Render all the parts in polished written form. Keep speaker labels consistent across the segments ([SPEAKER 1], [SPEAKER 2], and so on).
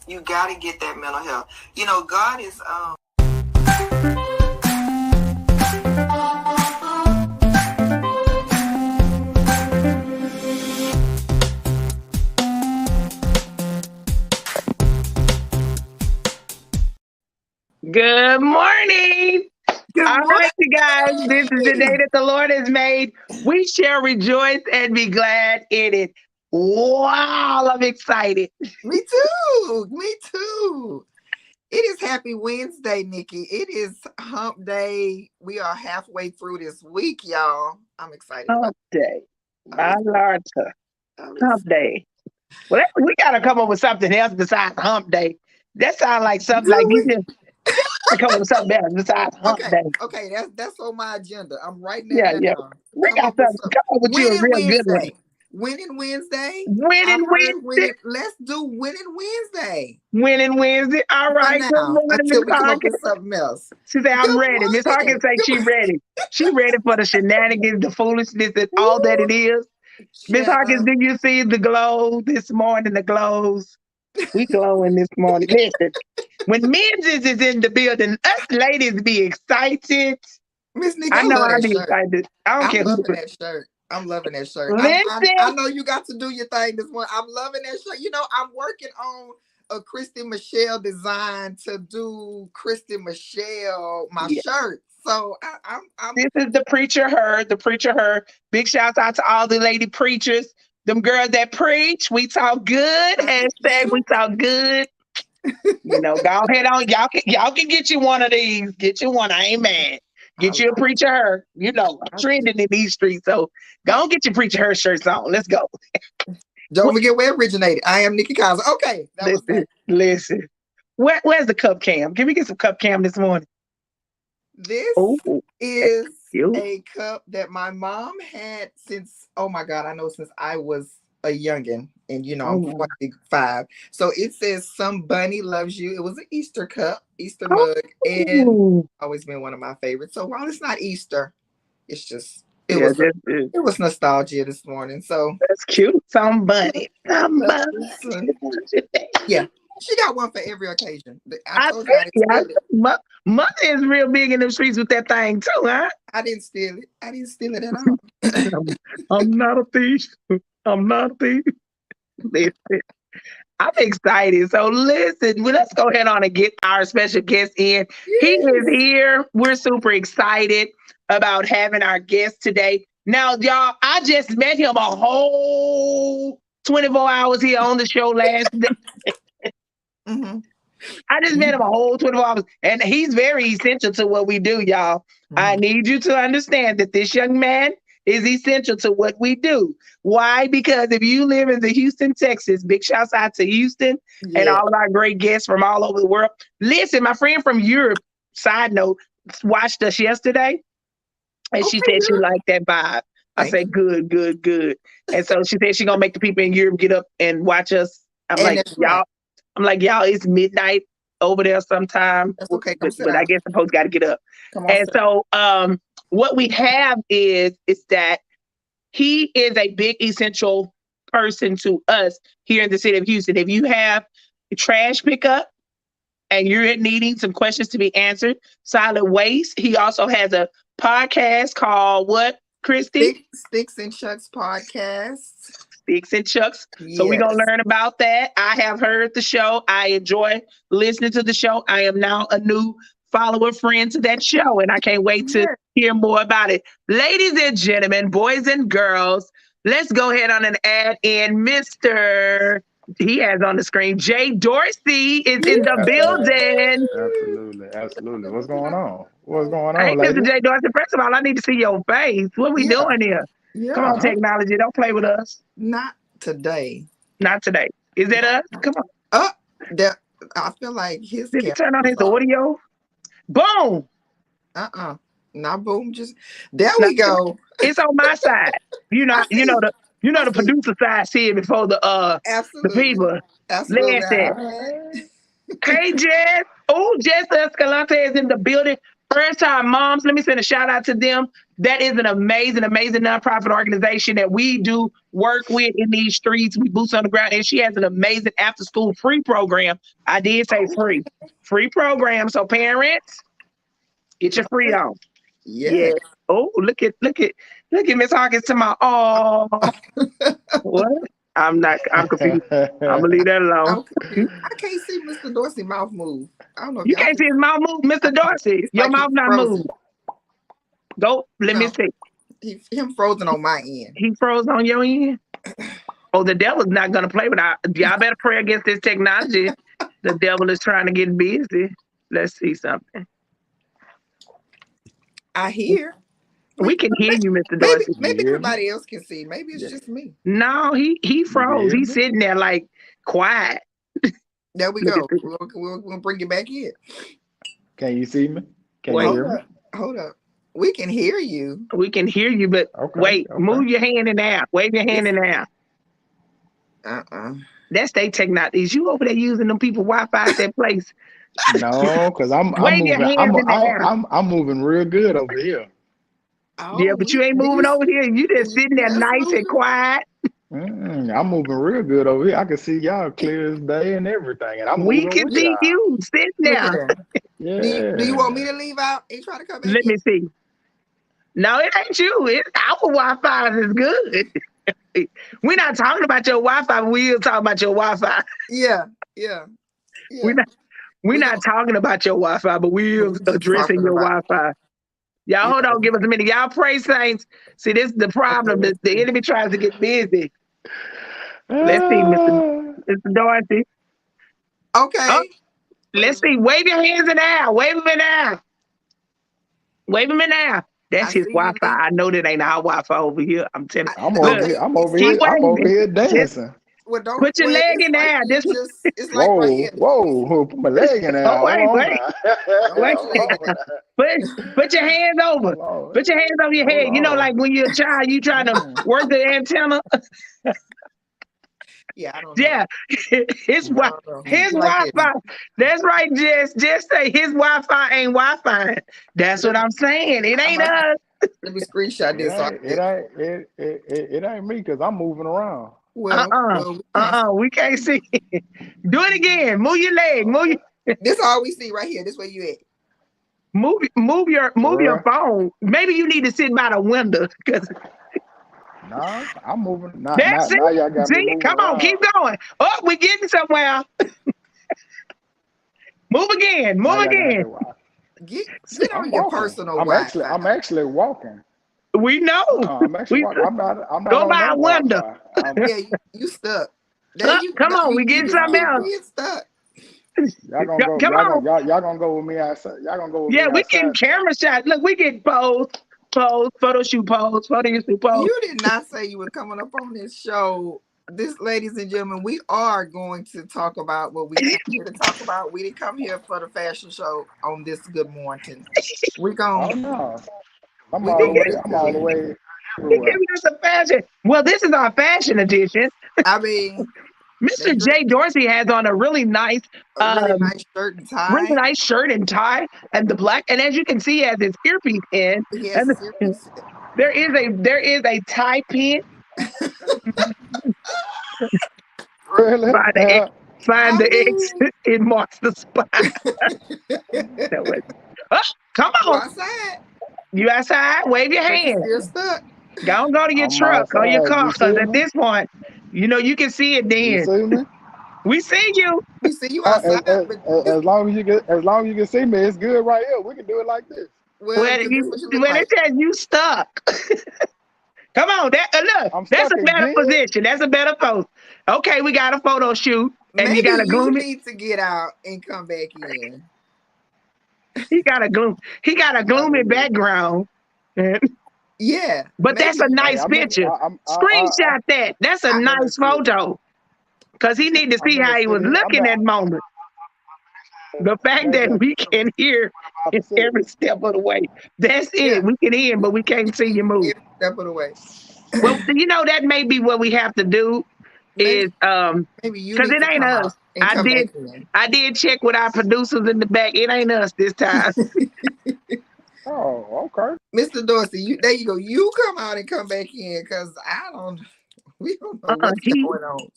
[SPEAKER 1] You got to get that mental health. You know, God is
[SPEAKER 2] Good morning. All right, you guys, this is the day that the Lord has made. We shall rejoice and be glad in it. Wow, I'm excited.
[SPEAKER 1] Me too. Me too. It is Happy Wednesday, Nikki. It is hump day. We are halfway through this week, y'all. I'm excited about
[SPEAKER 2] Hump day.
[SPEAKER 1] it.
[SPEAKER 2] My Lord, hump day. Well, we got to come up with something else besides hump day. That sounds like something like you
[SPEAKER 1] Do
[SPEAKER 2] just come up with something else besides hump
[SPEAKER 1] Okay,
[SPEAKER 2] day.
[SPEAKER 1] okay, that's on my agenda. I'm writing that
[SPEAKER 2] Yeah, yeah.
[SPEAKER 1] down.
[SPEAKER 2] We
[SPEAKER 1] Come
[SPEAKER 2] got
[SPEAKER 1] up with
[SPEAKER 2] something.
[SPEAKER 1] something.
[SPEAKER 2] Come up with you a
[SPEAKER 1] Winning
[SPEAKER 2] real good one.
[SPEAKER 1] Wednesday. Winning Wednesday.
[SPEAKER 2] Winning
[SPEAKER 1] I've heard
[SPEAKER 2] Wednesday.
[SPEAKER 1] winning. Let's do Winning Wednesday
[SPEAKER 2] Winning Wednesday. All
[SPEAKER 1] for
[SPEAKER 2] right. Good
[SPEAKER 1] now
[SPEAKER 2] morning, Miss
[SPEAKER 1] until we come up with
[SPEAKER 2] Hawkins.
[SPEAKER 1] something else.
[SPEAKER 2] She said, I'm
[SPEAKER 1] Good
[SPEAKER 2] ready. Miss
[SPEAKER 1] morning.
[SPEAKER 2] Hawkins say she ready. She ready for the shenanigans, the foolishness, and all that it is. Miss Hawkins,
[SPEAKER 1] Child.
[SPEAKER 2] did you see the glow this morning? The glows. We glowing this morning. Listen, when Menzies is in the building, us ladies be excited.
[SPEAKER 1] Miss Nikki,
[SPEAKER 2] I
[SPEAKER 1] I
[SPEAKER 2] know
[SPEAKER 1] love
[SPEAKER 2] I
[SPEAKER 1] that
[SPEAKER 2] be
[SPEAKER 1] shirt.
[SPEAKER 2] excited. I don't
[SPEAKER 1] I'm
[SPEAKER 2] care who.
[SPEAKER 1] loving that shirt. I'm loving that shirt. I
[SPEAKER 2] Listen,
[SPEAKER 1] know you got to do your thing this morning. I'm loving that shirt. You know, I'm working on a Christy Michelle design to do Christy Michelle my
[SPEAKER 2] yeah,
[SPEAKER 1] shirt. So I'm
[SPEAKER 2] this is the preacher her, the preacher her. Big shouts out to all the lady preachers, them girls that preach. We talk good. Hashtag we talk good. You know, go ahead on. Y'all can get you one of these. Get you one. I ain't mad. Get you a preacher her. You know, I'm trending in these streets. So go on get your preacher her shirts on. Let's go.
[SPEAKER 1] Don't forget where it originated. I am Nikki Kaiser. Okay, that was
[SPEAKER 2] Listen,
[SPEAKER 1] that.
[SPEAKER 2] listen. Where's the cup cam? Can we get some cup cam this morning?
[SPEAKER 1] This
[SPEAKER 2] Oh,
[SPEAKER 1] is
[SPEAKER 2] cute.
[SPEAKER 1] a cup that my mom had since, oh my God, I know since I was a youngin'. And you know, I'm
[SPEAKER 2] Oh,
[SPEAKER 1] 45. So it says Some Bunny Loves You. It was an Easter cup, Easter mug, and
[SPEAKER 2] oh.
[SPEAKER 1] always been one of my favorites. So while it's not Easter, it's just
[SPEAKER 2] Yeah, this
[SPEAKER 1] it was nostalgia this morning. So
[SPEAKER 2] that's cute. Somebody.
[SPEAKER 1] yeah. She got one for every occasion. I
[SPEAKER 2] I
[SPEAKER 1] told you I didn't
[SPEAKER 2] think
[SPEAKER 1] steal it.
[SPEAKER 2] mother is real big in the streets with that thing too, huh?
[SPEAKER 1] I didn't steal it. I didn't steal it at all.
[SPEAKER 2] I'm not a thief. I'm not a thief. Listen, I'm excited. So listen, let's go ahead on and get our special guest in. He is
[SPEAKER 1] Yes.
[SPEAKER 2] here. We're super excited about having our guest today. Now, y'all, I just met him a whole 24 hours here on the show last day.
[SPEAKER 1] Mm-hmm.
[SPEAKER 2] I just met him a whole 24 hours, and he's very essential to what we do, y'all. I
[SPEAKER 1] Mm-hmm.
[SPEAKER 2] need you to understand that this young man is essential to what we do. Why? Because if you live in the Houston, Texas, big shouts out to Houston and
[SPEAKER 1] Yeah.
[SPEAKER 2] all of our great guests from all over the world. Listen, my friend from Europe, side note, watched us yesterday, and she
[SPEAKER 1] Okay,
[SPEAKER 2] said she
[SPEAKER 1] girl.
[SPEAKER 2] liked that vibe. I
[SPEAKER 1] Thank
[SPEAKER 2] said,
[SPEAKER 1] you.
[SPEAKER 2] good, good, good. And so she said she's gonna make the people in Europe get up and watch us. I'm
[SPEAKER 1] And
[SPEAKER 2] like,
[SPEAKER 1] that's right.
[SPEAKER 2] y'all, it's midnight over there sometime,
[SPEAKER 1] That's
[SPEAKER 2] but,
[SPEAKER 1] okay. Come
[SPEAKER 2] but
[SPEAKER 1] sit
[SPEAKER 2] I
[SPEAKER 1] down.
[SPEAKER 2] guess the folks got to get up.
[SPEAKER 1] Come on,
[SPEAKER 2] And
[SPEAKER 1] sit.
[SPEAKER 2] so, what we have is that he is a big essential person to us here in the city of Houston. If you have trash pickup and you're needing some questions to be answered, solid waste. He also has a podcast called what, Christy?
[SPEAKER 1] Sticks and Chucks podcast.
[SPEAKER 2] Sticks and Chucks. So we're gonna
[SPEAKER 1] Yes.
[SPEAKER 2] learn about that. I have heard the show. I enjoy listening to the show. I am now a new follower friend to that show, and I can't wait to
[SPEAKER 1] Yes.
[SPEAKER 2] hear more about it. Ladies and gentlemen, boys and girls, let's go ahead on and add in Mr. He has on the screen. Jay Dorsey is in the
[SPEAKER 3] Absolutely.
[SPEAKER 2] building.
[SPEAKER 3] Absolutely. Absolutely. What's going on? What's going
[SPEAKER 2] Hey,
[SPEAKER 3] on,
[SPEAKER 2] Mr.
[SPEAKER 3] lady?
[SPEAKER 2] Jay Dorsey. First of all, I need to see your face. What we
[SPEAKER 1] Yeah.
[SPEAKER 2] doing here? Come on,
[SPEAKER 1] Yeah.
[SPEAKER 3] Huh?
[SPEAKER 2] technology. Don't play with us.
[SPEAKER 1] Not today.
[SPEAKER 2] Not today. Is that us? Come on.
[SPEAKER 1] Oh, that I feel like his
[SPEAKER 2] Did he
[SPEAKER 1] camera
[SPEAKER 2] turn on
[SPEAKER 1] was
[SPEAKER 2] his
[SPEAKER 1] off.
[SPEAKER 2] audio? Boom!
[SPEAKER 1] Not boom. Just there
[SPEAKER 2] Now,
[SPEAKER 1] we go.
[SPEAKER 2] it's on my side. You know,
[SPEAKER 1] I see. I
[SPEAKER 2] the
[SPEAKER 1] see.
[SPEAKER 2] producer side see it before the
[SPEAKER 1] Absolutely.
[SPEAKER 2] people.
[SPEAKER 1] Absolutely.
[SPEAKER 2] Listen,
[SPEAKER 3] What?
[SPEAKER 2] hey Jess. Oh, Jess Escalante is in the building. First time moms. Let me send a shout out to them. That is an amazing, amazing nonprofit organization that we do work with in these streets. We boots on the ground, and she has an amazing after school free program. I did say free, free program. So parents, get your free on.
[SPEAKER 1] Yeah.
[SPEAKER 2] Yeah. Oh, look at Miss Hawkins to my what? I'm confused. I'm gonna leave that alone.
[SPEAKER 1] I'm confused. I can't see Mr. Dorsey mouth move. I don't know if
[SPEAKER 2] You
[SPEAKER 1] y'all
[SPEAKER 2] can't
[SPEAKER 1] can.
[SPEAKER 2] see his mouth move, Mr. Dorsey. Your
[SPEAKER 1] Like he's
[SPEAKER 2] mouth not
[SPEAKER 1] frozen.
[SPEAKER 2] moved. Go, let me
[SPEAKER 1] No,
[SPEAKER 2] see.
[SPEAKER 1] him frozen on my end.
[SPEAKER 2] He froze on your end. Oh, the devil's not gonna play with y'all better pray against this technology. The devil is trying to get busy. Let's see something.
[SPEAKER 1] I hear.
[SPEAKER 2] We can hear you, Mr.
[SPEAKER 1] Maybe
[SPEAKER 2] Dorsey.
[SPEAKER 1] maybe
[SPEAKER 3] hear me?
[SPEAKER 1] everybody else can see. Maybe it's just me.
[SPEAKER 2] No, he
[SPEAKER 3] You can
[SPEAKER 2] froze.
[SPEAKER 3] hear
[SPEAKER 2] He's
[SPEAKER 3] me?
[SPEAKER 2] sitting there like quiet.
[SPEAKER 1] There we
[SPEAKER 2] Look at
[SPEAKER 1] go.
[SPEAKER 2] this.
[SPEAKER 1] We'll bring you back in.
[SPEAKER 3] Can you see me? Can
[SPEAKER 2] Wait.
[SPEAKER 3] you
[SPEAKER 1] Hold
[SPEAKER 3] hear me?
[SPEAKER 1] up. Hold up. We can hear you.
[SPEAKER 2] We can hear you, but
[SPEAKER 3] Okay,
[SPEAKER 2] wait,
[SPEAKER 3] okay.
[SPEAKER 2] move your hand in the air. Wave your hand in the air. That's their technology. Is you over there using them people Wi-Fi at that place?
[SPEAKER 3] No, because I'm
[SPEAKER 2] Wave your
[SPEAKER 3] moving.
[SPEAKER 2] hands in the air.
[SPEAKER 3] I'm moving real good over here.
[SPEAKER 2] Yeah,
[SPEAKER 1] Oh,
[SPEAKER 2] but you ain't moving over here. You just sitting there
[SPEAKER 1] That's
[SPEAKER 2] nice and
[SPEAKER 1] moving.
[SPEAKER 2] quiet.
[SPEAKER 3] I'm moving real good over here. I can see y'all clear as day and everything, and I'm
[SPEAKER 2] We
[SPEAKER 3] moving
[SPEAKER 2] can
[SPEAKER 3] with
[SPEAKER 2] see
[SPEAKER 3] y'all.
[SPEAKER 2] you sitting
[SPEAKER 1] Look at
[SPEAKER 2] there.
[SPEAKER 1] that. Do you want me
[SPEAKER 3] Yeah.
[SPEAKER 1] to leave out and try to come back
[SPEAKER 2] Let
[SPEAKER 1] in?
[SPEAKER 2] me see. No, it ain't you. It's our Wi-Fi is good. We're not talking about your Wi-Fi. We're talking about your Wi-Fi.
[SPEAKER 1] Yeah.
[SPEAKER 2] We're not. We're
[SPEAKER 1] We
[SPEAKER 2] not talking about your Wi-Fi, but we're
[SPEAKER 1] just
[SPEAKER 2] addressing
[SPEAKER 1] talking
[SPEAKER 2] your
[SPEAKER 1] about
[SPEAKER 2] Wi-Fi. Y'all, hold on, give us a minute. Y'all pray, saints. See, this is the problem.
[SPEAKER 1] let's
[SPEAKER 2] The
[SPEAKER 1] see.
[SPEAKER 2] enemy tries to get busy. Let's see, Mr. Dorsey. Oh,
[SPEAKER 1] Okay.
[SPEAKER 2] let's see. Wave your hands in the air. Wave them in the air. Wave them in the air.
[SPEAKER 1] I
[SPEAKER 2] That's his
[SPEAKER 1] see you
[SPEAKER 2] Wi-Fi.
[SPEAKER 1] leave.
[SPEAKER 2] I know that ain't our Wi-Fi over here. I'm telling
[SPEAKER 3] I'm
[SPEAKER 2] you. Look,
[SPEAKER 3] over
[SPEAKER 1] Okay,
[SPEAKER 3] here. I'm
[SPEAKER 1] you
[SPEAKER 3] over
[SPEAKER 1] see
[SPEAKER 2] keep
[SPEAKER 3] here.
[SPEAKER 1] it?
[SPEAKER 3] I'm over
[SPEAKER 2] waving.
[SPEAKER 3] here
[SPEAKER 2] Just
[SPEAKER 3] dancing.
[SPEAKER 1] Well, don't.
[SPEAKER 2] put your
[SPEAKER 1] Well,
[SPEAKER 2] leg
[SPEAKER 1] it's
[SPEAKER 2] in the
[SPEAKER 1] like
[SPEAKER 2] air.
[SPEAKER 1] you
[SPEAKER 2] Just
[SPEAKER 1] just. It's like right
[SPEAKER 3] Whoa,
[SPEAKER 1] here.
[SPEAKER 3] whoa! Put my leg in there.
[SPEAKER 2] oh
[SPEAKER 3] Hold
[SPEAKER 2] wait,
[SPEAKER 3] on
[SPEAKER 2] wait,
[SPEAKER 3] now.
[SPEAKER 2] wait.
[SPEAKER 1] Put your leg
[SPEAKER 3] Hold
[SPEAKER 1] down.
[SPEAKER 3] on.
[SPEAKER 2] Put your hands over.
[SPEAKER 3] Hold on.
[SPEAKER 2] Put your hands over your
[SPEAKER 3] Hold
[SPEAKER 2] head. You know,
[SPEAKER 3] on.
[SPEAKER 2] like when you're a child, you trying to
[SPEAKER 3] Mm,
[SPEAKER 2] work the antenna.
[SPEAKER 1] Yeah, I don't know.
[SPEAKER 2] Yeah, his
[SPEAKER 1] I
[SPEAKER 2] wi
[SPEAKER 1] don't know.
[SPEAKER 2] his
[SPEAKER 1] Like this.
[SPEAKER 2] Wi-Fi. That's right, Jess. Just say his Wi-Fi ain't Wi-Fi. That's what
[SPEAKER 1] Let me,
[SPEAKER 2] I'm saying. It
[SPEAKER 1] I'm
[SPEAKER 2] ain't
[SPEAKER 1] about,
[SPEAKER 2] us.
[SPEAKER 1] let me screenshot
[SPEAKER 3] It
[SPEAKER 1] this. So I
[SPEAKER 3] ain't.
[SPEAKER 1] can,
[SPEAKER 3] It ain't. It ain't me because I'm moving around.
[SPEAKER 2] Uh-uh.
[SPEAKER 1] we can't.
[SPEAKER 2] We can't see. Do it again. Move your leg.
[SPEAKER 1] This all we see right here. This where you at.
[SPEAKER 2] Move your
[SPEAKER 3] Bruh.
[SPEAKER 2] phone. Maybe you need to sit by the window because
[SPEAKER 3] Nah, I'm moving. Not.
[SPEAKER 2] that's
[SPEAKER 3] Not.
[SPEAKER 2] it.
[SPEAKER 3] Now y'all got me
[SPEAKER 2] See,
[SPEAKER 3] moving
[SPEAKER 2] come on, keep
[SPEAKER 3] around.
[SPEAKER 2] going. Oh, we're getting somewhere. Move again.
[SPEAKER 3] Now
[SPEAKER 2] Move
[SPEAKER 3] y'all gonna have
[SPEAKER 2] again.
[SPEAKER 3] to watch.
[SPEAKER 1] Get
[SPEAKER 3] I'm
[SPEAKER 1] on your
[SPEAKER 3] walking.
[SPEAKER 1] personal Wi-Fi.
[SPEAKER 3] I'm actually walking.
[SPEAKER 2] We know.
[SPEAKER 3] I'm actually
[SPEAKER 2] We
[SPEAKER 3] walking. I'm not
[SPEAKER 2] go
[SPEAKER 3] on
[SPEAKER 2] by
[SPEAKER 3] no
[SPEAKER 2] a window.
[SPEAKER 3] Wi-Fi.
[SPEAKER 1] Yeah, you stuck. There you
[SPEAKER 2] Come on, we
[SPEAKER 1] you
[SPEAKER 2] getting
[SPEAKER 1] just
[SPEAKER 2] something
[SPEAKER 1] keep
[SPEAKER 2] else.
[SPEAKER 3] Nah.
[SPEAKER 1] being stuck.
[SPEAKER 3] Y'all gonna go.
[SPEAKER 2] Come on.
[SPEAKER 3] Y'all gonna go with me outside. Y'all gonna go with
[SPEAKER 2] Yeah,
[SPEAKER 3] me
[SPEAKER 2] we getting
[SPEAKER 3] outside though.
[SPEAKER 2] camera shots. Look, we get photo shoot pose.
[SPEAKER 1] You did not say you were coming up on this show. This, ladies and gentlemen, we are going to talk about what we came here to talk about. We didn't come here for the fashion show on this good morning. We're
[SPEAKER 3] Oh
[SPEAKER 1] going
[SPEAKER 3] no.
[SPEAKER 1] we gonna get
[SPEAKER 3] I'm
[SPEAKER 1] to
[SPEAKER 3] all
[SPEAKER 1] it.
[SPEAKER 3] the way
[SPEAKER 2] He
[SPEAKER 3] everywhere.
[SPEAKER 2] giving us a fashion. Well, this is our fashion edition.
[SPEAKER 1] I mean, they
[SPEAKER 2] Mr.
[SPEAKER 1] dress
[SPEAKER 2] J. Dorsey has on a
[SPEAKER 1] a really nice shirt and
[SPEAKER 2] really
[SPEAKER 1] tie.
[SPEAKER 2] nice shirt and tie, and the black. And as you can see, he has his earpiece in,
[SPEAKER 1] He has
[SPEAKER 2] and
[SPEAKER 1] his earpiece.
[SPEAKER 2] there is a tie pin
[SPEAKER 3] Really?
[SPEAKER 2] by the X. Find
[SPEAKER 1] I
[SPEAKER 2] the X.
[SPEAKER 1] mean,
[SPEAKER 2] It marks the spot. That way. Oh, come
[SPEAKER 1] you
[SPEAKER 2] on.
[SPEAKER 1] outside,
[SPEAKER 2] You outside? Wave your
[SPEAKER 1] but you
[SPEAKER 2] hand.
[SPEAKER 1] still stuck.
[SPEAKER 2] Go to your
[SPEAKER 3] I'm
[SPEAKER 2] truck or your
[SPEAKER 3] outside.
[SPEAKER 2] car,
[SPEAKER 3] You
[SPEAKER 2] because
[SPEAKER 3] see
[SPEAKER 2] at
[SPEAKER 3] me?
[SPEAKER 2] this point, you can see it
[SPEAKER 3] You
[SPEAKER 2] then.
[SPEAKER 3] see me?
[SPEAKER 2] We see you.
[SPEAKER 1] We see you outside, but this
[SPEAKER 3] As long as you can see me, it's good right here. We can do it like this.
[SPEAKER 1] well,
[SPEAKER 2] When
[SPEAKER 1] because this what you look
[SPEAKER 2] it
[SPEAKER 1] like.
[SPEAKER 2] says you stuck. Come on, look,
[SPEAKER 3] I'm
[SPEAKER 2] that's
[SPEAKER 3] stuck
[SPEAKER 2] a better
[SPEAKER 3] again.
[SPEAKER 2] position. That's a better pose. Okay, we got a photo shoot, and you
[SPEAKER 1] Maybe
[SPEAKER 2] got a
[SPEAKER 1] you
[SPEAKER 2] gloomy.
[SPEAKER 1] need to get out and come back in.
[SPEAKER 2] He got a gloom. He got a
[SPEAKER 3] I
[SPEAKER 2] gloomy
[SPEAKER 3] need to.
[SPEAKER 2] background. But
[SPEAKER 1] Yeah,
[SPEAKER 2] that's a
[SPEAKER 1] maybe.
[SPEAKER 3] Hey,
[SPEAKER 2] nice picture.
[SPEAKER 3] I'm
[SPEAKER 2] Screenshot that. That's a
[SPEAKER 1] I,
[SPEAKER 3] I'm in the
[SPEAKER 2] nice
[SPEAKER 3] city.
[SPEAKER 2] photo. Cause he need to see
[SPEAKER 3] I'm in the
[SPEAKER 2] how he was
[SPEAKER 3] city.
[SPEAKER 2] looking that moment. The fact
[SPEAKER 3] Maybe
[SPEAKER 2] that
[SPEAKER 3] I
[SPEAKER 2] we can hear
[SPEAKER 3] about
[SPEAKER 2] in
[SPEAKER 3] to see.
[SPEAKER 2] every step of the way. That's it.
[SPEAKER 1] yeah,
[SPEAKER 2] We can hear him, but we can't see you move.
[SPEAKER 1] every step of the way.
[SPEAKER 2] Well, that may be what we have to do
[SPEAKER 1] maybe
[SPEAKER 2] is
[SPEAKER 1] maybe you
[SPEAKER 2] because
[SPEAKER 1] need
[SPEAKER 2] it
[SPEAKER 1] to
[SPEAKER 2] ain't
[SPEAKER 1] come
[SPEAKER 2] us.
[SPEAKER 1] out and
[SPEAKER 2] I
[SPEAKER 1] come
[SPEAKER 2] did
[SPEAKER 1] back in.
[SPEAKER 2] I did check with our producers in the back. It ain't us this time.
[SPEAKER 3] Oh, okay.
[SPEAKER 1] Mr. Dorsey, there you go. You come out and come back in because I don't. We don't know what's
[SPEAKER 2] He
[SPEAKER 1] going on.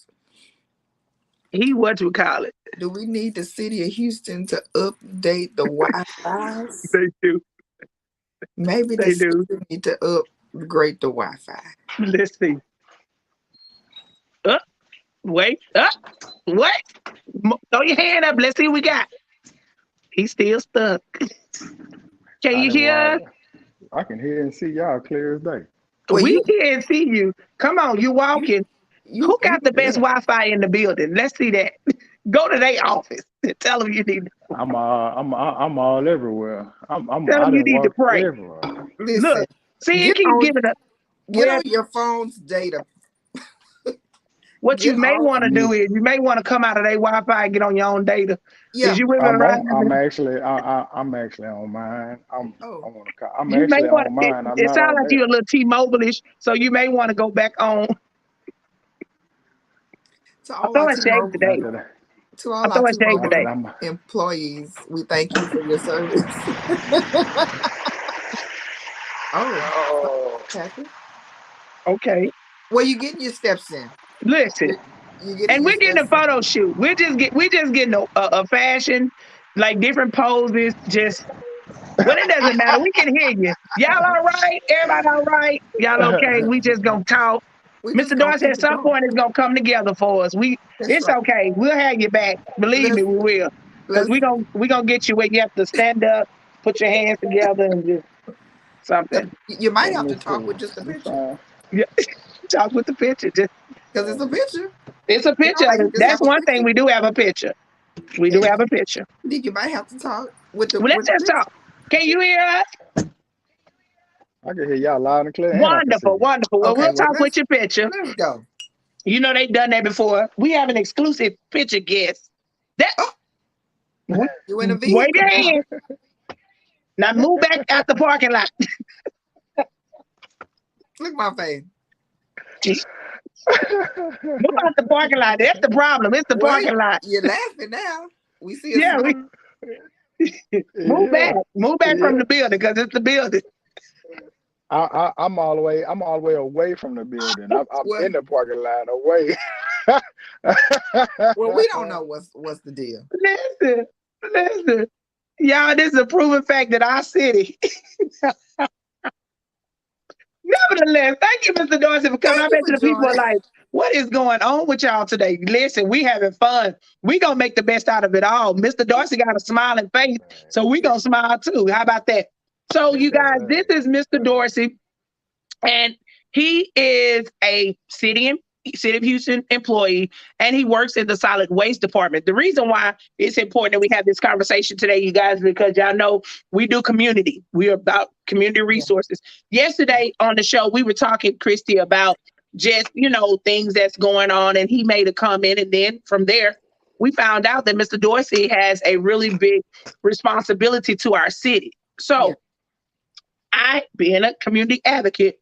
[SPEAKER 2] what you call it?
[SPEAKER 1] Do we need the city of Houston to update the Wi-Fi's?
[SPEAKER 2] They do.
[SPEAKER 1] Maybe the
[SPEAKER 2] They do.
[SPEAKER 1] city need to upgrade the Wi-Fi.
[SPEAKER 2] Let's see. Up, wait, up, what? Throw your hand up. Let's see what we got. He's still stuck. Can
[SPEAKER 3] I
[SPEAKER 2] you
[SPEAKER 3] didn't
[SPEAKER 2] hear us?
[SPEAKER 3] ride. I can hear and see y'all clear as day.
[SPEAKER 1] Well,
[SPEAKER 2] We can't see you. Come on, you
[SPEAKER 1] you,
[SPEAKER 2] walking. Who got the best
[SPEAKER 1] yeah.
[SPEAKER 2] Wi-Fi in the building? Let's see that. Go to their office and tell them you need.
[SPEAKER 3] I'm all everywhere.
[SPEAKER 2] Tell
[SPEAKER 3] I
[SPEAKER 2] them you
[SPEAKER 3] done
[SPEAKER 2] need to
[SPEAKER 3] walked
[SPEAKER 2] pray.
[SPEAKER 3] everywhere.
[SPEAKER 2] Look,
[SPEAKER 1] Listen,
[SPEAKER 2] see, it
[SPEAKER 1] get
[SPEAKER 2] keep
[SPEAKER 1] on
[SPEAKER 2] giving up.
[SPEAKER 1] get
[SPEAKER 2] Well,
[SPEAKER 1] on your phone's data.
[SPEAKER 2] what you
[SPEAKER 1] Get
[SPEAKER 2] may
[SPEAKER 1] off.
[SPEAKER 2] want to
[SPEAKER 3] Yeah.
[SPEAKER 2] do is you may want to come out of their Wi-Fi and get on your own data. Is
[SPEAKER 1] Yeah.
[SPEAKER 2] you with me
[SPEAKER 3] I'm
[SPEAKER 2] right?
[SPEAKER 3] on. I'm actually on mine.
[SPEAKER 1] Oh,
[SPEAKER 3] I'm
[SPEAKER 2] You may
[SPEAKER 3] actually
[SPEAKER 2] want
[SPEAKER 3] on
[SPEAKER 2] it.
[SPEAKER 3] mine. I'm
[SPEAKER 2] It
[SPEAKER 3] not
[SPEAKER 2] sounds
[SPEAKER 3] on
[SPEAKER 2] like you're a
[SPEAKER 3] there.
[SPEAKER 2] little T-Mobile-ish, so you may want to go back on.
[SPEAKER 1] to
[SPEAKER 2] I'm
[SPEAKER 1] all our
[SPEAKER 2] throwing shade
[SPEAKER 1] T-Mobile,
[SPEAKER 3] Not
[SPEAKER 2] today.
[SPEAKER 3] that.
[SPEAKER 1] to all
[SPEAKER 2] I'm
[SPEAKER 1] our
[SPEAKER 2] throwing shade
[SPEAKER 3] Not
[SPEAKER 2] today.
[SPEAKER 3] that
[SPEAKER 1] T-Mobile
[SPEAKER 3] I'm.
[SPEAKER 1] employees, we thank you for your service. Oh,
[SPEAKER 3] Oh.
[SPEAKER 1] Kathy,
[SPEAKER 2] Okay,
[SPEAKER 1] well, you getting your steps in.
[SPEAKER 2] listen.
[SPEAKER 1] You getting
[SPEAKER 2] And
[SPEAKER 1] your
[SPEAKER 2] we're getting a
[SPEAKER 1] steps in.
[SPEAKER 2] photo shoot. We just getting a fashion, like different poses. Just well, it doesn't matter. We can hear you. Y'all all right? Everybody all right? Y'all okay? We just gonna talk.
[SPEAKER 1] We just
[SPEAKER 2] Mr.
[SPEAKER 1] gonna
[SPEAKER 2] Dorsey,
[SPEAKER 1] keep
[SPEAKER 2] at
[SPEAKER 1] it
[SPEAKER 2] some
[SPEAKER 1] going.
[SPEAKER 2] point, it's gonna come together for us.
[SPEAKER 1] That's
[SPEAKER 2] It's
[SPEAKER 1] right.
[SPEAKER 2] okay. We'll have you back. Believe me,
[SPEAKER 1] Let's
[SPEAKER 2] we will. Cause
[SPEAKER 1] let's.
[SPEAKER 2] we gonna get you where you have to stand up, put your hands together, and just something.
[SPEAKER 1] You might
[SPEAKER 3] Let
[SPEAKER 1] have
[SPEAKER 3] me
[SPEAKER 1] to talk
[SPEAKER 3] see.
[SPEAKER 1] with just a
[SPEAKER 3] We
[SPEAKER 1] picture
[SPEAKER 3] fine.
[SPEAKER 2] Yeah, talk with the picture. Just
[SPEAKER 1] because it's a picture.
[SPEAKER 2] it's a
[SPEAKER 1] You know
[SPEAKER 2] picture
[SPEAKER 1] how
[SPEAKER 2] of
[SPEAKER 1] you
[SPEAKER 2] it.
[SPEAKER 1] just
[SPEAKER 2] That's
[SPEAKER 1] have a
[SPEAKER 2] one thing.
[SPEAKER 1] picture,
[SPEAKER 2] We do have a picture. We do
[SPEAKER 1] and
[SPEAKER 2] have a picture.
[SPEAKER 1] then you might have to talk with the
[SPEAKER 2] Well, let's just
[SPEAKER 1] picture.
[SPEAKER 2] talk. Can you hear us?
[SPEAKER 3] I can hear y'all loud and clear, and I can see
[SPEAKER 2] Wonderful,
[SPEAKER 3] you.
[SPEAKER 2] wonderful. Well,
[SPEAKER 1] Okay,
[SPEAKER 2] we'll
[SPEAKER 1] well
[SPEAKER 2] talk with your picture.
[SPEAKER 1] let's go.
[SPEAKER 2] You know they've done that before. We have an exclusive picture guest. That
[SPEAKER 1] Oh,
[SPEAKER 2] w-
[SPEAKER 1] you in a
[SPEAKER 2] wave
[SPEAKER 1] vehicle
[SPEAKER 2] your
[SPEAKER 1] now?
[SPEAKER 2] hand. Now move back out the parking lot.
[SPEAKER 1] Look at my face.
[SPEAKER 2] Move out the parking lot. That's the problem. It's the
[SPEAKER 1] Well,
[SPEAKER 2] parking lot.
[SPEAKER 1] you're laughing now. We see a
[SPEAKER 2] Yeah,
[SPEAKER 1] smile.
[SPEAKER 2] we move
[SPEAKER 3] Yeah,
[SPEAKER 2] back. Move back from
[SPEAKER 3] yeah.
[SPEAKER 2] the building because it's the building.
[SPEAKER 3] I'm all the way away from the building. I'm
[SPEAKER 1] Well,
[SPEAKER 3] in the parking lot away.
[SPEAKER 1] well, we don't know what's the deal.
[SPEAKER 2] Listen, listen. Y'all, this is a proven fact that our city. Nevertheless, thank you, Mr. Dorsey, for coming.
[SPEAKER 1] Thank
[SPEAKER 2] I
[SPEAKER 1] you
[SPEAKER 2] bet
[SPEAKER 1] for
[SPEAKER 2] you the people are
[SPEAKER 1] joining.
[SPEAKER 2] like, what is going on with y'all today? Listen, we having fun. We gonna make the best out of it all. Mr. Dorsey got a smiling face, so we gonna smile too. How about that? So,
[SPEAKER 1] That's
[SPEAKER 2] you
[SPEAKER 1] right.
[SPEAKER 2] guys, this is Mr. Dorsey, and he is a City of Houston employee, and he works in the solid waste department. The reason why it's important that we have this conversation today, you guys, because y'all know we do community. We're about community
[SPEAKER 1] Yeah.
[SPEAKER 2] resources. Yesterday on the show, we were talking, Christy, about just, things that's going on, and he made a comment, and then from there, we found out that Mr. Dorsey has a really big responsibility to our city.
[SPEAKER 1] Yeah.
[SPEAKER 2] So I, being a community advocate,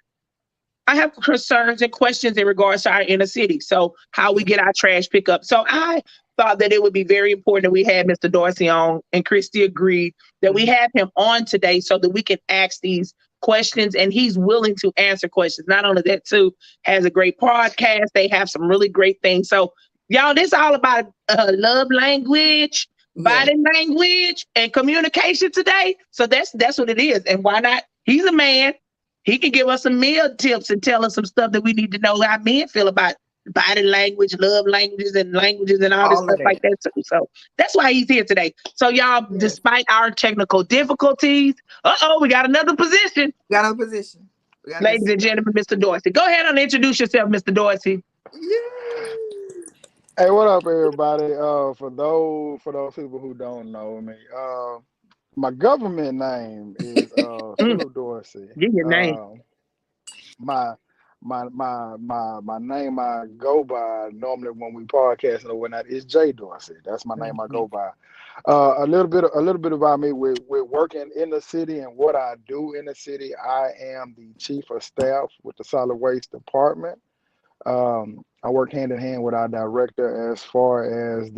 [SPEAKER 2] I have concerns and questions in regards to our inner city. So how we
[SPEAKER 1] Yeah.
[SPEAKER 2] get our trash pickup. So I thought that it would be very important that we had Mr. Dorsey on, and Christy agreed that we
[SPEAKER 1] Mhm.
[SPEAKER 2] have him on today so that we can ask these questions, and he's willing to answer questions. Not only that, too, has a great podcast. They have some really great things. So y'all, this all about love language,
[SPEAKER 1] Yeah.
[SPEAKER 2] body language, and communication today. So that's what it is. And why not? He's a man. He can give us some meal tips and tell us some stuff that we need to know how men feel about body language, love languages and all this
[SPEAKER 1] All of
[SPEAKER 2] stuff like
[SPEAKER 1] that.
[SPEAKER 2] that too. So that's why he's here today. So y'all,
[SPEAKER 1] Yes.
[SPEAKER 2] despite our technical difficulties, we got another position.
[SPEAKER 1] We got no position. We got
[SPEAKER 2] Ladies
[SPEAKER 1] this.
[SPEAKER 2] and gentlemen, Mr. Dorsey. Go ahead and introduce yourself, Mr. Dorsey.
[SPEAKER 1] Yay.
[SPEAKER 3] Hey, what up, everybody? For those people who don't know me, my government name is
[SPEAKER 2] Mm,
[SPEAKER 3] Phillip Dorsey.
[SPEAKER 2] give your name.
[SPEAKER 3] Um, my my name I go by normally when we podcast or whatnot is J Dorsey. That's my name I
[SPEAKER 1] Mhm.
[SPEAKER 3] go by. A little bit about me. We're working in the city and what I do in the city. I am the chief of staff with the solid waste department. I work hand in hand with our director as far as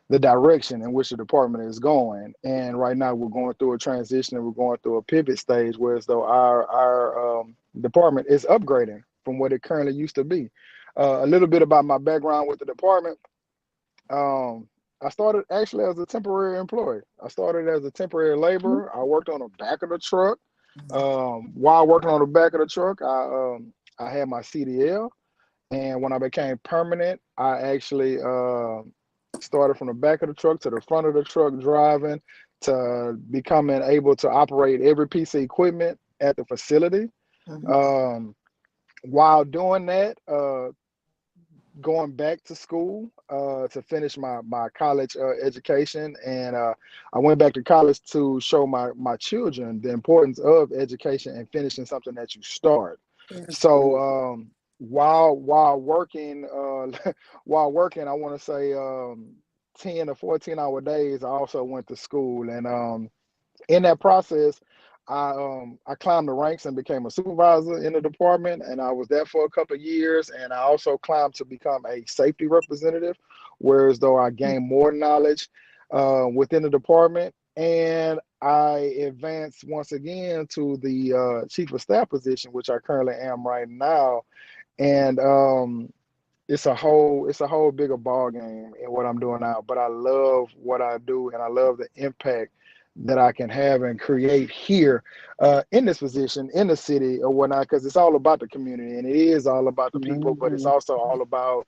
[SPEAKER 3] the direction in which the department is going. And right now we're going through a transition and we're going through a pivot stage where as though our department is upgrading from what it currently used to be. A little bit about my background with the department. I started actually as a temporary employee. I started as a temporary laborer. I worked on the back of the truck. While working on the back of the truck, I had my CDL, and when I became permanent, I actually started from the back of the truck to the front of the truck driving to becoming able to operate every piece of equipment at the facility. Um, while doing that, going back to school to finish my college education, and I went back to college to show my children the importance of education and finishing something that you start. So while working while working, I want to say 10 or 14-hour days, I also went to school, and in that process, I climbed the ranks and became a supervisor in the department, and I was there for a couple of years. And I also climbed to become a safety representative, whereas though I gained more knowledge within the department, and I advanced once again to the chief of staff position, which I currently am right now. And it's a whole bigger ball game in what I'm doing now. But I love what I do, and I love the impact that I can have and create here in this position in the city or whatnot, because it's all about the community and it is all about the people, but it's also all about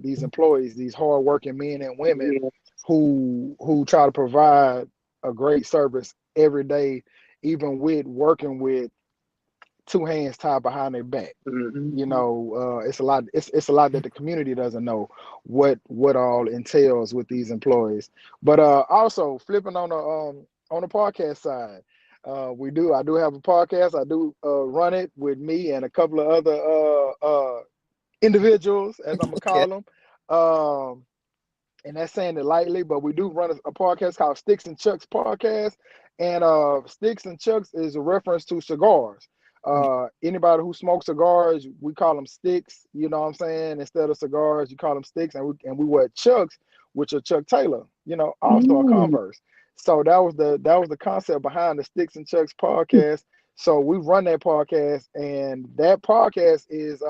[SPEAKER 3] these employees, these hardworking men and women
[SPEAKER 2] Yeah.
[SPEAKER 3] who try to provide a great service every day, even with working with two hands tied behind their back.
[SPEAKER 2] Mhm.
[SPEAKER 3] It's a lot. It's a lot that the community doesn't know what all entails with these employees. But also flipping on the podcast side, I do have a podcast. I do run it with me and a couple of other individuals, as I'm gonna
[SPEAKER 1] Yeah.
[SPEAKER 3] call them. And that's saying it lightly, but we do run a podcast called Sticks and Chucks Podcast. And Sticks and Chucks is a reference to cigars. Anybody who smokes cigars, we call them sticks. You know what I'm saying? Instead of cigars, you call them sticks, and we wear Chucks, which are Chuck Taylor, All Star
[SPEAKER 2] Mm.
[SPEAKER 3] Converse. So that was the concept behind the Sticks and Chucks podcast. So we run that podcast, and that podcast is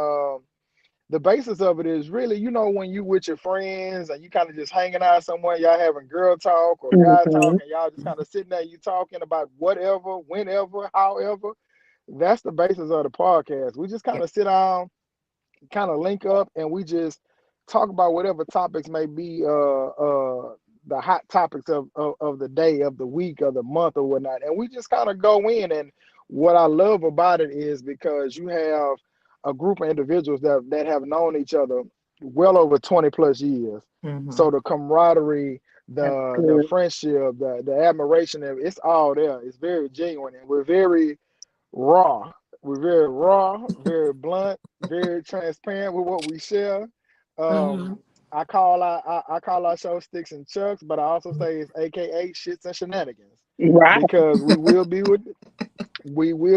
[SPEAKER 3] the basis of it is really, when you with your friends and you kind of just hanging out somewhere, y'all having girl talk or guy talk,
[SPEAKER 2] Mhm.
[SPEAKER 3] and y'all just kind of sitting there, you talking about whatever, whenever, however. That's the basis of the podcast. We just kind of sit down, kind of link up, and we just talk about whatever topics may be the hot topics of the day, of the week, of the month, or whatnot. And we just kind of go in. And what I love about it is because you have a group of individuals that have known each other well over 20 plus years.
[SPEAKER 1] Mm-hmm.
[SPEAKER 3] So the camaraderie,
[SPEAKER 2] That's
[SPEAKER 3] the
[SPEAKER 2] good.
[SPEAKER 3] friendship, the admiration, it's all there. It's very genuine, and we're very raw. We're very raw, very blunt, very transparent with what we share. Um,
[SPEAKER 1] Mm-hmm.
[SPEAKER 3] I call our show Sticks and Chucks, but I also say it's AKA Shits and Shenanigans,
[SPEAKER 2] Right.
[SPEAKER 3] because we will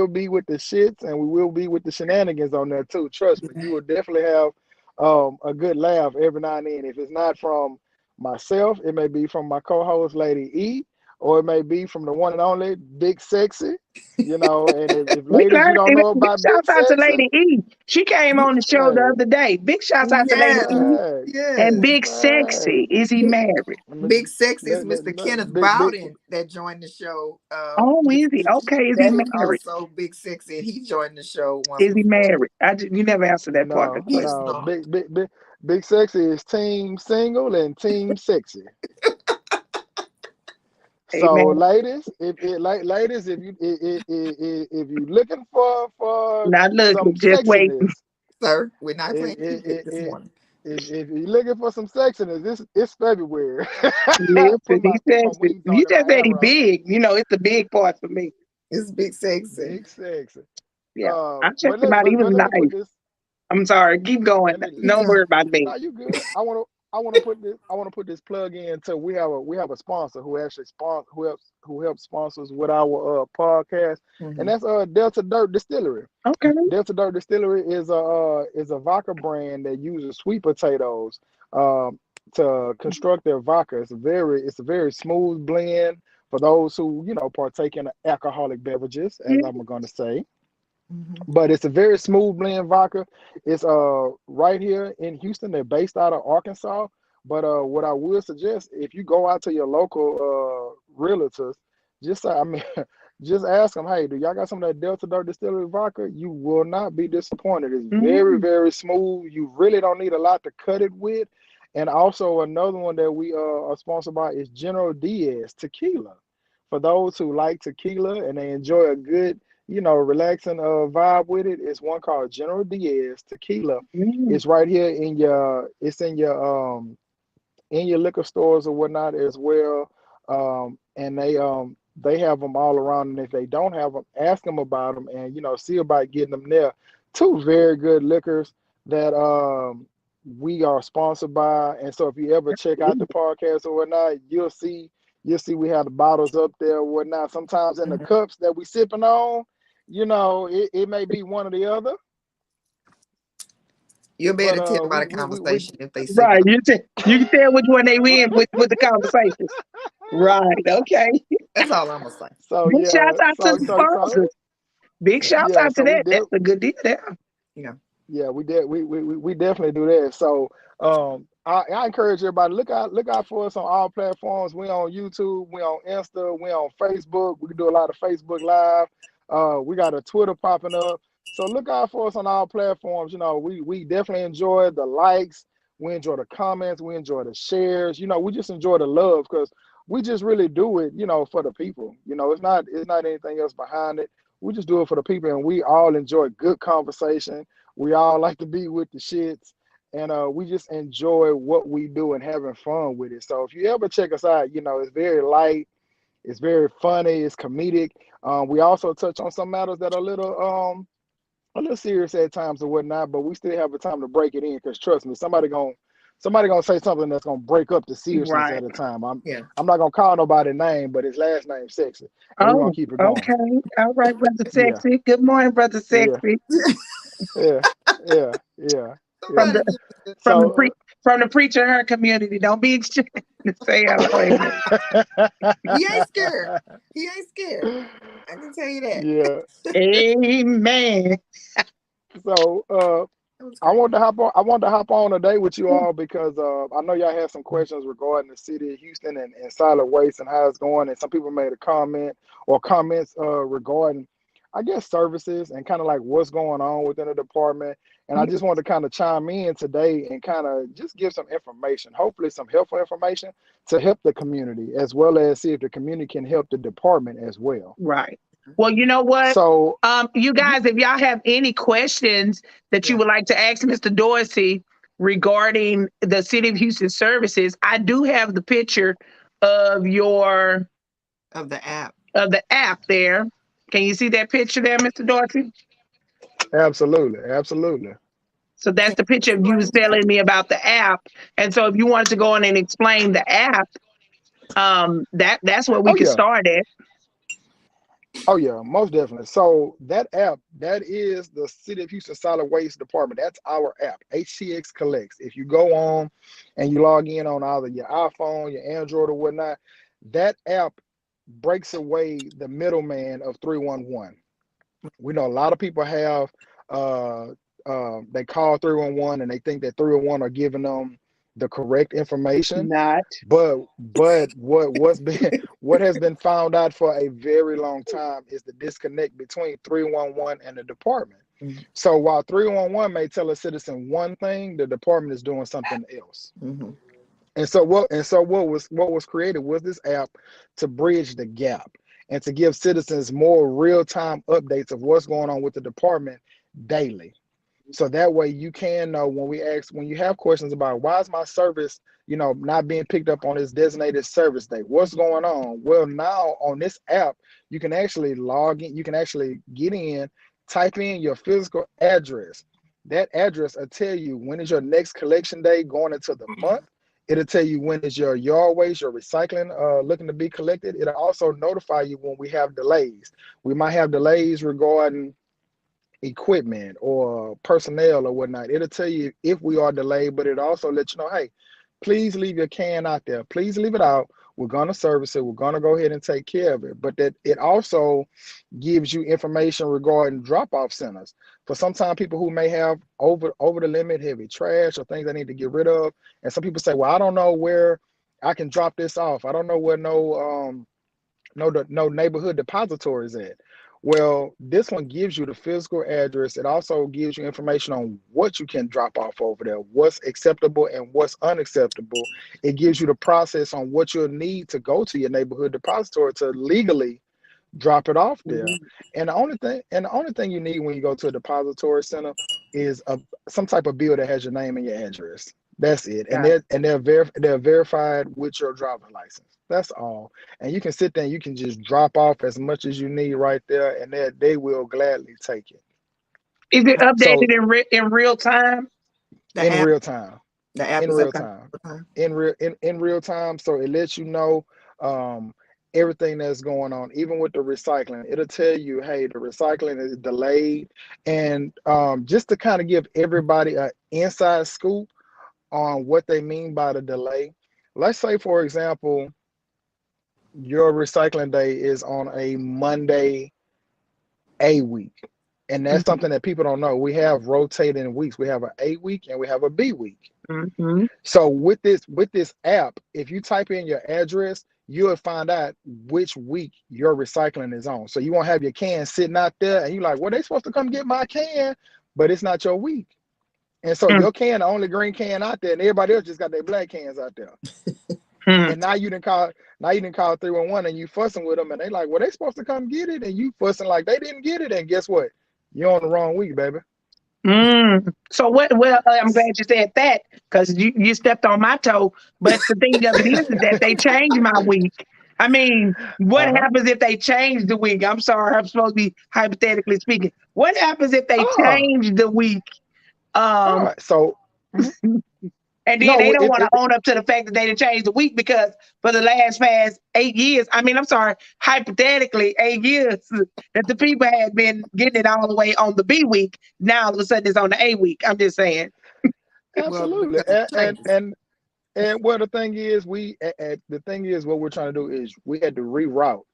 [SPEAKER 3] be with the shits and we will be with the shenanigans on there too. Trust me, you will definitely have a good laugh every now and then. If it's not from myself, it may be from my co-host Lady E, or it may be from the one and only Big Sexy. And if
[SPEAKER 2] We
[SPEAKER 3] ladies you
[SPEAKER 2] learned
[SPEAKER 3] don't
[SPEAKER 2] it.
[SPEAKER 3] know
[SPEAKER 2] Big
[SPEAKER 3] about Big
[SPEAKER 2] shouts out to
[SPEAKER 3] Sexy,
[SPEAKER 2] Lady E. She came on the show the
[SPEAKER 3] hey,
[SPEAKER 2] other day. Big shouts out to Lady
[SPEAKER 1] Yes.
[SPEAKER 2] E.
[SPEAKER 3] hey,
[SPEAKER 2] And
[SPEAKER 1] Yes.
[SPEAKER 2] Big
[SPEAKER 3] hey,
[SPEAKER 2] Sexy. Is he married?
[SPEAKER 1] Big Sexy is
[SPEAKER 3] let me-
[SPEAKER 1] Mr. Kenneth
[SPEAKER 3] big, big,
[SPEAKER 1] Bowden that joined the show.
[SPEAKER 2] Oh, is he? Okay. Is he
[SPEAKER 1] That is
[SPEAKER 2] married?
[SPEAKER 1] also Big Sexy, and he joined the show once
[SPEAKER 2] Is he
[SPEAKER 1] before.
[SPEAKER 2] married? You never answered that part of the
[SPEAKER 3] no,
[SPEAKER 1] He's
[SPEAKER 2] question.
[SPEAKER 3] no,
[SPEAKER 1] not.
[SPEAKER 3] big Sexy is team single and team sexy. So,
[SPEAKER 2] Amen.
[SPEAKER 3] ladies, if you looking for
[SPEAKER 2] Not
[SPEAKER 3] some
[SPEAKER 2] looking, just waiting.
[SPEAKER 3] sexiness,
[SPEAKER 1] Sir, we're not
[SPEAKER 3] if
[SPEAKER 1] playing
[SPEAKER 3] if
[SPEAKER 1] Cupid this
[SPEAKER 3] if,
[SPEAKER 1] morning.
[SPEAKER 3] if you're looking for some sexiness, this it's February.
[SPEAKER 2] Listen, he
[SPEAKER 3] Put my
[SPEAKER 2] says,
[SPEAKER 3] wings
[SPEAKER 2] he
[SPEAKER 3] on and my
[SPEAKER 2] just said he
[SPEAKER 3] hair up.
[SPEAKER 2] big. It's the big part for me.
[SPEAKER 1] It's Big Sexy.
[SPEAKER 3] Big sexy.
[SPEAKER 2] Yeah. I
[SPEAKER 3] But
[SPEAKER 2] checked him out. He was
[SPEAKER 3] let me put
[SPEAKER 2] nice.
[SPEAKER 3] this.
[SPEAKER 2] I'm sorry. Keep going.
[SPEAKER 1] Keep
[SPEAKER 2] Don't
[SPEAKER 1] going.
[SPEAKER 2] worry about me.
[SPEAKER 3] No, you good. I want to put this plug in to we have a sponsor who actually who helps sponsors with our podcast, and
[SPEAKER 1] Mm-hmm.
[SPEAKER 3] that's Delta Dirt Distillery.
[SPEAKER 2] Okay.
[SPEAKER 3] Delta Dirt Distillery is a vodka brand that uses sweet potatoes. Um, to construct their vodka. It's a very smooth blend for those who, partake in alcoholic beverages, as I'm going to say.
[SPEAKER 1] Mhm.
[SPEAKER 3] But it's a very smooth blend vodka. It's right here in Houston. They're based out of Arkansas. But what I would suggest, if you go out to your local realtors, just I mean, just ask them, hey, do y'all got some of that Delta Dark Distillery vodka? You will not be disappointed. It's very,
[SPEAKER 2] Mm.
[SPEAKER 3] very smooth. You really don't need a lot to cut it with. And also another one that we are sponsored by is General Diaz Tequila. For those who like tequila and they enjoy a good, relaxing vibe with it, it's one called General Diaz Tequila.
[SPEAKER 2] Mm.
[SPEAKER 3] It's right here it's in your liquor stores or whatnot as well. And they have them all around. And if they don't have them, ask them about them and see about getting them there. Two very good liquors that we are sponsored by. And so if you ever check out the podcast or whatnot, you'll see we have the bottles up there or whatnot. Sometimes in the
[SPEAKER 1] Mhm.
[SPEAKER 3] cups that we sipping on, it may be one or the other.
[SPEAKER 1] You'll be
[SPEAKER 3] But
[SPEAKER 1] able to tell by the
[SPEAKER 3] we
[SPEAKER 1] conversation if they sipping.
[SPEAKER 2] Right. You can tell which one they win with the conversation. Right. Okay.
[SPEAKER 1] That's all I'm gonna say.
[SPEAKER 3] so
[SPEAKER 2] Big
[SPEAKER 3] yeah,
[SPEAKER 2] shouts out to the sponsors. Big
[SPEAKER 1] Yeah,
[SPEAKER 2] shouts
[SPEAKER 3] yeah,
[SPEAKER 2] out to
[SPEAKER 3] so we
[SPEAKER 2] that.
[SPEAKER 3] did.
[SPEAKER 2] That's a good deal there.
[SPEAKER 1] yeah.
[SPEAKER 3] Yeah, we did. We definitely do that. So I encourage everybody look out for us on all platforms. We on YouTube, we on Insta, we on Facebook. We can do a lot of Facebook Live. We got a Twitter popping up. So look out for us on all platforms. We definitely enjoy the likes. We enjoy the comments. We enjoy the shares. We just enjoy the love because we just really do it. For the people. It's not anything else behind it. We just do it for the people, and we all enjoy good conversation. We all like to be with the shits, and we just enjoy what we do and having fun with it. So if you ever check us out, it's very light, it's very funny, it's comedic. We also touch on some matters that are a little serious at times or whatnot, but we still have a time to break it in because trust me, somebody gonna say something that's gonna break up the seriousness
[SPEAKER 2] Right.
[SPEAKER 3] at a time. I'm
[SPEAKER 1] Yeah.
[SPEAKER 3] I'm not gonna call nobody name, but his last name sexy, and we're gonna
[SPEAKER 2] Oh,
[SPEAKER 3] keep it going.
[SPEAKER 2] okay. All right, brother
[SPEAKER 3] Yeah,
[SPEAKER 2] sexy. Good morning, brother
[SPEAKER 3] yeah,
[SPEAKER 2] sexy.
[SPEAKER 3] yeah, yeah, yeah,
[SPEAKER 2] From
[SPEAKER 3] yeah.
[SPEAKER 2] the
[SPEAKER 1] Somebody give me
[SPEAKER 2] from the
[SPEAKER 3] So
[SPEAKER 2] pre from the preacher her community. Don't be ashamed to say hello. Amen.
[SPEAKER 1] he ain't scared. He ain't scared. I can tell you that.
[SPEAKER 3] yeah.
[SPEAKER 2] Amen.
[SPEAKER 3] So
[SPEAKER 1] That was
[SPEAKER 3] I
[SPEAKER 1] great.
[SPEAKER 3] wanted to hop on. I wanted to hop on today with you all because I know y'all had some questions regarding the city of Houston and solid waste and how it's going. And some people made a comment or comments regarding, I guess, services and kind of like what's going on within the department. And I just wanted to kind of chime in today and kind of just give some information, hopefully some helpful information to help the community as well as see if the community can help the department as well.
[SPEAKER 2] Right. Well, you know what?
[SPEAKER 3] So,
[SPEAKER 2] You
[SPEAKER 3] mhm,
[SPEAKER 2] guys, if y'all have any questions that you
[SPEAKER 1] Yeah.
[SPEAKER 2] would like to ask Mr. Dorsey regarding the City of Houston services, I do have the picture of your
[SPEAKER 1] Of the app.
[SPEAKER 2] of the app there. Can you see that picture there, Mr. Dorsey?
[SPEAKER 3] absolutely, absolutely.
[SPEAKER 2] So that's
[SPEAKER 1] Can
[SPEAKER 2] the
[SPEAKER 1] you
[SPEAKER 2] picture of you was
[SPEAKER 1] explain that?
[SPEAKER 2] telling me about the app. And so if you wanted to go on and explain the app, that's where we
[SPEAKER 3] Oh
[SPEAKER 2] could
[SPEAKER 3] yeah.
[SPEAKER 2] start at.
[SPEAKER 3] Oh yeah, most definitely. So that app, that is the City of Houston Solid Waste Department. That's our app, HTX Collects. If you go on and you log in on either your iPhone, your Android, or whatnot, that app breaks away the middleman of 311. We know a lot of people have uh they call 311 and they think that 311 are giving them the correct information,
[SPEAKER 2] Not.
[SPEAKER 3] but what's been what has been found out for a very long time is the disconnect between 311 and the department.
[SPEAKER 1] Mhm.
[SPEAKER 3] So while 311 may tell a citizen one thing, the department is doing something else.
[SPEAKER 1] Mhm.
[SPEAKER 3] And so what was created was this app to bridge the gap and to give citizens more real-time updates of what's going on with the department daily. So that way you can know when you have questions about why is my service, not being picked up on this designated service day, what's going on? Well, now on this app, you can actually log in, you can actually get in, type in your physical address. That address will tell you when is your next collection day going into the month. It'll tell you when is your yard waste, your recycling looking to be collected. It'll also notify you when we have delays. We might have delays regarding equipment or personnel or whatnot. It'll tell you if we are delayed, but it also let you know, hey, please leave your can out there. Please leave it out. We're gonna service it. We're gonna go ahead and take care of it. But that it also gives you information regarding drop-off centers. For sometimes people who may have over the limit heavy trash or things they need to get rid of. And some people say, well, I don't know where I can drop this off. I don't know where no neighborhood depositories at. Well, this one gives you the physical address. It also gives you information on what you can drop off over there, what's acceptable and what's unacceptable. It gives you the process on what you'll need to go to your neighborhood depository to legally drop it off there.
[SPEAKER 2] Mhm.
[SPEAKER 3] And the only thing you need when you go to a depository center is some type of bill that has your name and your address. That's it. And
[SPEAKER 2] Got
[SPEAKER 3] they're verified with your driver's license. That's all. And you can sit there and you can just drop off as much as you need right there, and they will gladly take it.
[SPEAKER 2] Is it
[SPEAKER 3] So
[SPEAKER 2] updated in real time?
[SPEAKER 1] The
[SPEAKER 3] in
[SPEAKER 1] app,
[SPEAKER 3] real time,
[SPEAKER 1] the app
[SPEAKER 3] in
[SPEAKER 1] is
[SPEAKER 3] real
[SPEAKER 2] Okay.
[SPEAKER 3] time,
[SPEAKER 1] okay.
[SPEAKER 3] in real time. So it lets you know um, everything that's going on, even with the recycling. It'll tell you, hey, the recycling is delayed, and just to kind of give everybody an inside scoop on what they mean by the delay. Let's say, for example, your recycling day is on a Monday a week. And that's
[SPEAKER 2] Mhm.
[SPEAKER 3] something that people don't know. We have rotating weeks. We have an A week and we have a B week.
[SPEAKER 2] Mhm.
[SPEAKER 3] So with this app, if you type in your address, you'll find out which week your recycling is on. So you won't have your can sitting out there and you're like, well, they supposed to come get my can, but it's not your week. And so
[SPEAKER 2] Mhm.
[SPEAKER 3] your can, the only green can out there, and everybody else just got their black cans out there.
[SPEAKER 2] Mhm.
[SPEAKER 3] And now you didn't call 311 and you fussing with them and they like, well, they supposed to come get it, and you fussing like they didn't get it, and guess what? You're on the wrong week, baby.
[SPEAKER 2] Mm. So what? Well, I'm glad you said that because you stepped on my toe. But the thing of it is that they changed my week. I mean, what
[SPEAKER 3] Uh-huh.
[SPEAKER 2] happens if they change the week? I'm sorry, I'm supposed to be hypothetically speaking. What happens if they
[SPEAKER 3] Oh,
[SPEAKER 2] change the week?
[SPEAKER 3] all
[SPEAKER 2] Um,
[SPEAKER 3] right. So
[SPEAKER 2] and then they
[SPEAKER 3] no,
[SPEAKER 2] don't
[SPEAKER 3] it,
[SPEAKER 2] want to
[SPEAKER 3] it
[SPEAKER 2] own up to the fact that they didn't change the week because for the last past 8 years, I mean, I'm sorry, hypothetically, 8 years that the people had been getting it all the way on the B week. Now all of a sudden it's on the A week. I'm just saying.
[SPEAKER 1] Well,
[SPEAKER 3] absolutely.
[SPEAKER 1] because it
[SPEAKER 3] And
[SPEAKER 1] changes.
[SPEAKER 3] and and well, the thing is, what we're trying to do is we had to reroute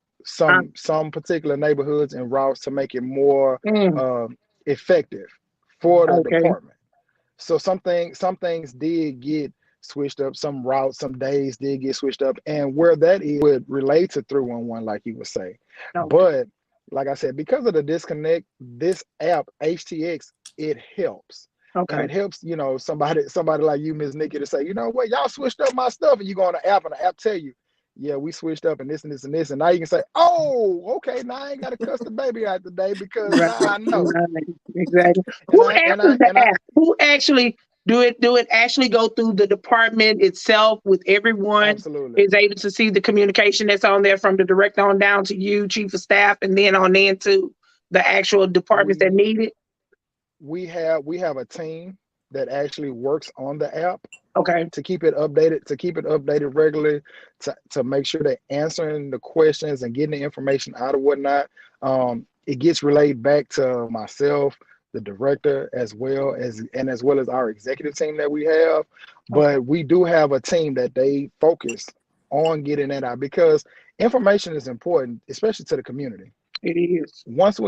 [SPEAKER 2] Uh,
[SPEAKER 3] some particular neighborhoods and routes to make it more
[SPEAKER 2] mm,
[SPEAKER 3] effective for the
[SPEAKER 2] okay.
[SPEAKER 3] department. So some things did get switched up, some routes, some days did get switched up, and where that is would relate to 311, like you would say.
[SPEAKER 2] Okay.
[SPEAKER 3] But like I said, because of the disconnect, this app HTX, it helps. And
[SPEAKER 2] Okay.
[SPEAKER 3] it helps, somebody like you, Miss Nikki, to say, you know what, y'all switched up my stuff, and you go on the app and the app tell you, yeah, we switched up and this and this and this. And now you can say, oh, okay, now I ain't gotta cuss the baby out today because
[SPEAKER 2] Right.
[SPEAKER 3] now I know.
[SPEAKER 2] Right. Exactly.
[SPEAKER 3] And
[SPEAKER 2] Who
[SPEAKER 3] I and I
[SPEAKER 2] answers the
[SPEAKER 3] and I
[SPEAKER 2] app? Who actually do it actually go through the department itself with everyone
[SPEAKER 3] absolutely.
[SPEAKER 2] is able to see the communication that's on there from the director on down to you, chief of staff, and then on into the actual departments that
[SPEAKER 3] We
[SPEAKER 2] need it?
[SPEAKER 3] we have a team that actually works on the app
[SPEAKER 2] Okay.
[SPEAKER 3] to keep it updated regularly, to make sure they're answering the questions and getting the information out of whatnot. It gets relayed back to myself, the director, as well as our executive team that we have.
[SPEAKER 2] Okay.
[SPEAKER 3] But we do have a team that they focus on getting that out because information is important, especially to the community.
[SPEAKER 2] It is.
[SPEAKER 3] Once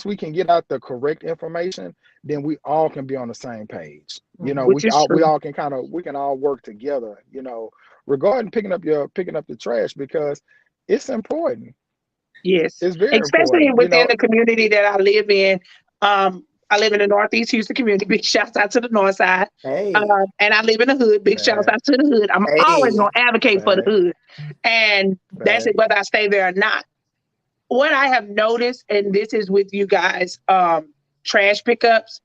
[SPEAKER 3] we can get out the correct information, then we all can be on the same page.
[SPEAKER 2] Which is
[SPEAKER 3] We
[SPEAKER 2] true.
[SPEAKER 3] all we can all work together, regarding picking up the trash, because it's important.
[SPEAKER 2] Yes.
[SPEAKER 3] It's very
[SPEAKER 2] Especially
[SPEAKER 3] important.
[SPEAKER 2] within the community that I live in. I live in the Northeast Houston community. Big shouts out to the North Side.
[SPEAKER 1] Hey,
[SPEAKER 2] And I live in the hood. Big shouts
[SPEAKER 3] Fact,
[SPEAKER 2] out to the hood. I'm always
[SPEAKER 1] hey.
[SPEAKER 2] going to advocate for the
[SPEAKER 3] fact,
[SPEAKER 2] hood. And that's it,
[SPEAKER 3] fact.
[SPEAKER 2] whether I stay there or not. What I have noticed, and this is with you guys, trash pickups,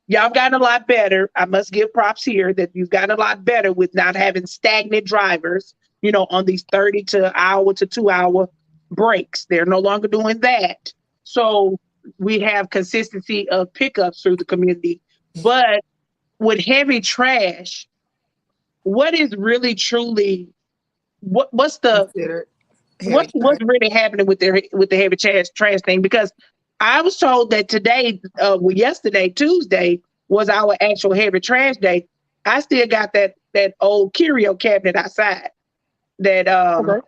[SPEAKER 2] y'all gotten a lot better. I must give props here that you've gotten a lot better with not having stagnant drivers, on these 30 to hour to 2 hour breaks. They're no longer doing that. So we have consistency of pickups through the community. But with heavy trash, what is really truly what's the
[SPEAKER 1] Considered heavy
[SPEAKER 2] what's
[SPEAKER 1] trash.
[SPEAKER 2] really happening with the heavy trash thing? Because I was told that today, yesterday, Tuesday, was our actual heavy trash day. I still got that. that old curio cabinet outside. That
[SPEAKER 3] Okay.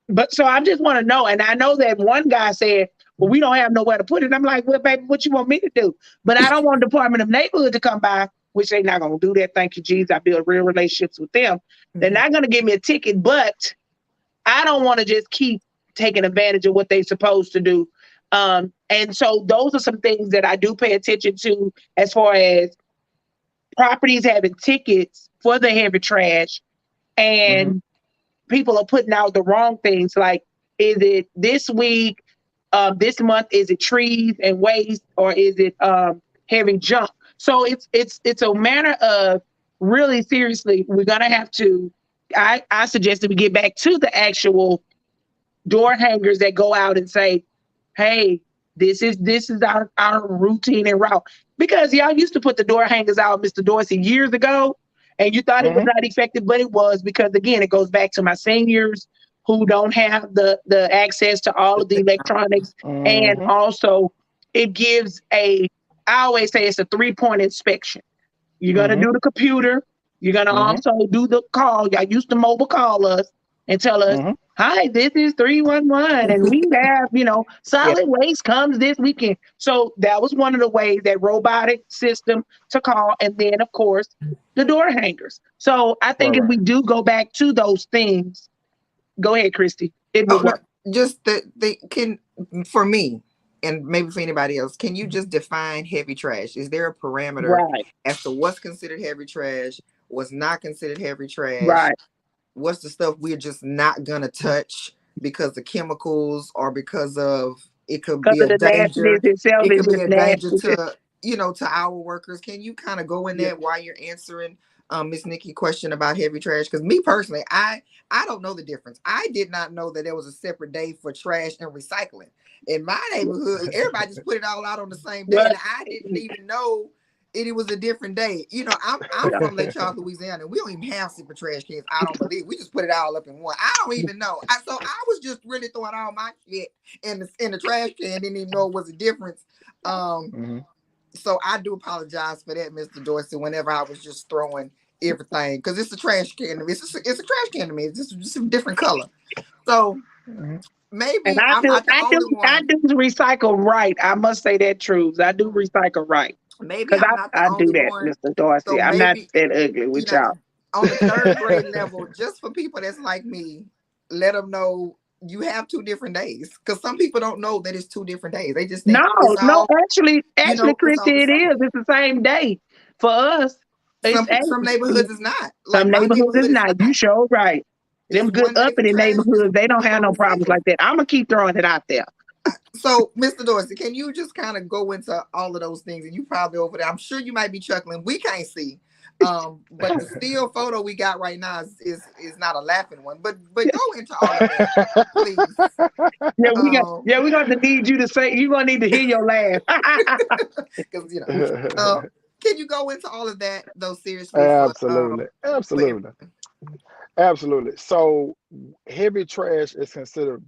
[SPEAKER 2] But so I just want to know, and I know that one guy said, "Well, we don't have nowhere to put it." I'm like, "Well, baby, what you want me to do?" But I don't want Department of Neighborhood to come by, which they're not going to do that. Thank you, Jesus. I build real relationships with them. They're
[SPEAKER 1] Mhm.
[SPEAKER 2] not going to give me a ticket, but I don't want to just keep taking advantage of what they're supposed to do. And so those are some things that I do pay attention to as far as properties having tickets for the heavy trash,
[SPEAKER 3] Mm-hmm.
[SPEAKER 2] and people are putting out the wrong things. Like, is it this week, this month? Is it trees and waste, or is it heavy junk? So it's a matter of really seriously. We're gonna have to. I suggest that we get back to the actual door hangers that go out and say, "Hey, this is our routine and route." Because y'all used to put the door hangers out, Mr. Dorsey, years ago, and you thought it was
[SPEAKER 3] Mm-hmm.
[SPEAKER 2] not effective, but it was, because again, it goes back to my seniors who don't have the access to all of the electronics, and
[SPEAKER 3] Mm-hmm.
[SPEAKER 2] also it gives a. I always say it's a 3-point inspection. You're gonna
[SPEAKER 3] Mm-hmm.
[SPEAKER 2] do the computer. You're gonna
[SPEAKER 3] Mm-hmm.
[SPEAKER 2] also do the call. Y'all used to mobile call us and tell us,
[SPEAKER 3] Mm-hmm.
[SPEAKER 2] "Hi, this is 311, and we have,
[SPEAKER 1] Yeah.
[SPEAKER 2] solid waste comes this weekend." So that was one of the ways, that robotic system to call, and then of course the door hangers. So I
[SPEAKER 3] Right,
[SPEAKER 2] think if
[SPEAKER 3] right.
[SPEAKER 2] we do go back to those things, go ahead, Christy, it
[SPEAKER 1] Oh
[SPEAKER 2] will
[SPEAKER 1] no,
[SPEAKER 2] work.
[SPEAKER 1] just that they can, for me, and maybe for anybody else, can you just define heavy trash? Is there a parameter
[SPEAKER 2] Right,
[SPEAKER 1] as to what's considered heavy trash, what's not considered heavy trash?
[SPEAKER 2] right.
[SPEAKER 1] What's the stuff we're just not gonna touch because of chemicals or because of it could
[SPEAKER 2] Because
[SPEAKER 1] be
[SPEAKER 2] of
[SPEAKER 1] a
[SPEAKER 2] the nastiness
[SPEAKER 1] danger.
[SPEAKER 2] itself
[SPEAKER 1] It
[SPEAKER 2] is
[SPEAKER 1] could be
[SPEAKER 2] just
[SPEAKER 1] a danger
[SPEAKER 2] nasty.
[SPEAKER 1] to to our workers. Can you kind of go in
[SPEAKER 2] Yeah.
[SPEAKER 1] that while you're answering Miss Nikki question about heavy trash? Because me personally, I don't know the difference. I did not know that there was a separate day for trash and recycling. In my neighborhood, everybody just put it all out on the same day,
[SPEAKER 2] Well,
[SPEAKER 1] and I didn't even know it was a different day. I'm
[SPEAKER 2] yeah.
[SPEAKER 1] from Lake Charles, Louisiana, and we don't even have super trash cans. I don't believe we just put it all up in one. I don't even know. So I was just really throwing all my shit in the trash can. Didn't even know it was a difference. Um,
[SPEAKER 3] Mm-hmm.
[SPEAKER 1] so I do apologize for that, Mr. Dorsey. Whenever I was just throwing everything, because it's a trash can to me. It's a trash can to me. It's just a different color. So
[SPEAKER 3] Mm-hmm.
[SPEAKER 2] And
[SPEAKER 1] maybe I'm not the only
[SPEAKER 2] I
[SPEAKER 1] one.
[SPEAKER 2] do recycle right. I must say that truth. I do recycle right.
[SPEAKER 1] Maybe
[SPEAKER 2] Because
[SPEAKER 1] I'm not the
[SPEAKER 2] I do
[SPEAKER 1] only
[SPEAKER 2] that,
[SPEAKER 1] one.
[SPEAKER 2] Mr.
[SPEAKER 1] So
[SPEAKER 2] Dorsey. I'm not
[SPEAKER 1] maybe
[SPEAKER 2] that ugly
[SPEAKER 1] you
[SPEAKER 2] with
[SPEAKER 1] know,
[SPEAKER 2] y'all.
[SPEAKER 1] on the third grade level, just for people that's like me, let them know you have 2 different days. Because some people don't know that it's 2 different days. They just
[SPEAKER 2] No,
[SPEAKER 1] think it's
[SPEAKER 2] no,
[SPEAKER 1] all,
[SPEAKER 2] actually,
[SPEAKER 1] it's
[SPEAKER 2] Christy,
[SPEAKER 1] all the
[SPEAKER 2] it is.
[SPEAKER 1] same.
[SPEAKER 2] It's the same day for us. It's
[SPEAKER 1] Some
[SPEAKER 2] actually
[SPEAKER 1] neighborhoods is not. Like
[SPEAKER 2] some
[SPEAKER 1] my
[SPEAKER 2] neighborhoods is
[SPEAKER 1] neighborhood is
[SPEAKER 2] not. You
[SPEAKER 1] not.
[SPEAKER 2] sure right.
[SPEAKER 1] It's
[SPEAKER 2] Them good
[SPEAKER 1] one day for
[SPEAKER 2] uppity
[SPEAKER 1] trash, it's
[SPEAKER 2] neighborhoods, they don't
[SPEAKER 1] one day
[SPEAKER 2] have
[SPEAKER 1] for
[SPEAKER 2] no problems
[SPEAKER 1] recycling.
[SPEAKER 2] like that. I'm gonna keep throwing it out there.
[SPEAKER 1] So, Mr. Dorsey, can you just kind of go into all of those things? And you probably over there. I'm sure you might be chuckling. We can't see. But the still photo we got right now is not a laughing one. But go into all of that, please. Um,
[SPEAKER 2] Yeah, we gonna need you to say. You gonna need to hear your laugh.
[SPEAKER 1] because can you go into all of that though seriously for
[SPEAKER 3] Absolutely.
[SPEAKER 1] for
[SPEAKER 3] Absolutely.
[SPEAKER 1] everyone?
[SPEAKER 3] Absolutely. So heavy trash is considered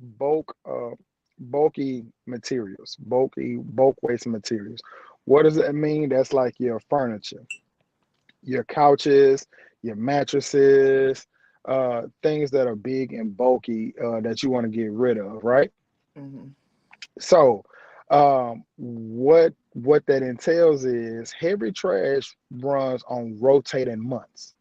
[SPEAKER 3] bulky materials, bulk waste materials. What does it mean? That's like your furniture, your couches, your mattresses, things that are big and bulky that you want to get rid of, right?
[SPEAKER 1] Mm-hmm.
[SPEAKER 3] So what that entails is heavy trash runs on rotating months.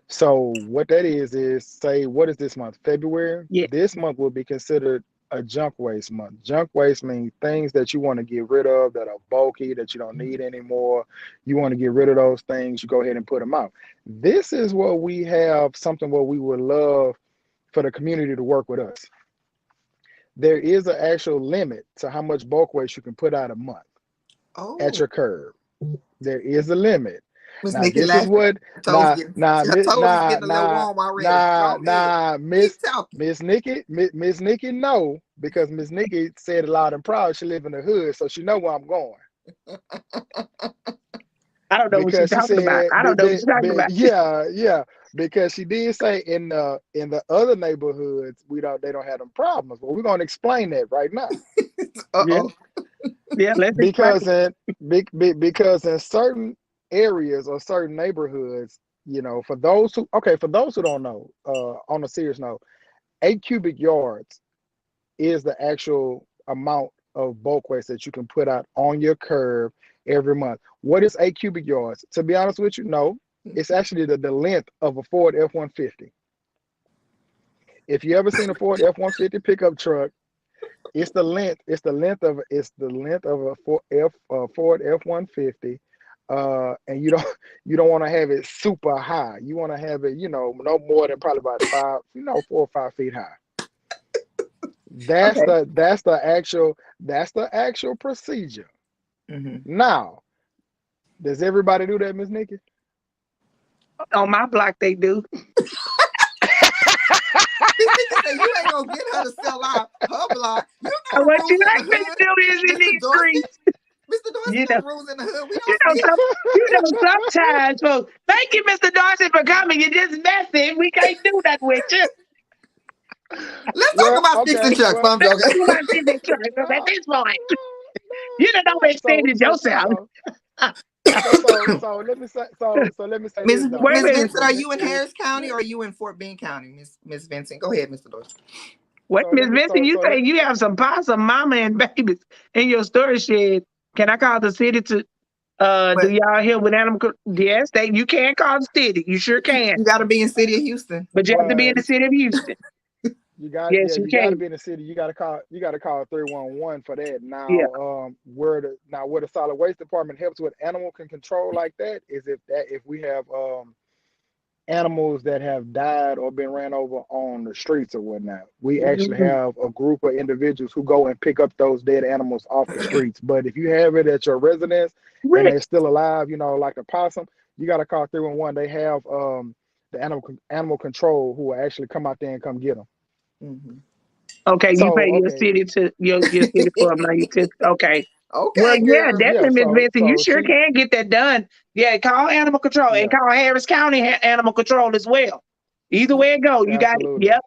[SPEAKER 3] So what that is say, what is this month? February.
[SPEAKER 2] Yeah.
[SPEAKER 3] This month will be considered a junk waste month. Junk waste means things that you want to get rid of that are bulky, that you don't need anymore. You want to get rid of those things, you go ahead and put them out. This is what we have, something where we would love for the community to work with us. There is an actual limit to how much bulk waste you can put out a month at
[SPEAKER 1] Oh,
[SPEAKER 3] your curb. There is a limit.
[SPEAKER 1] Miss
[SPEAKER 3] Now
[SPEAKER 1] Nikki
[SPEAKER 3] this is
[SPEAKER 1] laughing.
[SPEAKER 3] what
[SPEAKER 1] Toes getting her toes is
[SPEAKER 3] nah
[SPEAKER 1] getting a little warm already. Go ahead. Keep talking.
[SPEAKER 3] Miss Nikki know because Miss Nikki said it loud and proud. She live in the hood, so she know where I'm going.
[SPEAKER 2] I don't know what you're
[SPEAKER 3] Because she
[SPEAKER 2] talking about.
[SPEAKER 3] said
[SPEAKER 2] I don't know what you're talking about.
[SPEAKER 3] yeah, because she did say in the other neighborhoods they don't have them problems. Well, we're gonna explain that right now.
[SPEAKER 2] Yeah,
[SPEAKER 1] Uh-oh.
[SPEAKER 2] yeah. Let's explain.
[SPEAKER 3] Because in certain areas or certain neighborhoods, For those who don't know, on a serious note, 8 cubic yards is the actual amount of bulk waste that you can put out on your curb every month. What is 8 cubic yards? To be honest with you, no, it's actually the length of a Ford F-150. If you ever seen a Ford F-150 pickup truck, it's the length. It's the length of a Ford F-150. And you don't want to have it super high. You want to have it, no more than probably about 4 or 5 feet high. That's
[SPEAKER 1] Okay.
[SPEAKER 3] the actual procedure. Now, does everybody do that, Miss Nikki?
[SPEAKER 2] On my block, they do.
[SPEAKER 1] This nigga say you ain't gonna get her to sell out her block. You know
[SPEAKER 2] And
[SPEAKER 1] the
[SPEAKER 2] what you
[SPEAKER 1] rules in the
[SPEAKER 2] like me to
[SPEAKER 1] hood,
[SPEAKER 2] do is in
[SPEAKER 1] Mr.
[SPEAKER 2] these
[SPEAKER 1] Dorsey.
[SPEAKER 2] streets.
[SPEAKER 1] Mr. Dorsey
[SPEAKER 2] You
[SPEAKER 1] know
[SPEAKER 2] know,
[SPEAKER 1] the rules in the hood. We
[SPEAKER 2] you
[SPEAKER 1] don't
[SPEAKER 2] know,
[SPEAKER 1] snitch.
[SPEAKER 2] sometimes, folks. Thank you, Mr. Dorsey, for coming. You're just messy. We can't do that with you.
[SPEAKER 1] Let's talk
[SPEAKER 3] Well,
[SPEAKER 1] about sticks and
[SPEAKER 3] okay.
[SPEAKER 1] chucks. No,
[SPEAKER 3] Well,
[SPEAKER 1] I'm
[SPEAKER 2] Let's
[SPEAKER 1] joking.
[SPEAKER 2] talk about this insurance at
[SPEAKER 3] no,
[SPEAKER 2] this point.
[SPEAKER 3] no,
[SPEAKER 2] You done
[SPEAKER 3] no.
[SPEAKER 2] overextended yourself.
[SPEAKER 3] So let me say
[SPEAKER 1] Miss
[SPEAKER 3] this though.
[SPEAKER 2] Wait a
[SPEAKER 1] Miss
[SPEAKER 2] minute.
[SPEAKER 1] Vincent, are you in
[SPEAKER 3] With
[SPEAKER 1] Harris County or are you in Fort Bend County? Miss Vincent, go ahead, Mr. Dorsey.
[SPEAKER 2] What,
[SPEAKER 3] so
[SPEAKER 2] Miss
[SPEAKER 3] let me
[SPEAKER 2] Vincent,
[SPEAKER 3] so
[SPEAKER 2] you
[SPEAKER 3] so
[SPEAKER 2] say
[SPEAKER 3] let
[SPEAKER 2] you have some possum mama and babies in your storage shed. Can I call the city to do
[SPEAKER 1] But
[SPEAKER 2] y'all here with animal yes, you can call the city. You sure can.
[SPEAKER 1] you got to be in city of Houston.
[SPEAKER 2] But you have to be in
[SPEAKER 3] but
[SPEAKER 2] the city of Houston. Yes, you
[SPEAKER 3] you got to
[SPEAKER 2] can.
[SPEAKER 3] be in the city. You got to call 311 for that.
[SPEAKER 2] Yeah.
[SPEAKER 3] Where the solid waste department helps with animal control like that is if we have animals that have died or been ran over on the streets or whatnot. We actually
[SPEAKER 2] Mhm.
[SPEAKER 3] have a group of individuals who go and pick up those dead animals off the streets. But if you have it at your residence and
[SPEAKER 2] Rick.
[SPEAKER 3] they're still alive, like a possum, you got to call 311. They have the animal control who will actually come out there and come get them.
[SPEAKER 1] Mhm.
[SPEAKER 2] Okay, you pay
[SPEAKER 3] So
[SPEAKER 2] your
[SPEAKER 3] okay,
[SPEAKER 2] city to your city for a money to okay. Well,
[SPEAKER 1] Okay,
[SPEAKER 2] yeah,
[SPEAKER 1] girl.
[SPEAKER 3] yeah.
[SPEAKER 2] definitely, Miss
[SPEAKER 3] So
[SPEAKER 2] Vincent. You
[SPEAKER 3] so
[SPEAKER 2] sure
[SPEAKER 3] she
[SPEAKER 2] can get that done. Yeah, call animal control and
[SPEAKER 3] yeah,
[SPEAKER 2] call Harris County Animal Control as well. Either way it go, you got it.
[SPEAKER 3] absolutely,
[SPEAKER 2] Yep.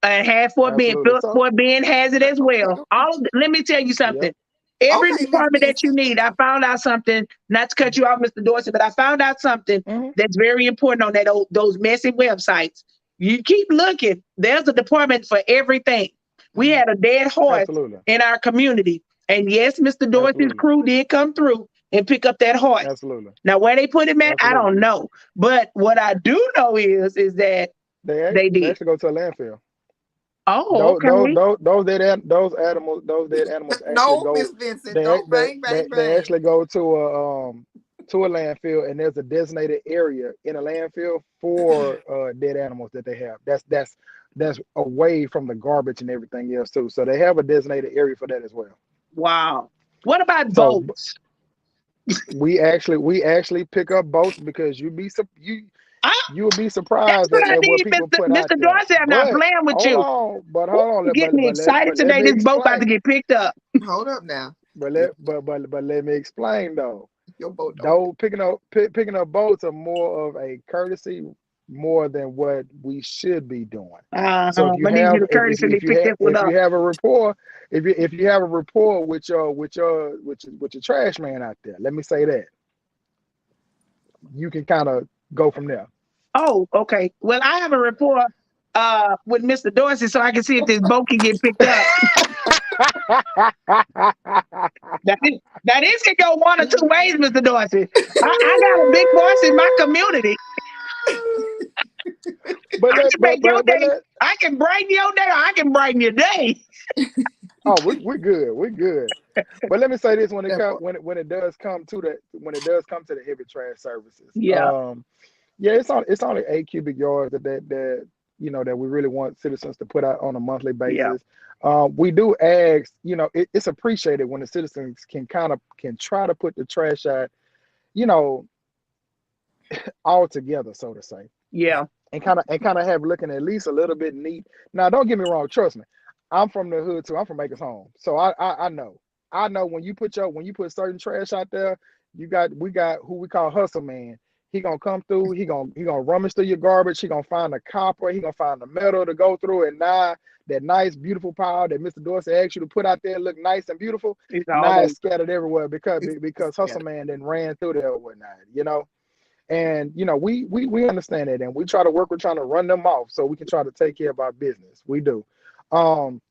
[SPEAKER 2] And half Fort Bend,
[SPEAKER 3] absolutely. So
[SPEAKER 2] Fort Bend has it as well. Let me tell you
[SPEAKER 3] yep.
[SPEAKER 2] something. Every
[SPEAKER 1] Okay, Miss
[SPEAKER 2] department that you
[SPEAKER 1] Vincent.
[SPEAKER 2] need, I found out something. Not to cut you off, Mr. Dorsey, but I found out something
[SPEAKER 3] Hmm.
[SPEAKER 2] that's very important on those messy websites. You keep looking. There's a department for everything. We
[SPEAKER 1] Mhm.
[SPEAKER 2] had a dead horse
[SPEAKER 3] Absolutely,
[SPEAKER 2] in our community, and yes, Mr. Dorsey's
[SPEAKER 3] absolutely,
[SPEAKER 2] crew did come through and pick up that horse.
[SPEAKER 3] absolutely,
[SPEAKER 2] Now, where they put him at, I
[SPEAKER 3] absolutely.
[SPEAKER 2] don't know. But what I do know is that they
[SPEAKER 3] They
[SPEAKER 2] did.
[SPEAKER 3] actually go to a landfill.
[SPEAKER 2] Oh,
[SPEAKER 3] Those those
[SPEAKER 2] okay.
[SPEAKER 3] those those dead animals actually
[SPEAKER 1] No,
[SPEAKER 3] go.
[SPEAKER 1] Miss Vincent.
[SPEAKER 3] They
[SPEAKER 1] Don't
[SPEAKER 3] they
[SPEAKER 1] bang,
[SPEAKER 3] they,
[SPEAKER 1] bang,
[SPEAKER 3] they
[SPEAKER 1] bang.
[SPEAKER 3] actually go to a landfill, and there's a designated area in a landfill for dead animals that they have. That's away from the garbage and everything else too. So they have a designated area for that as well.
[SPEAKER 2] Wow. What about
[SPEAKER 3] So
[SPEAKER 2] boats?
[SPEAKER 3] we actually pick up boats because
[SPEAKER 2] Ah,
[SPEAKER 3] you will be
[SPEAKER 2] that's
[SPEAKER 3] surprised
[SPEAKER 2] what I
[SPEAKER 3] at what
[SPEAKER 2] need,
[SPEAKER 3] people
[SPEAKER 2] Mr.
[SPEAKER 3] put out
[SPEAKER 2] Mr.
[SPEAKER 3] there.
[SPEAKER 2] Dorsey. I'm not
[SPEAKER 3] But
[SPEAKER 2] playing with
[SPEAKER 3] hold
[SPEAKER 2] you.
[SPEAKER 3] on, but
[SPEAKER 2] Ooh,
[SPEAKER 3] hold on,
[SPEAKER 2] you get me excited
[SPEAKER 3] but let
[SPEAKER 2] today.
[SPEAKER 3] me
[SPEAKER 2] This boat about to
[SPEAKER 3] explain.
[SPEAKER 2] get picked up.
[SPEAKER 1] Hold up now.
[SPEAKER 3] But
[SPEAKER 1] Your,
[SPEAKER 3] let me explain though.
[SPEAKER 1] your boat don't.
[SPEAKER 3] Though picking up boats are more of a courtesy more than what we should be doing. So
[SPEAKER 2] I'm gonna need you to courteously pick this one
[SPEAKER 3] if you
[SPEAKER 2] up.
[SPEAKER 3] have a rapport if you have a rapport with your trash man out there, let me say that you can kind of go from there.
[SPEAKER 2] Oh, okay. Well, I have a report with Mr. Dorsey so I can see if this boat can get picked up. Now this can go one or two ways, Mr. Dorsey. I got a big voice in my community.
[SPEAKER 3] but
[SPEAKER 2] I
[SPEAKER 3] let
[SPEAKER 2] can make
[SPEAKER 3] but
[SPEAKER 2] your
[SPEAKER 3] but
[SPEAKER 2] day.
[SPEAKER 3] let
[SPEAKER 2] I can brighten your day, or I can brighten your day.
[SPEAKER 3] Oh, we're good. We're good. But let me say this: when it
[SPEAKER 1] That
[SPEAKER 3] come
[SPEAKER 1] part.
[SPEAKER 3] when it does come to the heavy trash services,
[SPEAKER 2] Yeah,
[SPEAKER 3] yeah, it's only 8 cubic yards that that we really want citizens to put out on a monthly
[SPEAKER 2] yeah,
[SPEAKER 3] basis. We do ask, it's appreciated when the citizens can try to put the trash out, you know, all together, so to say,
[SPEAKER 2] yeah.
[SPEAKER 3] and kind of have looking at least a little bit neat. Now, don't get me wrong, trust me. I'm from the hood too. I'm from Acres Home. So I know. I know when you put certain trash out there, we got who we call hustle man. He gonna come through, he gonna rummage through your garbage, he gonna find the copper, he gonna find the metal to go through, and now that nice, beautiful pile that Mr. Dorsey asked you to put out there look nice and beautiful.
[SPEAKER 2] It's all
[SPEAKER 3] Now
[SPEAKER 2] over.
[SPEAKER 3] it's scattered everywhere because
[SPEAKER 1] It's
[SPEAKER 3] because hustle
[SPEAKER 1] scattered.
[SPEAKER 3] man then ran through there or whatnot. And we understand that, and we try to work. We're trying to run them off so we can try to take care of our business. We do. Um,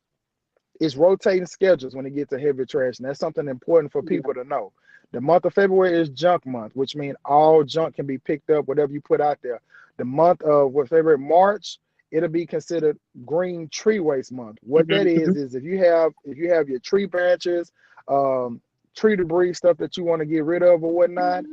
[SPEAKER 3] it's rotating schedules when it gets to heavy trash, and that's something important for
[SPEAKER 2] Yeah.
[SPEAKER 3] people to know. The month of February is junk month, which means all junk can be picked up, whatever you put out there. The month of February, March, it'll be considered green tree waste month. What that
[SPEAKER 2] Mhm.
[SPEAKER 3] is if you have your tree branches, um, tree debris, stuff that you want to get rid of or whatnot,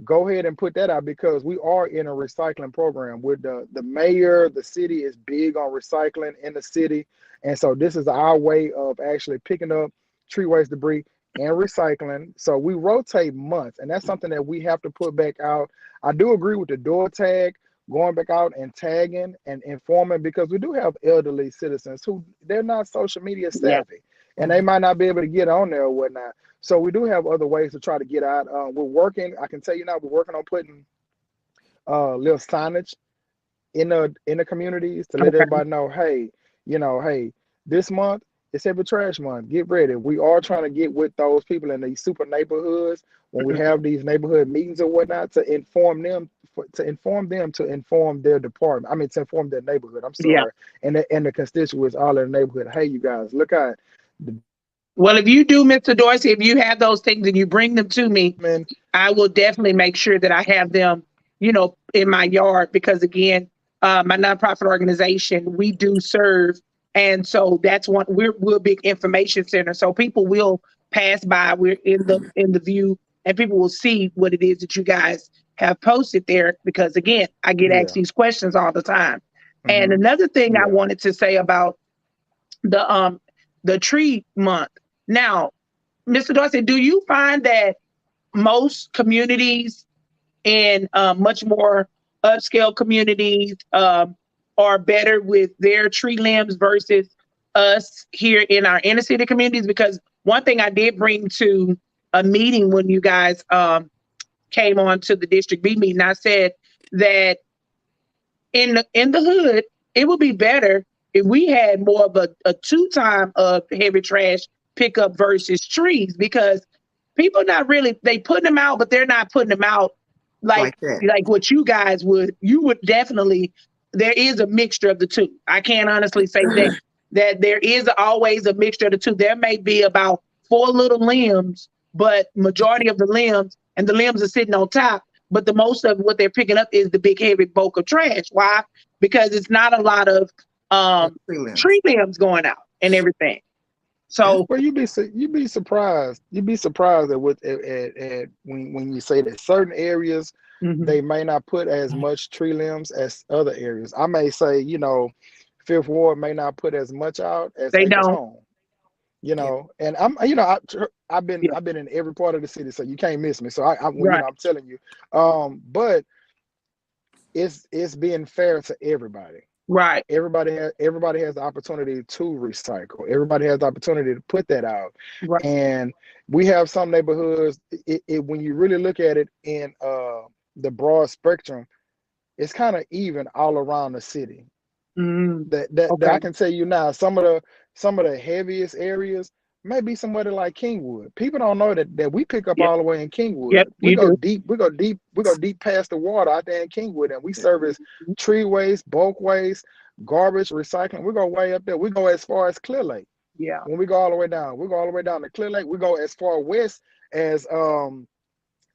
[SPEAKER 3] go ahead and put that out, because we are in a recycling program with the mayor. The city is big on recycling in the city, and so this is our way of actually picking up tree waste debris and recycling. So we rotate months, and that's something that we have to put back out. I do agree with the door tag, going back out and tagging and informing, because we do have elderly citizens who they're not social media
[SPEAKER 2] Yeah.
[SPEAKER 3] savvy, and they might not be able to get on there or whatnot. So we do have other ways to try to get out. We're working. I can tell you now, we're working on putting little signage in the communities to let
[SPEAKER 2] Okay.
[SPEAKER 3] everybody know, hey, hey, this month it's heavy trash month. Get ready. We are trying to get with those people in these super neighborhoods when we have these neighborhood meetings or whatnot, to inform them, to inform their department. I mean, to inform their neighborhood. I'm
[SPEAKER 2] Yeah.
[SPEAKER 3] sorry, and the constituents all in the neighborhood. Hey, you guys, look out. The
[SPEAKER 2] Well, if you do, Mr. Dorsey, if you have those things and you bring them to me,
[SPEAKER 3] men,
[SPEAKER 2] I will definitely make sure that I have them, in my yard, because again, my nonprofit organization, we do serve. And so that's one, we're a big information center. So people will pass by. We're in the view, and people will see what it is that you guys have posted there. Because again, I get asked
[SPEAKER 3] yeah,
[SPEAKER 2] these questions all the time. And
[SPEAKER 3] hmm,
[SPEAKER 2] another thing I
[SPEAKER 3] yeah,
[SPEAKER 2] wanted to say about the um the tree month. Now, Mr. Dorsey, do you find that most communities in much more upscale communities are better with their tree limbs versus us here in our inner city communities? Because one thing I did bring to a meeting when you guys came on to the District B meeting, I said that in the hood, it would be better if we had more of a two-time of heavy trash pickup versus trees, because people not really, they putting them out, but they're not putting them out like
[SPEAKER 1] like that.
[SPEAKER 2] like what you would definitely. There is a mixture of the two. I can't honestly say that there is always a mixture of the two. There may be about four little limbs, but majority of the limbs, and the limbs are sitting on top, but the most of what they're picking up is the big heavy bulk of trash. Why? Because it's not a lot of
[SPEAKER 1] Prelims.
[SPEAKER 2] tree limbs going out and everything. So
[SPEAKER 3] well, you'd be surprised. You'd be surprised at what at when you say that certain areas
[SPEAKER 2] mhm,
[SPEAKER 3] they may not put as much tree limbs as other areas. I may say, Fifth Ward may not put as much out as
[SPEAKER 2] they
[SPEAKER 3] Acres
[SPEAKER 2] don't.
[SPEAKER 3] Home.
[SPEAKER 1] Yeah.
[SPEAKER 3] And I've been
[SPEAKER 2] Yeah,
[SPEAKER 3] I've been in every part of the city, so you can't miss me. So I when
[SPEAKER 2] right,
[SPEAKER 3] I'm telling you, but it's being fair to everybody.
[SPEAKER 2] right,
[SPEAKER 3] Everybody has the opportunity to recycle. Everybody has the opportunity to put that out.
[SPEAKER 2] right.
[SPEAKER 3] And we have some neighborhoods, when you really look at it in the broad spectrum, it's kind of even all around the city.
[SPEAKER 2] Mm,
[SPEAKER 3] That I
[SPEAKER 2] okay.
[SPEAKER 3] can tell you now, some of the heaviest areas may be somewhere like Kingwood. People don't know that we pick up
[SPEAKER 2] Yep.
[SPEAKER 3] all the way in
[SPEAKER 2] Yep.
[SPEAKER 3] Kingwood. We
[SPEAKER 2] You
[SPEAKER 3] go
[SPEAKER 2] do.
[SPEAKER 3] deep, we go deep past the water out there in Kingwood, and we service
[SPEAKER 2] Mhm.
[SPEAKER 3] tree waste, bulk waste, garbage, recycling. We go way up there. We go as far as Clear Lake.
[SPEAKER 2] Yeah.
[SPEAKER 3] When we go all the way down, we go all the way down to Clear Lake. We go as far west as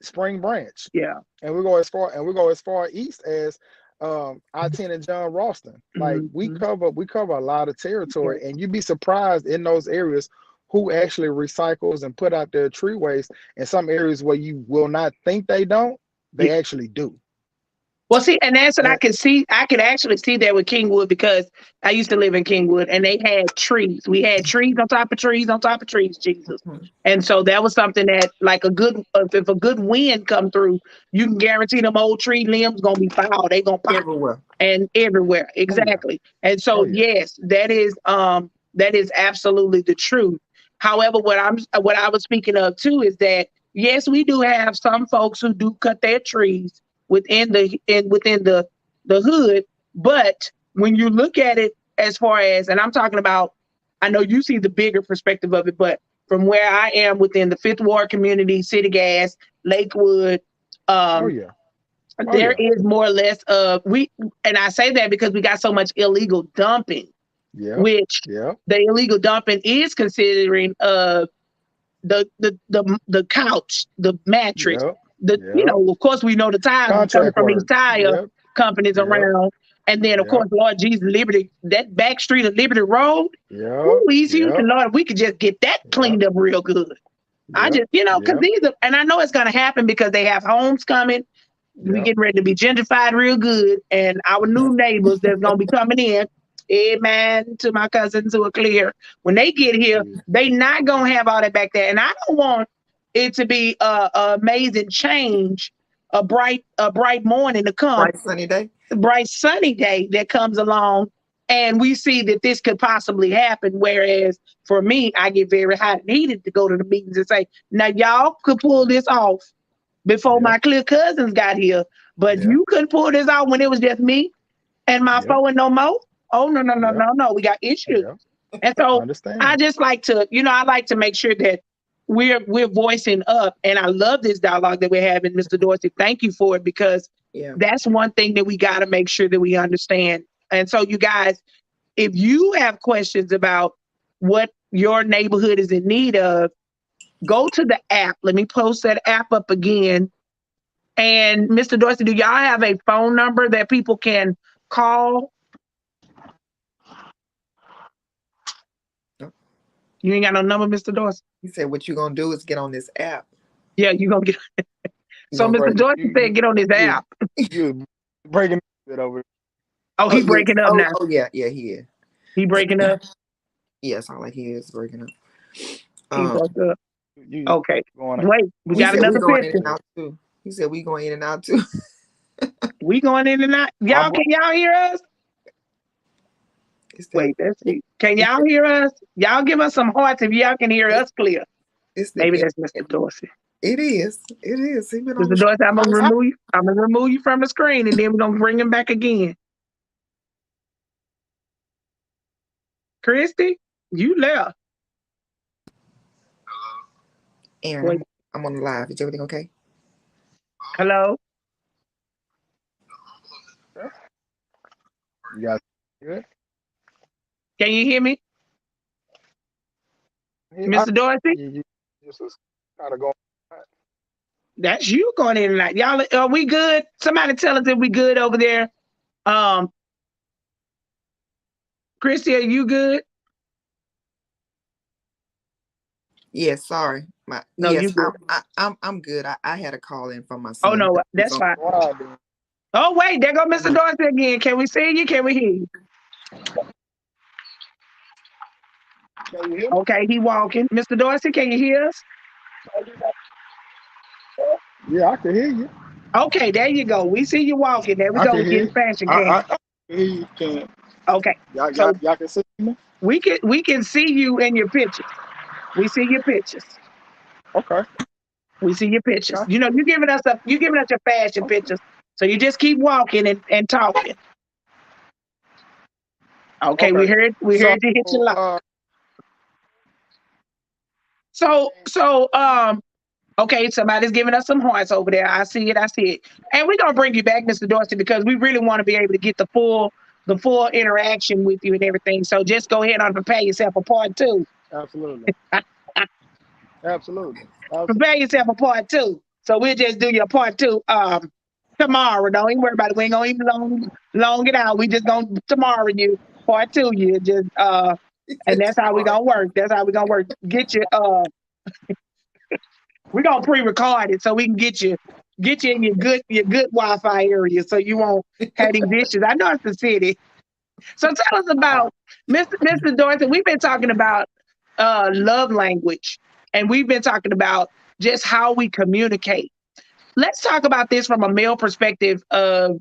[SPEAKER 3] Spring Branch,
[SPEAKER 2] Yeah.
[SPEAKER 3] and we go as far east as I-10 and John Ralston. Like we
[SPEAKER 2] Hmm.
[SPEAKER 3] cover a lot of territory,
[SPEAKER 2] Yes.
[SPEAKER 3] and you'd be surprised in those areas who actually recycles and put out their tree waste. In some areas where you will not think they don't, they actually do.
[SPEAKER 2] Well, see, and that's what I
[SPEAKER 3] And
[SPEAKER 2] could see. I could actually see that with Kingwood, because I used to live in Kingwood, and they had trees. We had trees on top of trees on top of trees, Jesus.
[SPEAKER 1] Mhm.
[SPEAKER 2] And so that was something that, like, if a good wind come through, you can guarantee them old tree limbs gonna be foul. They gonna pop
[SPEAKER 1] Everywhere.
[SPEAKER 2] and everywhere.
[SPEAKER 3] oh yeah,
[SPEAKER 2] Exactly. And
[SPEAKER 3] oh
[SPEAKER 2] so
[SPEAKER 3] yeah,
[SPEAKER 2] yes, that is absolutely the truth. However, what I was speaking of too is that yes, we do have some folks who do cut their trees within the hood, but when you look at it, as far as, and I'm talking about, I know you see the bigger perspective of it, but from where I am within the Fifth Ward community, City Gas, Lakewood,
[SPEAKER 3] oh
[SPEAKER 2] um,
[SPEAKER 3] yeah. Oh
[SPEAKER 2] There
[SPEAKER 3] yeah.
[SPEAKER 2] is more or less and I say that because we got so much illegal dumping,
[SPEAKER 3] Yep.
[SPEAKER 2] which
[SPEAKER 3] Yep.
[SPEAKER 2] the illegal dumping is considering the couch, the mattress,
[SPEAKER 3] Yep.
[SPEAKER 2] you
[SPEAKER 3] Yep.
[SPEAKER 2] know, of course we know the tires is coming
[SPEAKER 3] Contract
[SPEAKER 2] from these
[SPEAKER 3] work.
[SPEAKER 2] tire
[SPEAKER 3] Yep.
[SPEAKER 2] companies
[SPEAKER 3] Yep.
[SPEAKER 2] around. And then of
[SPEAKER 3] Yep.
[SPEAKER 2] course, Lord Jesus, Liberty, that back street of Liberty Road,
[SPEAKER 3] Yep.
[SPEAKER 2] ooh, easy you can
[SPEAKER 3] Yep.
[SPEAKER 2] Lord, we could just get that
[SPEAKER 3] Yep.
[SPEAKER 2] cleaned up real good. I
[SPEAKER 3] Yep.
[SPEAKER 2] just, you know, because
[SPEAKER 3] Yep.
[SPEAKER 2] these are, and I know it's gonna happen because they have homes coming. We
[SPEAKER 3] Yep.
[SPEAKER 2] getting ready to be gentrified real good, and our new neighbors that's gonna be coming in. Amen to my cousins who are clear. When they get here,
[SPEAKER 3] Yeah.
[SPEAKER 2] they not gonna have all that back there, and I don't want it to be a amazing change, a bright morning to come,
[SPEAKER 1] Bright sunny day.
[SPEAKER 2] a bright sunny day that comes along, and we see that this could possibly happen. Whereas for me, I get very hot and heated to go to the meetings and say, "Now y'all could pull this off before
[SPEAKER 3] Yeah.
[SPEAKER 2] my clear cousins got here. But
[SPEAKER 3] Yeah.
[SPEAKER 2] you couldn't pull this out when it was just me and my
[SPEAKER 3] Yep.
[SPEAKER 2] foe and no more. Oh no, no, no,
[SPEAKER 3] Yep.
[SPEAKER 2] no, no. We got issues."
[SPEAKER 3] Yep.
[SPEAKER 2] And so I
[SPEAKER 3] Understand.
[SPEAKER 2] just like to, I like to make sure that we're voicing up. And I love this dialogue that we're having, Mr. Dorsey. Thank you for it, because
[SPEAKER 1] Yeah.
[SPEAKER 2] that's one thing that we got to make sure that we understand. And so you guys, if you have questions about what your neighborhood is in need of, go to the app. Let me post that app up again. And Mr. Dorsey, do y'all have a phone number that people can call?
[SPEAKER 1] No.
[SPEAKER 2] You ain't got no number, Mr. Dorsey?
[SPEAKER 1] He said, "What you gonna do is get on this app.
[SPEAKER 2] Yeah, you gonna get.
[SPEAKER 1] You
[SPEAKER 2] So
[SPEAKER 1] gonna
[SPEAKER 2] Mr.
[SPEAKER 3] Right.
[SPEAKER 2] Dorsey said, get on this
[SPEAKER 3] You
[SPEAKER 2] app.
[SPEAKER 3] you breaking it over.
[SPEAKER 2] Oh,
[SPEAKER 1] Oh
[SPEAKER 2] he
[SPEAKER 1] yes.
[SPEAKER 2] breaking up
[SPEAKER 1] Oh,
[SPEAKER 2] now.
[SPEAKER 1] oh yeah, yeah, he is.
[SPEAKER 2] He breaking up.
[SPEAKER 1] Yeah, sound like he is breaking up.
[SPEAKER 2] He
[SPEAKER 1] Um,
[SPEAKER 2] broke up.
[SPEAKER 3] You
[SPEAKER 2] Okay.
[SPEAKER 3] going out.
[SPEAKER 2] Wait, we
[SPEAKER 1] he
[SPEAKER 2] got
[SPEAKER 1] said we
[SPEAKER 2] another
[SPEAKER 1] going in and
[SPEAKER 2] picture.
[SPEAKER 1] out too. He said we going in and out too.
[SPEAKER 2] We going in and out.
[SPEAKER 3] I
[SPEAKER 2] Y'all,
[SPEAKER 3] bro-
[SPEAKER 2] can y'all hear us?
[SPEAKER 1] It's that
[SPEAKER 2] Wait, that's it. Can
[SPEAKER 1] it's
[SPEAKER 2] y'all
[SPEAKER 1] the,
[SPEAKER 2] hear us? Y'all give us some hearts if y'all can hear
[SPEAKER 1] it's,
[SPEAKER 2] us clear.
[SPEAKER 1] it's the
[SPEAKER 2] Maybe that's
[SPEAKER 1] internet.
[SPEAKER 2] Mr. Dorsey.
[SPEAKER 1] It is. It is. He been on
[SPEAKER 2] Mr.
[SPEAKER 1] the show
[SPEAKER 2] Dorsey, I'm gonna
[SPEAKER 1] twice.
[SPEAKER 2] remove you. I'm gonna remove you from the screen, and then we're gonna bring him back again. Christy, you left.
[SPEAKER 1] Aaron,
[SPEAKER 2] Wait,
[SPEAKER 1] I'm on the live. Is everything okay?
[SPEAKER 2] hello.
[SPEAKER 3] You guys good?
[SPEAKER 2] Can you hear me,
[SPEAKER 3] I,
[SPEAKER 2] Mr. Dorsey?
[SPEAKER 3] you just was kind of going.
[SPEAKER 2] That's you going in and out. Y'all, are we good? Somebody tell us if we good over there. Um, Christy, are you good?
[SPEAKER 1] Yes. Sorry. My
[SPEAKER 2] No, you
[SPEAKER 1] yes.
[SPEAKER 2] good.
[SPEAKER 1] I'm good. I had a call in from my
[SPEAKER 2] Oh
[SPEAKER 1] son.
[SPEAKER 2] no,
[SPEAKER 1] He's
[SPEAKER 2] that's
[SPEAKER 1] on.
[SPEAKER 2] fine.
[SPEAKER 3] Wow, dude.
[SPEAKER 2] Oh wait, there go Mr. Dorsey again. Can we see you? Can we hear you?
[SPEAKER 3] Can you hear me?
[SPEAKER 2] Okay, he walking. Mr. Dorsey, can you hear us?
[SPEAKER 3] Yeah, I can hear you.
[SPEAKER 2] Okay, there you go. We see you walking. There we
[SPEAKER 3] I
[SPEAKER 2] go.
[SPEAKER 3] can
[SPEAKER 2] We
[SPEAKER 3] hear
[SPEAKER 2] getting
[SPEAKER 3] you.
[SPEAKER 2] fashion cam.
[SPEAKER 3] I can hear you. Can
[SPEAKER 2] Okay, so
[SPEAKER 3] y'all can see me?
[SPEAKER 2] we can see you in your pictures. We see your pictures.
[SPEAKER 3] Okay.
[SPEAKER 2] We see your pictures.
[SPEAKER 3] Okay.
[SPEAKER 2] You giving us your fashion pictures. So you just keep walking and talking. Okay,
[SPEAKER 3] Okay.
[SPEAKER 2] we heard
[SPEAKER 3] So
[SPEAKER 2] you hit your line.
[SPEAKER 3] uh,
[SPEAKER 2] So okay, somebody's giving us some hearts over there. I see it, I see it. And we're gonna bring you back, Mr. Dorsey, because we really want to be able to get the full interaction with you and everything. So just go ahead and prepare yourself for part two.
[SPEAKER 3] absolutely, absolutely, absolutely.
[SPEAKER 2] Prepare yourself for part two. So we'll just do your part two tomorrow. Don't even worry about it. We ain't gonna even long it out. We just gonna tomorrow you part two. You just and that's how we
[SPEAKER 1] Tomorrow.
[SPEAKER 2] gonna work. That's how we gonna work. Get you we're gonna pre-record it so we can get you in your good Wi-Fi area so you won't have these issues. I know it's the city. So tell us about Mr. Dorsey. We've been talking about love language, and we've been talking about just how we communicate. Let's talk about this from a male perspective of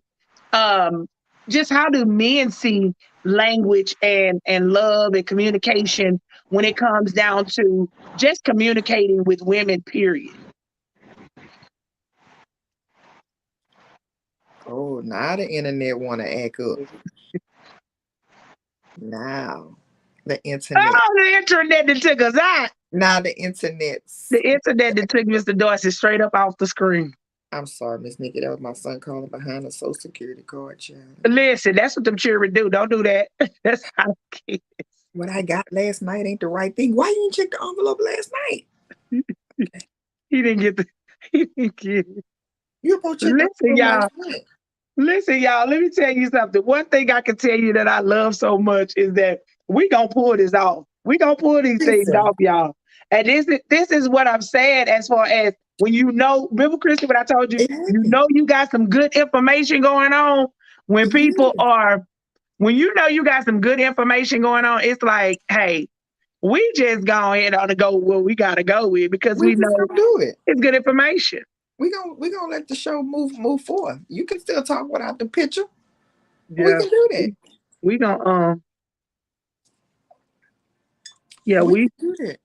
[SPEAKER 2] um, just how do men see language and love and communication when it comes down to just communicating with women, period.
[SPEAKER 1] Oh, now the internet want to act up. Now the internet.
[SPEAKER 2] Oh, the internet that took us out.
[SPEAKER 1] Now the internet's
[SPEAKER 2] The internet that took Mr. Dorsey straight up off the screen.
[SPEAKER 1] I'm sorry, Miss Nikki. That was my son calling behind a social security card, child.
[SPEAKER 2] Listen, that's what them children do. Don't do that. That's how kids.
[SPEAKER 1] What I got last night ain't the right thing. Why you didn't check the envelope last night? Okay.
[SPEAKER 2] He didn't get the. He didn't get it.
[SPEAKER 1] You supposed to check the
[SPEAKER 2] Listen,
[SPEAKER 1] envelope
[SPEAKER 2] y'all.
[SPEAKER 1] last night.
[SPEAKER 2] Listen, y'all. Let me tell you something. One thing I can tell you that I love so much is that we gonna pull this off. We gonna pull these things
[SPEAKER 1] Listen.
[SPEAKER 2] off, y'all. And this is what I'm saying as far as when you know. Remember, Christy, what I told you? You
[SPEAKER 1] Exactly.
[SPEAKER 2] know you got some good information going on when people
[SPEAKER 1] Yes.
[SPEAKER 2] are. When you know you got some good information going on, it's like, hey, we just go ahead on to go where we gotta go with because
[SPEAKER 1] We
[SPEAKER 2] we
[SPEAKER 1] just
[SPEAKER 2] know
[SPEAKER 1] gonna do it.
[SPEAKER 2] it's good information.
[SPEAKER 1] We gonna let the show move forward. You can still talk without the picture. We
[SPEAKER 2] Yeah,
[SPEAKER 1] can do that.
[SPEAKER 2] we gonna yeah,
[SPEAKER 1] We
[SPEAKER 2] we
[SPEAKER 1] can do that.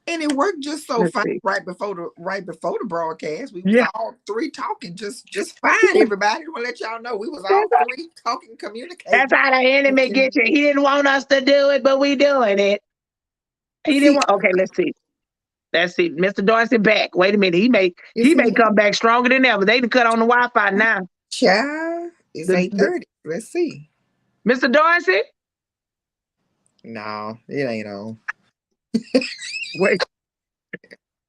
[SPEAKER 1] And it worked just so
[SPEAKER 2] let's
[SPEAKER 1] fine
[SPEAKER 2] see.
[SPEAKER 1] right before the broadcast. We was
[SPEAKER 2] Yeah,
[SPEAKER 1] all three talking just fine. Everybody, I want to let y'all know we was all
[SPEAKER 2] that's,
[SPEAKER 1] three talking,
[SPEAKER 2] that's
[SPEAKER 1] communicating.
[SPEAKER 2] how the enemy gets you. He didn't want us to do it, but we doing it. He didn't
[SPEAKER 1] See,
[SPEAKER 2] want. Okay, let's see. Let's see. Mr. Dorsey back. Wait a minute. He may
[SPEAKER 1] is
[SPEAKER 2] he may
[SPEAKER 1] he
[SPEAKER 2] come back stronger than ever. They done cut on the Wi-Fi now.
[SPEAKER 1] child? It's
[SPEAKER 2] The,
[SPEAKER 1] eight
[SPEAKER 2] the
[SPEAKER 1] thirty. Let's see.
[SPEAKER 2] Mr. Dorsey.
[SPEAKER 1] No, it ain't on.
[SPEAKER 2] Wait,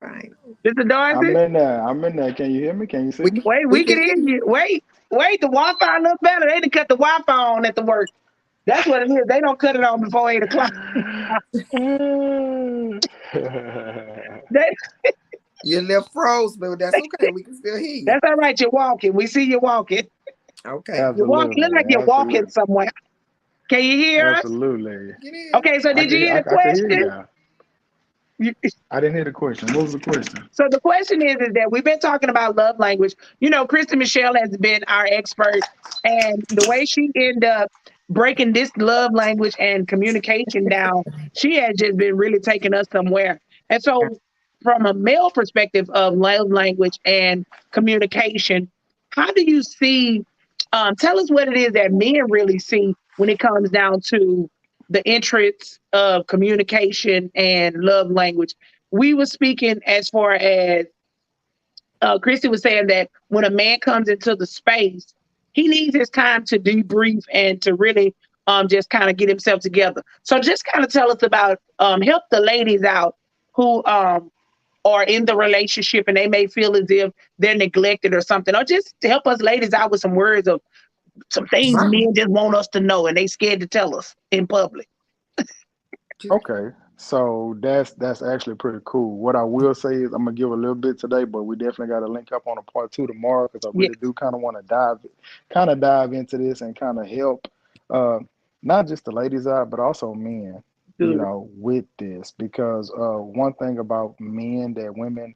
[SPEAKER 1] Fine.
[SPEAKER 2] Mr.
[SPEAKER 3] I'm
[SPEAKER 2] Dorsey.
[SPEAKER 3] in there. I'm in there. Can you hear me? Can you see
[SPEAKER 1] We
[SPEAKER 3] me?
[SPEAKER 2] Wait,
[SPEAKER 1] we
[SPEAKER 2] we
[SPEAKER 1] can
[SPEAKER 2] can
[SPEAKER 1] hear
[SPEAKER 2] hear
[SPEAKER 1] you.
[SPEAKER 2] you. Wait. The Wi-Fi look better. They done cut the Wi-Fi on at the work. That's what it is. They don't cut it on before 8 o'clock. They,
[SPEAKER 1] Your left froze, but that's okay. We can still hear you.
[SPEAKER 2] that's all right. You're walking. We see you walking.
[SPEAKER 1] Okay,
[SPEAKER 2] You're walking. Look
[SPEAKER 3] Absolutely.
[SPEAKER 2] like you're walking
[SPEAKER 3] Absolutely.
[SPEAKER 2] somewhere. Can you hear us?
[SPEAKER 3] Absolutely.
[SPEAKER 1] get in.
[SPEAKER 2] Okay. So
[SPEAKER 3] I
[SPEAKER 2] did you
[SPEAKER 3] can
[SPEAKER 2] hear the
[SPEAKER 3] I can hear
[SPEAKER 2] question?
[SPEAKER 3] you. I didn't hear the question. What was the question?
[SPEAKER 2] So the question is that we've been talking about love language. You know, Kristen Michelle has been our expert, and the way she ended up breaking this love language and communication down, she has just been really taking us somewhere. And so, from a male perspective of love language and communication, how do you see? Tell us what it is that men really see when it comes down to the interests of communication and love language. We were speaking as far as Christy was saying that when a man comes into the space, he needs his time to debrief and to really just kind of get himself together. So just kind of tell us about help the ladies out who are in the relationship and they may feel as if they're neglected or something, or just to help us ladies out with some words of some things
[SPEAKER 1] Right.
[SPEAKER 2] men just want us to know and they scared to tell us in public.
[SPEAKER 3] Okay. So that's actually pretty cool. What I will say is I'm gonna give a little bit today, but we definitely got to link up on a part two tomorrow because I
[SPEAKER 2] Yes,
[SPEAKER 3] really do kind of want to dive into this and kind of help uh, not just the ladies out, but also men,
[SPEAKER 2] good.
[SPEAKER 3] with this because one thing about men that women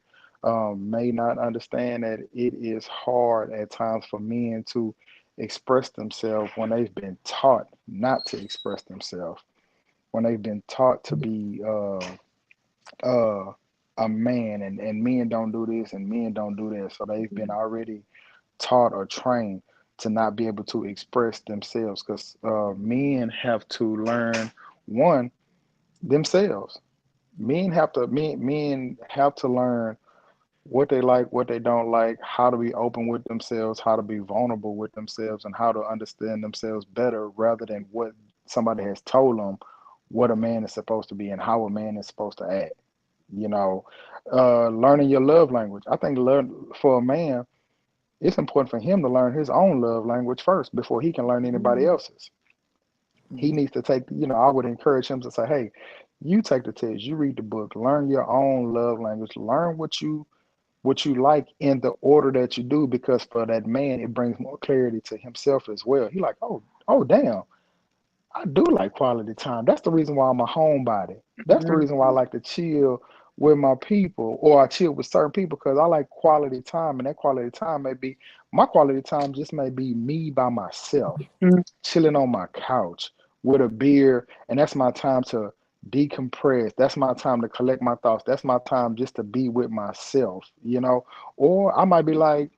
[SPEAKER 3] may not understand that it is hard at times for men to express themselves when they've been taught not to express themselves when they've been taught to be uh, a man and men don't do this and men don't do that. So they've been already taught or trained to not be able to express themselves because men have to learn one themselves. Men have to learn what they like, what they don't like, how to be open with themselves, how to be vulnerable with themselves, and how to understand themselves better rather than what somebody has told them what a man is supposed to be and how a man is supposed to act. You know, learning your love language. I think for a man, it's important for him to learn his own love language first before he can learn anybody else's. He
[SPEAKER 1] Mhm.
[SPEAKER 3] needs to take, I would encourage him to say, hey, you take the test, you read the book, learn your own love language, learn what you like in the order that you do because for that man it brings more clarity to himself as well. He like, oh damn, I do like quality time. That's the reason why I'm a homebody. That's the
[SPEAKER 2] Mhm.
[SPEAKER 3] reason why I like to chill with my people or I chill with certain people because I like quality time and that quality time may be my quality time just may be me by myself
[SPEAKER 2] Mhm.
[SPEAKER 3] chilling on my couch with a beer, and that's my time to decompress. That's my time to collect my thoughts. That's my time just to be with myself. Or I might be like,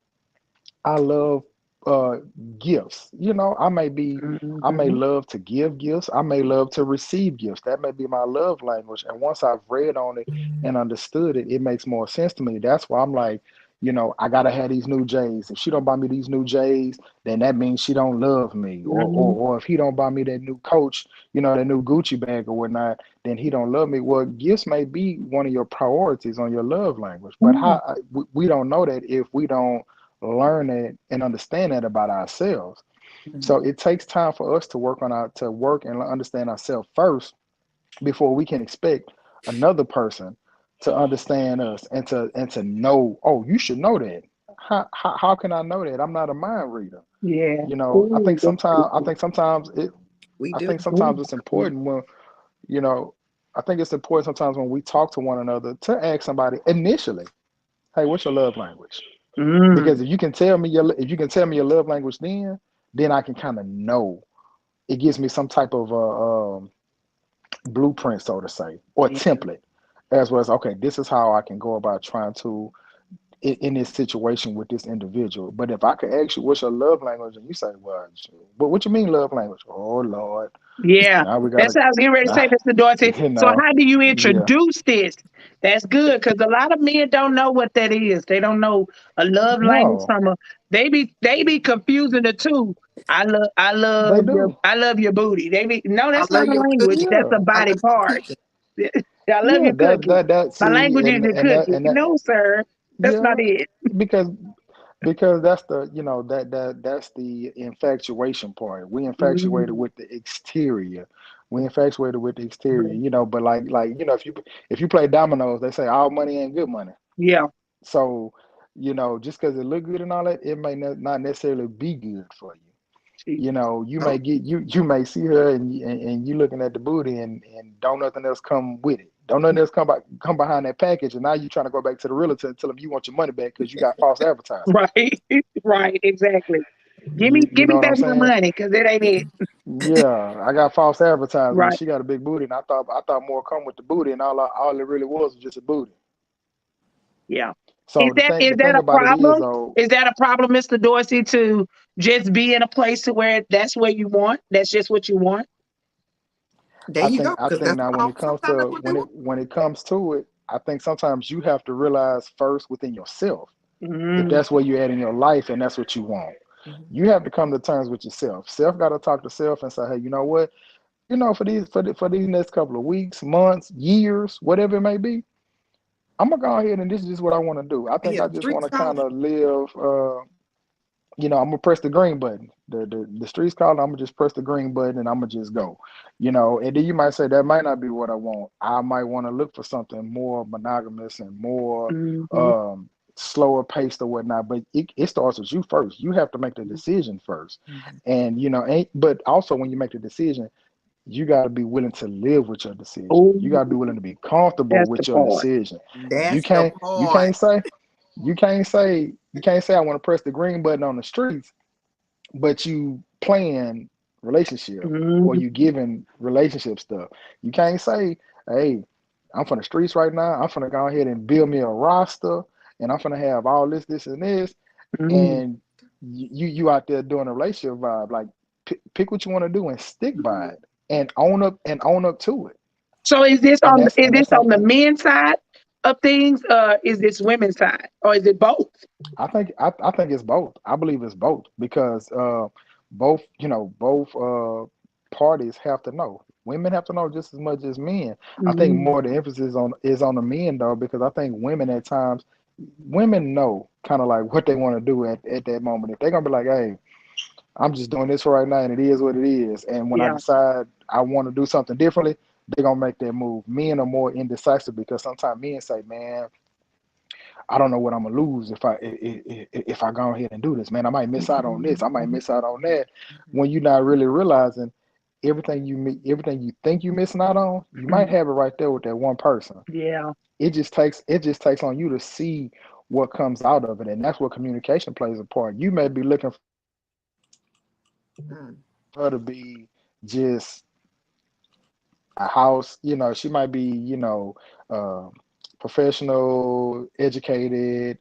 [SPEAKER 3] I love uh gifts. I may
[SPEAKER 2] Mhm.
[SPEAKER 3] love to give gifts. I may love to receive gifts. That may be my love language. And once I've read on it and understood it, it makes more sense to me. That's why I'm like, I gotta have these new J's. If she don't buy me these new J's, then that means she don't love me. Or
[SPEAKER 2] Mhm.
[SPEAKER 3] if he don't buy me that new Coach, that new Gucci bag or whatnot, then he don't love me. Well, gifts may be one of your priorities on your love language, but
[SPEAKER 2] Mm.
[SPEAKER 3] we don't know that if we don't learn it and understand that about ourselves. So
[SPEAKER 1] Mhm.
[SPEAKER 3] it takes time for us to work and understand ourselves first before we can expect another person to understand us and to know. Oh, you should know that. How can I know that? I'm not a mind reader.
[SPEAKER 2] Yeah.
[SPEAKER 3] I
[SPEAKER 2] Ooh,
[SPEAKER 3] think
[SPEAKER 2] that's
[SPEAKER 3] sometimes I
[SPEAKER 2] good.
[SPEAKER 3] think sometimes it
[SPEAKER 1] We
[SPEAKER 3] I
[SPEAKER 1] do.
[SPEAKER 3] think
[SPEAKER 2] Ooh.
[SPEAKER 3] sometimes it's important when you know I think it's important sometimes when we talk to one another to ask somebody initially, hey, what's your love language?
[SPEAKER 2] Mm.
[SPEAKER 3] Because if you can tell me your love language, then I can kind of know. It gives me some type of blueprint, so to say, or
[SPEAKER 2] Yeah.
[SPEAKER 3] template, as well as, okay, this is how I can go about trying to in this situation with this individual. But if I could ask you what's your love language, and you say, well, what you mean love language? Oh Lord,
[SPEAKER 2] Yeah,
[SPEAKER 3] now we
[SPEAKER 2] that's
[SPEAKER 3] gotta,
[SPEAKER 2] what I was getting ready to
[SPEAKER 3] nah,
[SPEAKER 2] say, Mr. Dorsey.
[SPEAKER 3] you
[SPEAKER 2] So,
[SPEAKER 3] know,
[SPEAKER 2] how do you
[SPEAKER 3] yeah,
[SPEAKER 2] introduce this? That's good because a lot of men don't know what that is. They don't know a love language
[SPEAKER 3] no,
[SPEAKER 2] from a. They be confusing the two.
[SPEAKER 3] they do,
[SPEAKER 2] I love your booty. They be no,
[SPEAKER 1] I
[SPEAKER 2] that's
[SPEAKER 1] love
[SPEAKER 2] not a
[SPEAKER 1] your
[SPEAKER 2] language.
[SPEAKER 1] cooking.
[SPEAKER 2] That's
[SPEAKER 3] yeah,
[SPEAKER 2] a
[SPEAKER 1] I
[SPEAKER 2] body
[SPEAKER 1] love your
[SPEAKER 2] part.
[SPEAKER 1] cooking.
[SPEAKER 2] I love
[SPEAKER 3] yeah.
[SPEAKER 2] your
[SPEAKER 3] That
[SPEAKER 2] cooking.
[SPEAKER 3] that that
[SPEAKER 2] My
[SPEAKER 3] see,
[SPEAKER 2] language is
[SPEAKER 3] and
[SPEAKER 2] your
[SPEAKER 3] and that
[SPEAKER 2] cooking.
[SPEAKER 3] and that
[SPEAKER 2] No, sir, that's not
[SPEAKER 3] yeah,
[SPEAKER 2] it.
[SPEAKER 3] because that's that's the infatuation part. We infatuated
[SPEAKER 2] Mm.
[SPEAKER 3] with the exterior. We infatuated with the exterior, but if you play dominoes, they say all money ain't good money.
[SPEAKER 2] Yeah.
[SPEAKER 3] So, just because it look good and all that, it may not necessarily be good for you.
[SPEAKER 2] She,
[SPEAKER 3] You may
[SPEAKER 1] Oh,
[SPEAKER 3] get you may see her and you looking at the booty and don't nothing else come with it. Don't nothing else come behind that package, and now you trying to go back to the realtor and tell them you want your money back because you got false advertising.
[SPEAKER 2] right, right, exactly.
[SPEAKER 3] You
[SPEAKER 2] Give
[SPEAKER 3] know
[SPEAKER 2] me
[SPEAKER 3] what I'm
[SPEAKER 2] back my
[SPEAKER 3] saying?
[SPEAKER 2] money because it ain't it.
[SPEAKER 3] Yeah, I got false advertising, and
[SPEAKER 2] Right.
[SPEAKER 3] she got a big booty, and I thought more come with the booty, and all it really was just a booty.
[SPEAKER 2] Yeah.
[SPEAKER 3] So the thing
[SPEAKER 2] Is
[SPEAKER 3] the
[SPEAKER 2] that
[SPEAKER 3] thing
[SPEAKER 2] a
[SPEAKER 3] about it is
[SPEAKER 2] problem?
[SPEAKER 3] though,
[SPEAKER 2] Is that a problem, Mr. Dorsey, to just be in a place to where that's where you want? That's just what you want?
[SPEAKER 1] there
[SPEAKER 3] I
[SPEAKER 1] you
[SPEAKER 3] think
[SPEAKER 1] go.
[SPEAKER 3] I
[SPEAKER 1] Because
[SPEAKER 3] think
[SPEAKER 1] that's
[SPEAKER 3] now
[SPEAKER 1] what sometimes that's what they want.
[SPEAKER 3] when it comes to it, I think sometimes you have to realize first within yourself if
[SPEAKER 2] Mm,
[SPEAKER 3] that's where you're at in your life and that's what you want.
[SPEAKER 1] Mhm.
[SPEAKER 3] You have to come to terms with yourself. Self got to talk to self and say, hey, you know what? For these next couple of weeks, months, years, whatever it may be, I'm gonna go ahead and this is just what I want to do. I think
[SPEAKER 1] Yeah,
[SPEAKER 3] I
[SPEAKER 1] the
[SPEAKER 3] just want
[SPEAKER 1] streets
[SPEAKER 3] to kind
[SPEAKER 1] calling.
[SPEAKER 3] of live. I'm gonna press the green button. The streets calling. I'm gonna just press the green button and I'm gonna just go. And then you might say that might not be what I want. I might want to look for something more monogamous and more
[SPEAKER 2] mhm,
[SPEAKER 3] um, slower paced or whatnot. But it starts with you first. You have to make the decision first,
[SPEAKER 1] Mhm.
[SPEAKER 3] and but also when you make the decision, you got to be willing to live with your decision. You got to be
[SPEAKER 2] ooh,
[SPEAKER 3] willing to be comfortable
[SPEAKER 2] that's the
[SPEAKER 3] with your
[SPEAKER 2] part.
[SPEAKER 3] decision. You
[SPEAKER 1] That's the
[SPEAKER 3] can't you
[SPEAKER 1] part.
[SPEAKER 3] can't say I want to press the green button on the streets, but you playing relationship or
[SPEAKER 2] Mhm,
[SPEAKER 3] you giving relationship stuff. You can't say, hey, I'm from the streets right now. I'm gonna go ahead and build me a roster and I'm gonna have all this, and this,
[SPEAKER 2] mhm.
[SPEAKER 3] and you out there doing a relationship vibe. Like pick what you want to do and stick by it and own up to it.
[SPEAKER 2] So
[SPEAKER 3] And that's
[SPEAKER 2] is
[SPEAKER 3] and
[SPEAKER 2] this
[SPEAKER 3] that's
[SPEAKER 2] on
[SPEAKER 3] not
[SPEAKER 2] the men's side of things? Is this women's side? Or is it both?
[SPEAKER 3] I think it's both. I believe it's both because both parties have to know. Women have to know just as much as men. I think
[SPEAKER 2] Mm,
[SPEAKER 3] more the emphasis on the men though, because I think women know kind of like what they want to do at that moment. If they're gonna be like, hey, I'm just doing this for right now and it is what it is. And when I
[SPEAKER 2] yeah.
[SPEAKER 3] decide I want to do something differently, they're gonna make that move. Men are more indecisive because sometimes men say, man, I don't know what I'm gonna lose if I go ahead and do this, man. I might miss out on this. I might
[SPEAKER 2] Mhm.
[SPEAKER 3] miss out on that.
[SPEAKER 1] Mhm.
[SPEAKER 3] When you're not really realizing everything you think you're missing out on, you might have it right there with that one person.
[SPEAKER 2] Yeah.
[SPEAKER 3] It just takes on you to see what comes out of it, and that's what communication plays a part. You may be looking for
[SPEAKER 1] Mm.
[SPEAKER 3] her to be just a house. She might be, uh, professional, educated,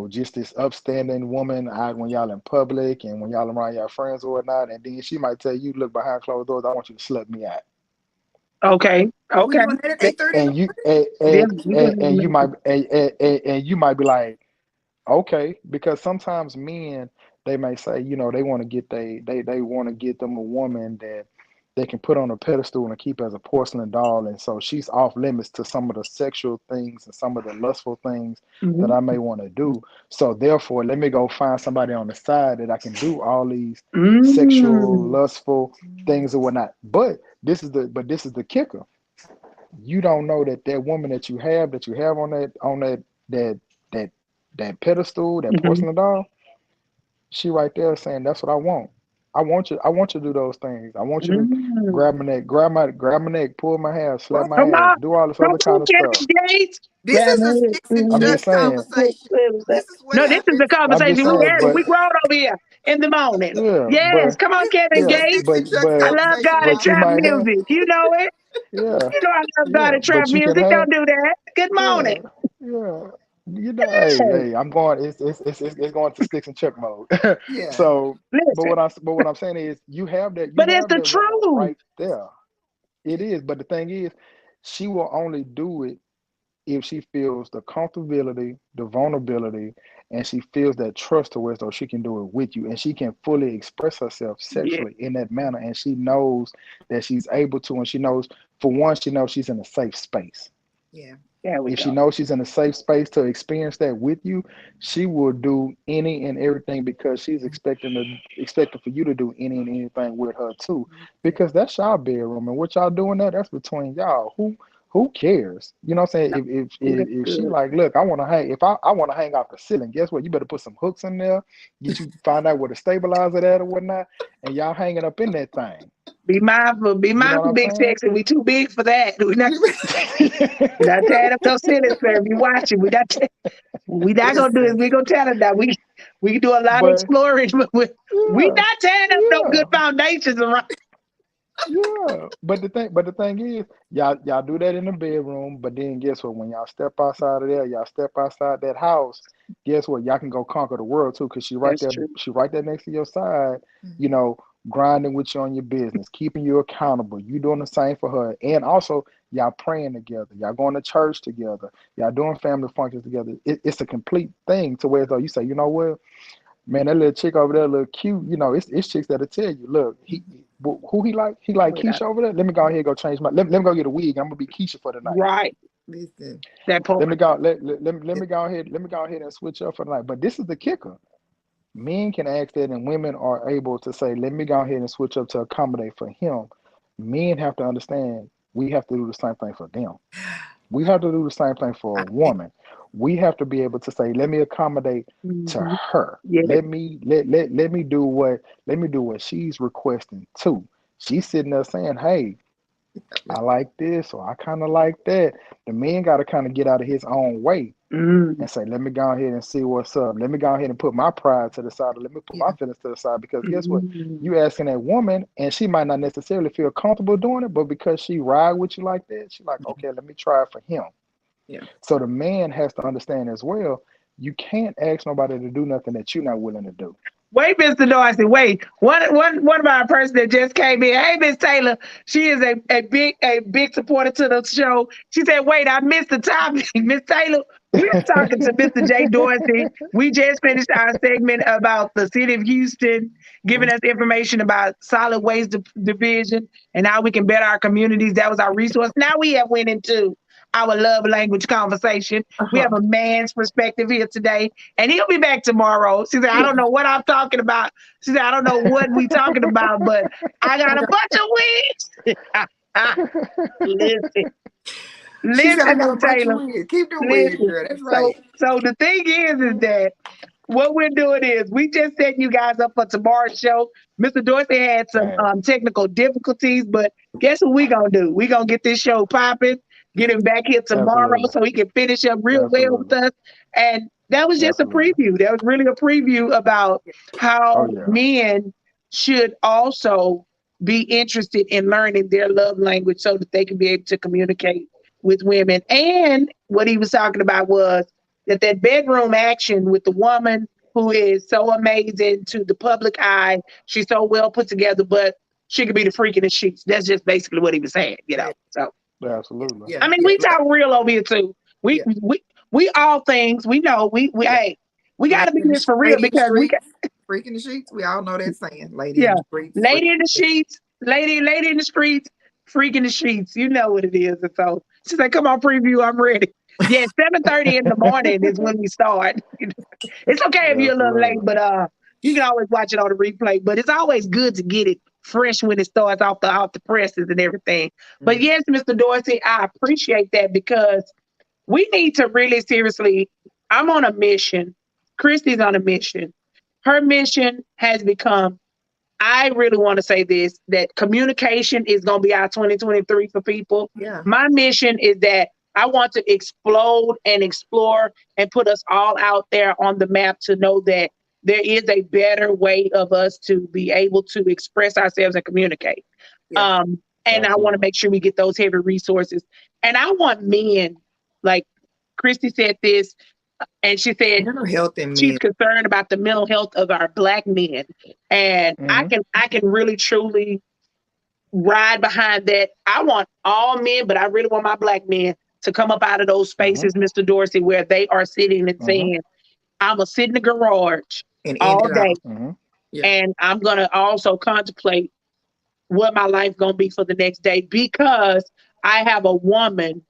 [SPEAKER 3] just this upstanding woman out when y'all in public and when y'all around your friends or whatnot. And then she might tell you, look behind closed doors, I want you to slut me out.
[SPEAKER 2] Okay.
[SPEAKER 1] Oh, we
[SPEAKER 2] Okay.
[SPEAKER 1] doing that at
[SPEAKER 2] Th-
[SPEAKER 1] 8:30 in the
[SPEAKER 3] And you
[SPEAKER 1] morning?
[SPEAKER 3] and,
[SPEAKER 2] Then
[SPEAKER 3] and,
[SPEAKER 2] we
[SPEAKER 3] and,
[SPEAKER 2] gonna
[SPEAKER 3] and you
[SPEAKER 2] make
[SPEAKER 3] might
[SPEAKER 2] it.
[SPEAKER 3] and you might be like, Okay, because sometimes men, they may say, they want to get they want to get them a woman that they can put on a pedestal and keep as a porcelain doll, and so she's off limits to some of the sexual things and some of the lustful things that
[SPEAKER 2] Mm-hmm.
[SPEAKER 3] I may want to do. So therefore, let me go find somebody on the side that I can do all these sexual,
[SPEAKER 2] Mm.
[SPEAKER 3] lustful things or whatnot. But this is the kicker. You don't know that that woman that you have that that that pedestal, that
[SPEAKER 2] Mm-hmm.
[SPEAKER 3] porcelain doll, she right there saying that's what I want. I want you to do those things. I want you to
[SPEAKER 2] Mm.
[SPEAKER 3] grab my neck, pull my hair, slap
[SPEAKER 1] What?
[SPEAKER 3] my
[SPEAKER 2] Come
[SPEAKER 3] ass,
[SPEAKER 2] on,
[SPEAKER 3] do all this
[SPEAKER 2] come
[SPEAKER 3] other
[SPEAKER 2] on,
[SPEAKER 3] kind of stuff.
[SPEAKER 2] Kevin Gates.
[SPEAKER 1] This
[SPEAKER 2] Grab
[SPEAKER 1] is a
[SPEAKER 2] my head.
[SPEAKER 1] sticks and
[SPEAKER 3] I'm
[SPEAKER 2] Mhm.
[SPEAKER 3] just
[SPEAKER 1] truck
[SPEAKER 3] saying.
[SPEAKER 1] conversation. This is what
[SPEAKER 2] No, this is the
[SPEAKER 1] happens.
[SPEAKER 3] I'm just
[SPEAKER 2] conversation we
[SPEAKER 3] saying,
[SPEAKER 2] had.
[SPEAKER 3] but
[SPEAKER 2] We growed over here in the morning.
[SPEAKER 3] yeah,
[SPEAKER 2] Yes, come on, Kevin
[SPEAKER 1] This
[SPEAKER 3] yeah,
[SPEAKER 1] is sticks
[SPEAKER 2] Gates.
[SPEAKER 3] but
[SPEAKER 1] and truck
[SPEAKER 2] I
[SPEAKER 3] but
[SPEAKER 2] love
[SPEAKER 1] conversation,
[SPEAKER 2] God and
[SPEAKER 3] but you
[SPEAKER 2] trap
[SPEAKER 1] Mom.
[SPEAKER 3] might have,
[SPEAKER 2] music. You know it.
[SPEAKER 3] yeah,
[SPEAKER 2] You know I love God
[SPEAKER 3] yeah,
[SPEAKER 2] and trap
[SPEAKER 3] but you can
[SPEAKER 2] music.
[SPEAKER 3] have,
[SPEAKER 2] Don't do that. Good morning.
[SPEAKER 3] yeah, yeah. Hey, I'm going. It's going to sticks and check mode.
[SPEAKER 1] Yeah.
[SPEAKER 3] So, but
[SPEAKER 2] Listen,
[SPEAKER 3] what I'm saying is, you
[SPEAKER 2] but it's
[SPEAKER 3] have
[SPEAKER 2] the
[SPEAKER 3] that woman
[SPEAKER 2] truth.
[SPEAKER 3] right there. It is, but the thing is, she will only do it if she feels the comfortability, the vulnerability, and she feels that trust to where so she can do it with you, and she can fully express herself
[SPEAKER 2] Yeah,
[SPEAKER 3] sexually in that manner, and she knows that she's able to, and she knows, for one, she knows she's in a safe space.
[SPEAKER 1] Yeah.
[SPEAKER 2] there we
[SPEAKER 3] If she
[SPEAKER 2] go.
[SPEAKER 3] knows she's in a safe space to experience that with you, she will do any and everything because she's expecting for you to do any and anything with her too.
[SPEAKER 1] Yeah.
[SPEAKER 3] Because that's y'all bedroom, and what y'all doing there, that's between y'all. Who cares? You know what I'm
[SPEAKER 2] No,
[SPEAKER 3] saying? If if,
[SPEAKER 2] that's
[SPEAKER 3] if she
[SPEAKER 2] good.
[SPEAKER 3] like, look, I want to hang. If I want to hang off the ceiling, guess what? You better put some hooks in there. Find out where the stabilizer at or whatnot, and y'all hanging up in that thing.
[SPEAKER 2] Be
[SPEAKER 3] You know what
[SPEAKER 2] mindful,
[SPEAKER 3] I'm
[SPEAKER 2] big
[SPEAKER 3] saying?
[SPEAKER 2] sexy. We too big for that. We not tearing up those cities, sir. You watching? We not gonna do this.
[SPEAKER 1] Listen.
[SPEAKER 2] We gonna tell them that we can do a lot of
[SPEAKER 3] But
[SPEAKER 2] exploring, but we
[SPEAKER 3] yeah,
[SPEAKER 2] not tearing up no
[SPEAKER 3] yeah.
[SPEAKER 2] good foundations around.
[SPEAKER 3] Yeah, but the thing is, y'all do that in the bedroom, but then guess what? When y'all step outside of there, y'all step outside that house. Guess what? Y'all can go conquer the world too, cause
[SPEAKER 2] That's true.
[SPEAKER 3] she right there next to your side. You
[SPEAKER 1] Mhm.
[SPEAKER 3] know, grinding with you on your business, keeping you accountable. You doing the same for her, and also y'all praying together. Y'all going to church together. Y'all doing family functions together. It's a complete thing to where though you say, you know what? Man, that little chick over there look cute. It's chicks that'll tell you, look, who he like? He like
[SPEAKER 2] Wait,
[SPEAKER 3] Keisha over there. Let me go ahead and go change my. Let me go get a wig. I'm gonna be Keisha for the night.
[SPEAKER 2] right.
[SPEAKER 1] Listen.
[SPEAKER 2] That part.
[SPEAKER 3] Let me go ahead. Let me go ahead and switch up for the night. But this is the kicker. Men can ask that, and women are able to say, let me go ahead and switch up to accommodate for him. Men have to understand we have to do the same thing for them. We have to do the same thing for a woman. We have to be able to say, let me accommodate to
[SPEAKER 2] Mm-hmm.
[SPEAKER 3] her.
[SPEAKER 2] Yeah.
[SPEAKER 3] Let me do what she's requesting too. She's sitting there saying, hey, I like this or I kind of like that. The man got to kind of get out of his own way
[SPEAKER 2] Mm.
[SPEAKER 3] and say, let me go ahead and see what's up. Let me go ahead and put my pride to the side, or let me put
[SPEAKER 1] Yeah.
[SPEAKER 3] my feelings to the side. Because guess what?
[SPEAKER 2] Mm.
[SPEAKER 3] You asking that woman, and she might not necessarily feel comfortable doing it, but because she ride with you like that, she like, okay, let me try it for him.
[SPEAKER 1] Yeah.
[SPEAKER 3] So the man has to understand as well, you can't ask nobody to do nothing that you're not willing to do.
[SPEAKER 2] Wait, Mr. Dorsey, wait. One of our person that just came in. Hey, Miss Taylor. She is a big supporter to the show. She said, wait, I missed the topic. Miss Taylor, we are talking to Mr. J. Dorsey. We just finished our segment about the city of Houston, giving
[SPEAKER 1] Mhm.
[SPEAKER 2] us information about solid waste division and how we can better our communities. That was our resource. Now we have went into our love language conversation. We
[SPEAKER 1] Uh-huh.
[SPEAKER 2] have a man's perspective here today, and he'll be back tomorrow. She said, I
[SPEAKER 1] Yeah.
[SPEAKER 2] don't know what I'm talking about. She said, I don't know what we talking about, but I got a bunch of wigs. Listen,
[SPEAKER 1] She said, I
[SPEAKER 2] listen,
[SPEAKER 1] got
[SPEAKER 2] Miss
[SPEAKER 1] a bunch of
[SPEAKER 2] Taylor.
[SPEAKER 1] wigs. Keep them wigs,
[SPEAKER 2] Listen.
[SPEAKER 1] girl. That's
[SPEAKER 2] So
[SPEAKER 1] right.
[SPEAKER 2] so the thing is that what we're doing is we just setting you guys up for tomorrow's show. Mr. Dorsey had some
[SPEAKER 3] Man,
[SPEAKER 2] technical difficulties, but guess what we gonna do? We gonna get this show popping, get him back here tomorrow
[SPEAKER 3] absolutely.
[SPEAKER 2] so he can finish up real well with
[SPEAKER 3] Absolutely.
[SPEAKER 2] us. And that was just a
[SPEAKER 3] Absolutely.
[SPEAKER 2] preview. That was really a preview about
[SPEAKER 3] Oh,
[SPEAKER 2] how
[SPEAKER 3] yeah.
[SPEAKER 2] men should also be interested in learning their love language so that they can be able to communicate with women. And what he was talking about was that bedroom action with the woman who is so amazing to the public eye. She's so well put together, but she could be the freak in the sheets. That's just basically what he was saying, you know.
[SPEAKER 1] Yeah.
[SPEAKER 2] So
[SPEAKER 3] Absolutely.
[SPEAKER 1] Yeah.
[SPEAKER 2] I mean,
[SPEAKER 1] Yeah.
[SPEAKER 2] we talk real over here too. We
[SPEAKER 1] Yeah.
[SPEAKER 2] we we all things. We know we
[SPEAKER 1] Yeah.
[SPEAKER 2] hey, We got to be this for real
[SPEAKER 1] Lady in the
[SPEAKER 2] because we can.
[SPEAKER 1] streets, freak in the sheets. We all know that saying. Lady in
[SPEAKER 2] Yeah,
[SPEAKER 1] the streets, freak.
[SPEAKER 2] lady in the sheets, lady in the streets, freak in the sheets. You know what it is. And so she said, "Come on, preview. I'm ready." Yeah, 7:30 in the morning is when we start. It's okay if you're a little late,
[SPEAKER 3] Absolutely.
[SPEAKER 2] but you can always watch it on the replay. But it's always good to get it fresh when it starts off the presses and everything. But
[SPEAKER 1] Mm.
[SPEAKER 2] yes, Mr. Dorsey, I appreciate that because we need to really seriously. I'm on a mission. Christy's on a mission. Her mission has become, I really want to say this, that communication is going to be our 2023 for people.
[SPEAKER 1] Yeah.
[SPEAKER 2] My mission is that I want to explode and explore and put us all out there on the map to know that there is a better way of us to be able to express ourselves and communicate.
[SPEAKER 1] Yeah.
[SPEAKER 2] And I want to
[SPEAKER 3] Absolutely.
[SPEAKER 2] make sure we get those heavy resources. And I want men, like Christy said this, and she said
[SPEAKER 1] Mental health in
[SPEAKER 2] she's
[SPEAKER 1] men.
[SPEAKER 2] concerned about the mental health of our black men. And I
[SPEAKER 3] Mm-hmm.
[SPEAKER 2] can really truly ride behind that. I want all men, but I really want my black men to come up out of those
[SPEAKER 3] Mm-hmm.
[SPEAKER 2] spaces, Mr. Dorsey, where they are sitting and
[SPEAKER 3] Mm-hmm.
[SPEAKER 2] saying, I'm gonna sit in the garage
[SPEAKER 1] And end
[SPEAKER 2] all
[SPEAKER 1] it
[SPEAKER 2] day
[SPEAKER 1] all.
[SPEAKER 3] Mm-hmm.
[SPEAKER 1] Yeah.
[SPEAKER 2] and I'm gonna also contemplate what my life gonna be for the next day because I have a woman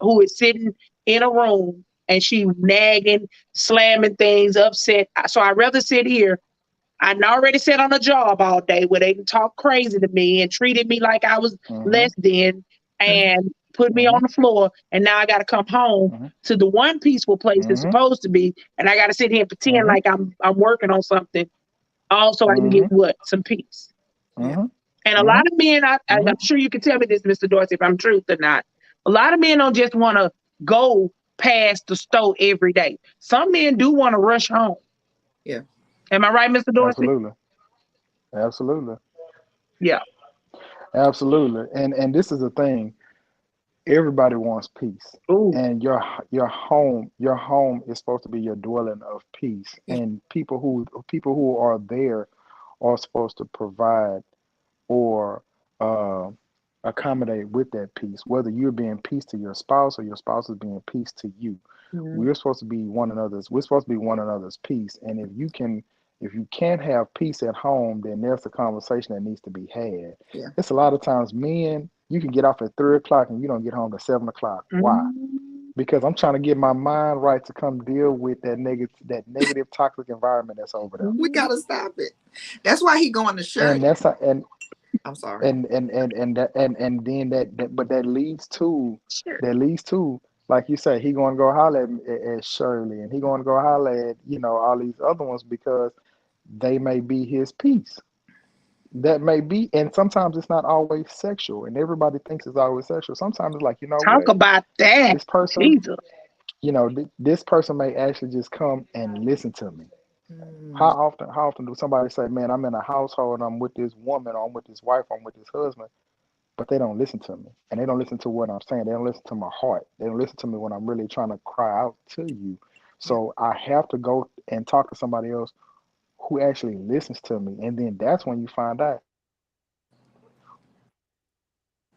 [SPEAKER 2] who is sitting in a room and she nagging, slamming things, upset. So I'd rather sit here. I already sat on a job all day where they talk crazy to me and treated me like I was
[SPEAKER 3] Mm-hmm.
[SPEAKER 2] less than
[SPEAKER 1] Mhm.
[SPEAKER 2] and put me
[SPEAKER 3] Mm-hmm.
[SPEAKER 2] on the floor. And now I got to come home
[SPEAKER 3] Mm-hmm.
[SPEAKER 2] to the one peaceful place it's
[SPEAKER 3] Mm-hmm.
[SPEAKER 2] supposed to be. And I got to sit here and pretend
[SPEAKER 3] Mm-hmm.
[SPEAKER 2] like I'm working on something. Also, I can get
[SPEAKER 3] Mm-hmm.
[SPEAKER 2] what? Some peace.
[SPEAKER 1] Yeah.
[SPEAKER 3] Mm-hmm.
[SPEAKER 2] And a
[SPEAKER 3] Mm-hmm.
[SPEAKER 2] lot of men, I'm
[SPEAKER 3] Mm-hmm.
[SPEAKER 2] sure you can tell me this, Mr. Dorsey, if I'm truth or not. A lot of men don't just want to go past the stove every day. Some men do want to rush home.
[SPEAKER 1] Yeah.
[SPEAKER 2] Am I right, Mr. Dorsey?
[SPEAKER 3] Absolutely. Absolutely.
[SPEAKER 2] Yeah.
[SPEAKER 3] Absolutely. And this is the thing. Everybody wants peace.
[SPEAKER 2] Ooh.
[SPEAKER 3] And your home is supposed to be your dwelling of peace.
[SPEAKER 1] Yeah.
[SPEAKER 3] And people who are there are supposed to provide or uh, accommodate with that peace, whether you're being peace to your spouse or your spouse is being peace to you.
[SPEAKER 2] Mhm.
[SPEAKER 3] We're supposed to be one another's peace. And if you can't have peace at home, then there's a conversation that needs to be had.
[SPEAKER 1] Yeah.
[SPEAKER 3] It's a lot of times men, you can get off at 3 o'clock and you don't get home at 7 o'clock. Why?
[SPEAKER 2] Mhm.
[SPEAKER 3] Because I'm trying to get my mind right to come deal with that negative toxic environment that's over there.
[SPEAKER 1] We
[SPEAKER 2] Mhm.
[SPEAKER 1] gotta stop it. That's why he going to church.
[SPEAKER 3] And that's and
[SPEAKER 1] I'm sorry.
[SPEAKER 3] and then but
[SPEAKER 2] Sure.
[SPEAKER 3] that leads to, like you say, he going to go holler at Shirley, and he going to go holler at all these other ones because they may be his piece. That may be, and sometimes it's not always sexual, and everybody thinks it's always sexual. Sometimes it's like, you know
[SPEAKER 2] Talk
[SPEAKER 3] what,
[SPEAKER 2] about that.
[SPEAKER 3] this person,
[SPEAKER 2] Jesus.
[SPEAKER 3] this person may actually just come and listen to me.
[SPEAKER 1] Mm.
[SPEAKER 3] How often do somebody say, man, I'm in a household, I'm with this woman, or I'm with this wife, or I'm with this husband, but they don't listen to me, and they don't listen to what I'm saying. They don't listen to my heart. They don't listen to me when I'm really trying to cry out to you.
[SPEAKER 1] Yeah.
[SPEAKER 3] So I have to go and talk to somebody else who actually listens to me, and then that's when you find out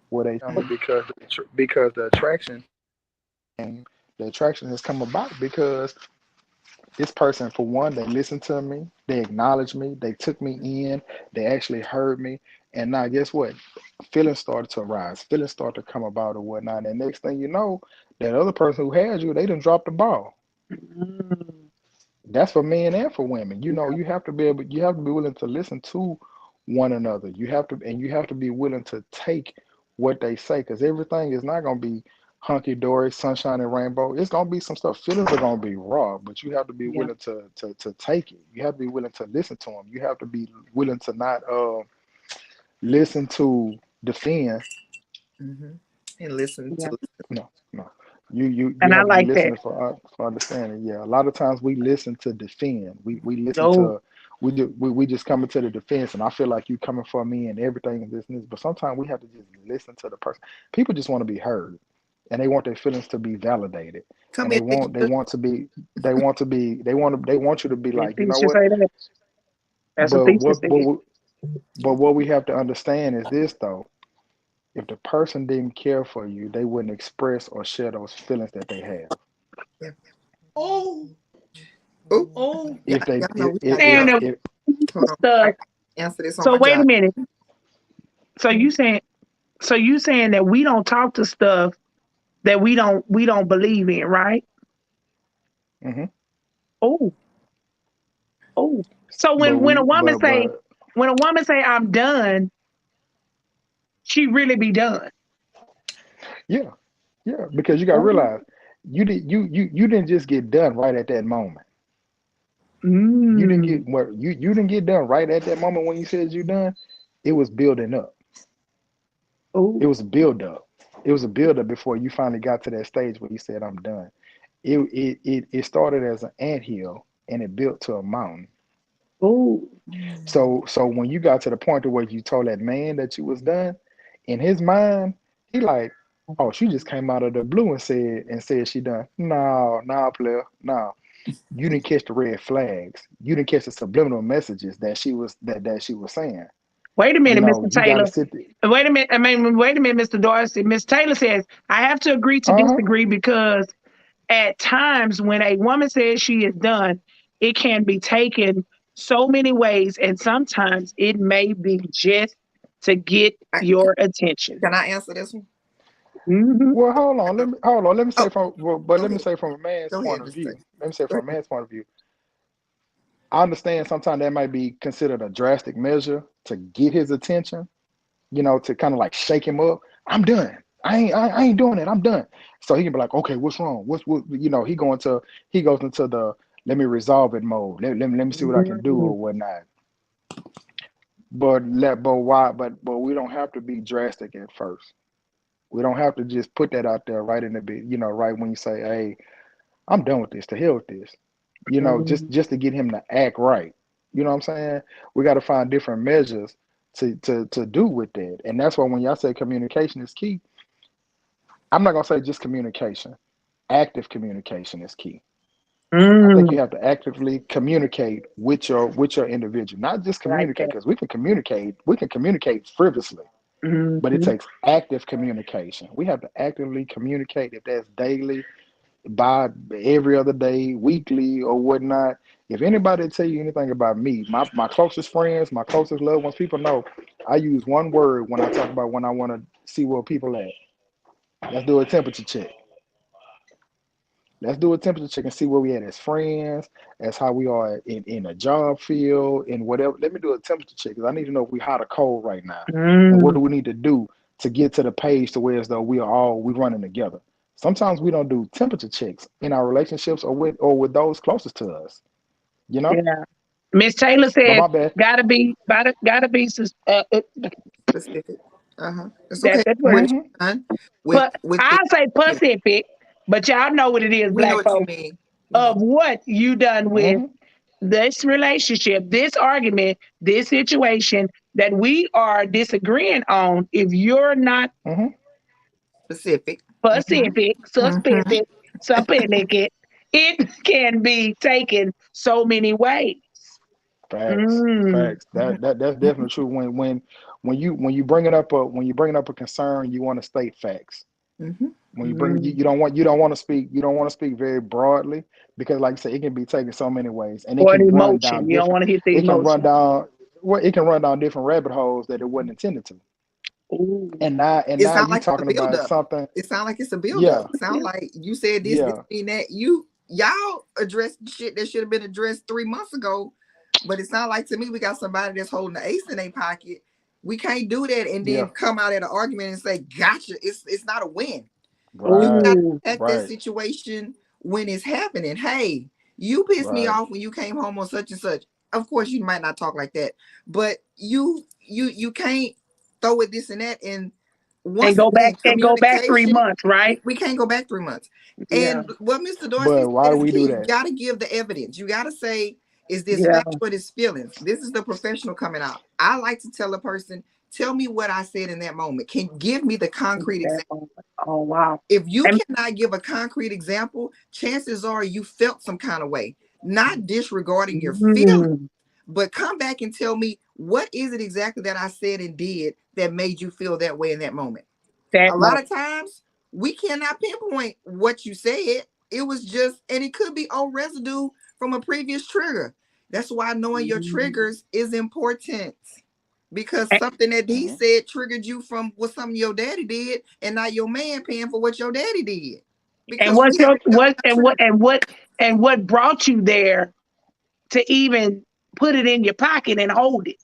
[SPEAKER 3] what they
[SPEAKER 1] Um,
[SPEAKER 3] because the attraction has come about because this person, for one, they listened to me, they acknowledged me, they took me in, they actually heard me, and now guess what? Feelings started to arise, feelings started to come about or whatnot. And next thing you know, that other person who had you, they done dropped the ball.
[SPEAKER 2] Mm.
[SPEAKER 3] That's for men and for women.
[SPEAKER 2] Yeah.
[SPEAKER 3] You have to be willing to listen to one another. You have to be willing to take what they say, because everything is not gonna be hunky dory, sunshine and rainbow. It's gonna be some stuff. Feelings are gonna be raw, but you have to be
[SPEAKER 2] Yeah.
[SPEAKER 3] willing to take it. You have to be willing to listen to them. You have to be willing to not listen to defend.
[SPEAKER 1] hmm And listen
[SPEAKER 2] Yeah.
[SPEAKER 1] to.
[SPEAKER 3] No, no. You
[SPEAKER 2] And I
[SPEAKER 3] have to be
[SPEAKER 2] like that.
[SPEAKER 3] listening for understanding. Yeah, a lot of times we listen to defend. We listen
[SPEAKER 2] Oh.
[SPEAKER 3] to we just coming to the defense, and I feel like you coming for me and everything and this and this. But sometimes we have to just listen to the person. People just want to be heard, and they want their feelings to be validated,
[SPEAKER 1] Come
[SPEAKER 3] and
[SPEAKER 1] here, big
[SPEAKER 3] they
[SPEAKER 1] sis.
[SPEAKER 3] want to be they want you to be
[SPEAKER 2] Did
[SPEAKER 3] like, you know
[SPEAKER 2] Thesis
[SPEAKER 3] what?
[SPEAKER 2] say that? That's what
[SPEAKER 3] But
[SPEAKER 2] Thesis said.
[SPEAKER 3] what we have to understand is this though. If the person didn't care for you, they wouldn't express or share those feelings that they have.
[SPEAKER 1] Yeah. Oh,
[SPEAKER 2] Oh,
[SPEAKER 1] yeah,
[SPEAKER 3] If they
[SPEAKER 1] y'all know we got
[SPEAKER 2] saying that
[SPEAKER 3] if
[SPEAKER 1] hold on. I
[SPEAKER 2] stuff.
[SPEAKER 1] answer this on
[SPEAKER 2] So
[SPEAKER 1] my
[SPEAKER 2] wait a
[SPEAKER 1] job.
[SPEAKER 2] minite. So you saying that we don't talk to stuff that we don't believe in, right?
[SPEAKER 3] mhm.
[SPEAKER 2] Oh, oh. So
[SPEAKER 3] but
[SPEAKER 2] when a
[SPEAKER 3] we
[SPEAKER 2] woman say
[SPEAKER 3] but
[SPEAKER 2] I'm done, she really be done.
[SPEAKER 3] yeah, yeah, because you got to
[SPEAKER 2] Oh.
[SPEAKER 3] realize you didn't just get done right at that moment. You didn't
[SPEAKER 2] Mm.
[SPEAKER 3] get what you didn't get done right at that moment when you said you done. It was building up. It
[SPEAKER 2] Oh.
[SPEAKER 3] was a build up. It was a build up before you finally got to that stage where you said I'm done. It started as an anthill and it built to a mountain.
[SPEAKER 2] Oh.
[SPEAKER 3] So when you got to the point to where you told that man that you was done, in his mind, he like, oh, she just came out of the blue and said she done. No, no, player, no. You didn't catch the red flags. You didn't catch the subliminal messages that she was saying.
[SPEAKER 2] Wait a
[SPEAKER 3] You
[SPEAKER 2] minute,
[SPEAKER 3] know,
[SPEAKER 2] Mr.
[SPEAKER 3] you got to
[SPEAKER 2] Taylor.
[SPEAKER 3] sit there.
[SPEAKER 2] Wait a minute. Wait a minute, Mr. Dorsey. Miss Taylor says I have to agree to
[SPEAKER 3] Uh huh.
[SPEAKER 2] disagree because at times when a woman says she is done, it can be taken so many ways, and sometimes it may be just to get
[SPEAKER 1] I,
[SPEAKER 2] your attention.
[SPEAKER 1] can I answer this one?
[SPEAKER 2] Hmm.
[SPEAKER 3] Well, hold on. Let me say
[SPEAKER 1] Oh,
[SPEAKER 3] from well, but
[SPEAKER 1] go
[SPEAKER 3] let me
[SPEAKER 1] ahead.
[SPEAKER 3] say from a man's
[SPEAKER 1] Go
[SPEAKER 3] point
[SPEAKER 1] ahead,
[SPEAKER 3] of
[SPEAKER 1] Mr.
[SPEAKER 3] view.
[SPEAKER 1] Taylor.
[SPEAKER 3] Let me say
[SPEAKER 1] Go
[SPEAKER 3] from a
[SPEAKER 1] ahead.
[SPEAKER 3] man's point of view. I understand sometimes that might be considered a drastic measure to get his attention, to kind of like shake him up. I'm done. I ain't doing it. I'm done. So he can be like, okay, what's wrong? He goes into the let me resolve it mode. Let me see what I can do or whatnot. But we don't have to be drastic at first. We don't have to just put that out there right in the bit, right when you say, hey, I'm done with this, to hell with this. Just to get him to act right. You know what I'm saying? We got to find different measures to do with that. And that's why when y'all say communication is key, I'm not gonna say just communication. Active communication is key. I think
[SPEAKER 2] Mm,
[SPEAKER 3] you have to actively communicate with your individual, not just
[SPEAKER 2] like
[SPEAKER 3] communicate,
[SPEAKER 2] that.
[SPEAKER 3] because we can communicate frivolously, but it
[SPEAKER 2] Hmm.
[SPEAKER 3] takes active communication. We have to actively communicate, if that's daily, by every other day, weekly, or whatnot. If anybody tell you anything about me, my closest friends, my closest loved ones, people know I use one word when I talk about when I want to see where people at. Let's do a temperature check. Let's do a temperature check and see where we at as friends, as how we are in a job field, in whatever. Let me do a temperature check because I need to know if we hot or cold right now, and what
[SPEAKER 2] Mm,
[SPEAKER 3] do we need to do to get to the page to where as though we running together. Sometimes we don't do temperature checks in our relationships or with those closest to us. You know,
[SPEAKER 2] yeah. Miss Taylor
[SPEAKER 3] but
[SPEAKER 2] said,
[SPEAKER 3] my bad.
[SPEAKER 2] gotta be,
[SPEAKER 1] Specific. It's
[SPEAKER 2] that,
[SPEAKER 1] okay.
[SPEAKER 2] that
[SPEAKER 1] We're
[SPEAKER 2] word.
[SPEAKER 3] Hmm.
[SPEAKER 1] done
[SPEAKER 2] But
[SPEAKER 1] with
[SPEAKER 2] I
[SPEAKER 1] the.
[SPEAKER 2] say Pacific, but y'all know what it is,
[SPEAKER 1] We know
[SPEAKER 2] black
[SPEAKER 1] what you
[SPEAKER 2] folks,
[SPEAKER 1] mean. We know.
[SPEAKER 2] of what you done with
[SPEAKER 3] Hmm.
[SPEAKER 2] this relationship, this argument, this situation that we are disagreeing on. If you're not
[SPEAKER 3] Hmm.
[SPEAKER 1] Specific. Mm-hmm.
[SPEAKER 2] Pacific,
[SPEAKER 1] Mm-hmm.
[SPEAKER 2] suspicious, suspicious, it can be taken so many ways.
[SPEAKER 3] Facts,
[SPEAKER 2] Mm,
[SPEAKER 3] facts. That's definitely true. When you bring up a concern, you want to state facts.
[SPEAKER 1] Mm-hmm.
[SPEAKER 3] When you bring
[SPEAKER 2] mm.
[SPEAKER 3] you don't want to speak very broadly, because like I said, it can be taken so many ways, and it
[SPEAKER 2] Or the
[SPEAKER 3] can run down
[SPEAKER 2] emotion. You don't
[SPEAKER 3] different
[SPEAKER 2] want to hit the
[SPEAKER 3] it can run
[SPEAKER 2] emotion.
[SPEAKER 3] down it can run down different rabbit holes that it wasn't intended to.
[SPEAKER 2] Ooh,
[SPEAKER 3] And
[SPEAKER 1] It
[SPEAKER 3] now
[SPEAKER 1] sounds
[SPEAKER 3] you
[SPEAKER 1] like it's a
[SPEAKER 3] talking about
[SPEAKER 1] buildup.
[SPEAKER 3] something.
[SPEAKER 1] It sounds like it's a buildup.
[SPEAKER 3] Yeah,
[SPEAKER 1] It sounds
[SPEAKER 2] yeah,
[SPEAKER 1] like you said this
[SPEAKER 3] yeah,
[SPEAKER 1] mean that. Y'all addressed shit that should have been addressed 3 months ago. But it sounds like to me we got somebody that's holding the ace in their pocket. We can't do that and
[SPEAKER 3] yeah.
[SPEAKER 1] then come out at an argument and say, gotcha. It's not a win. You
[SPEAKER 3] Right,
[SPEAKER 1] gotta
[SPEAKER 2] ooh,
[SPEAKER 1] attack that
[SPEAKER 3] right,
[SPEAKER 1] situation when it's happening. Hey, you pissed me
[SPEAKER 3] right,
[SPEAKER 1] off when you came home on such and such. Of course, you might not talk like that, but you can't throw it this and that. And
[SPEAKER 2] and
[SPEAKER 1] once
[SPEAKER 2] go back
[SPEAKER 1] again,
[SPEAKER 2] and go back three
[SPEAKER 1] communication.
[SPEAKER 2] months, right?
[SPEAKER 1] We can't go back 3 months.
[SPEAKER 2] Yeah,
[SPEAKER 1] And what Mr. Dorsey
[SPEAKER 3] but why
[SPEAKER 1] said
[SPEAKER 3] do
[SPEAKER 1] is
[SPEAKER 3] we do
[SPEAKER 1] key. You
[SPEAKER 3] that?
[SPEAKER 1] got to give the evidence. You got to say, is this
[SPEAKER 2] yeah,
[SPEAKER 1] fact or this feelings? This is the professional coming out. I like to tell a person, tell me what I said in that moment. Can give me the concrete example.
[SPEAKER 2] oh wow,
[SPEAKER 1] If you
[SPEAKER 2] and
[SPEAKER 1] cannot give a concrete example, chances are you felt some kind of way, not disregarding your feelings,
[SPEAKER 2] mm,
[SPEAKER 1] but come back and tell me what is it exactly that I said and did that made you feel that way in that moment. A
[SPEAKER 2] that
[SPEAKER 1] lot
[SPEAKER 2] moment,
[SPEAKER 1] of times we cannot pinpoint what you said. It was just, and it could be old residue from a previous trigger. That's why knowing your triggers is important. Because something that he said triggered you from what something your daddy did, and now your man paying for what your daddy did.
[SPEAKER 2] And
[SPEAKER 1] Because
[SPEAKER 2] what's your what brought you there to even put it in your pocket and hold it?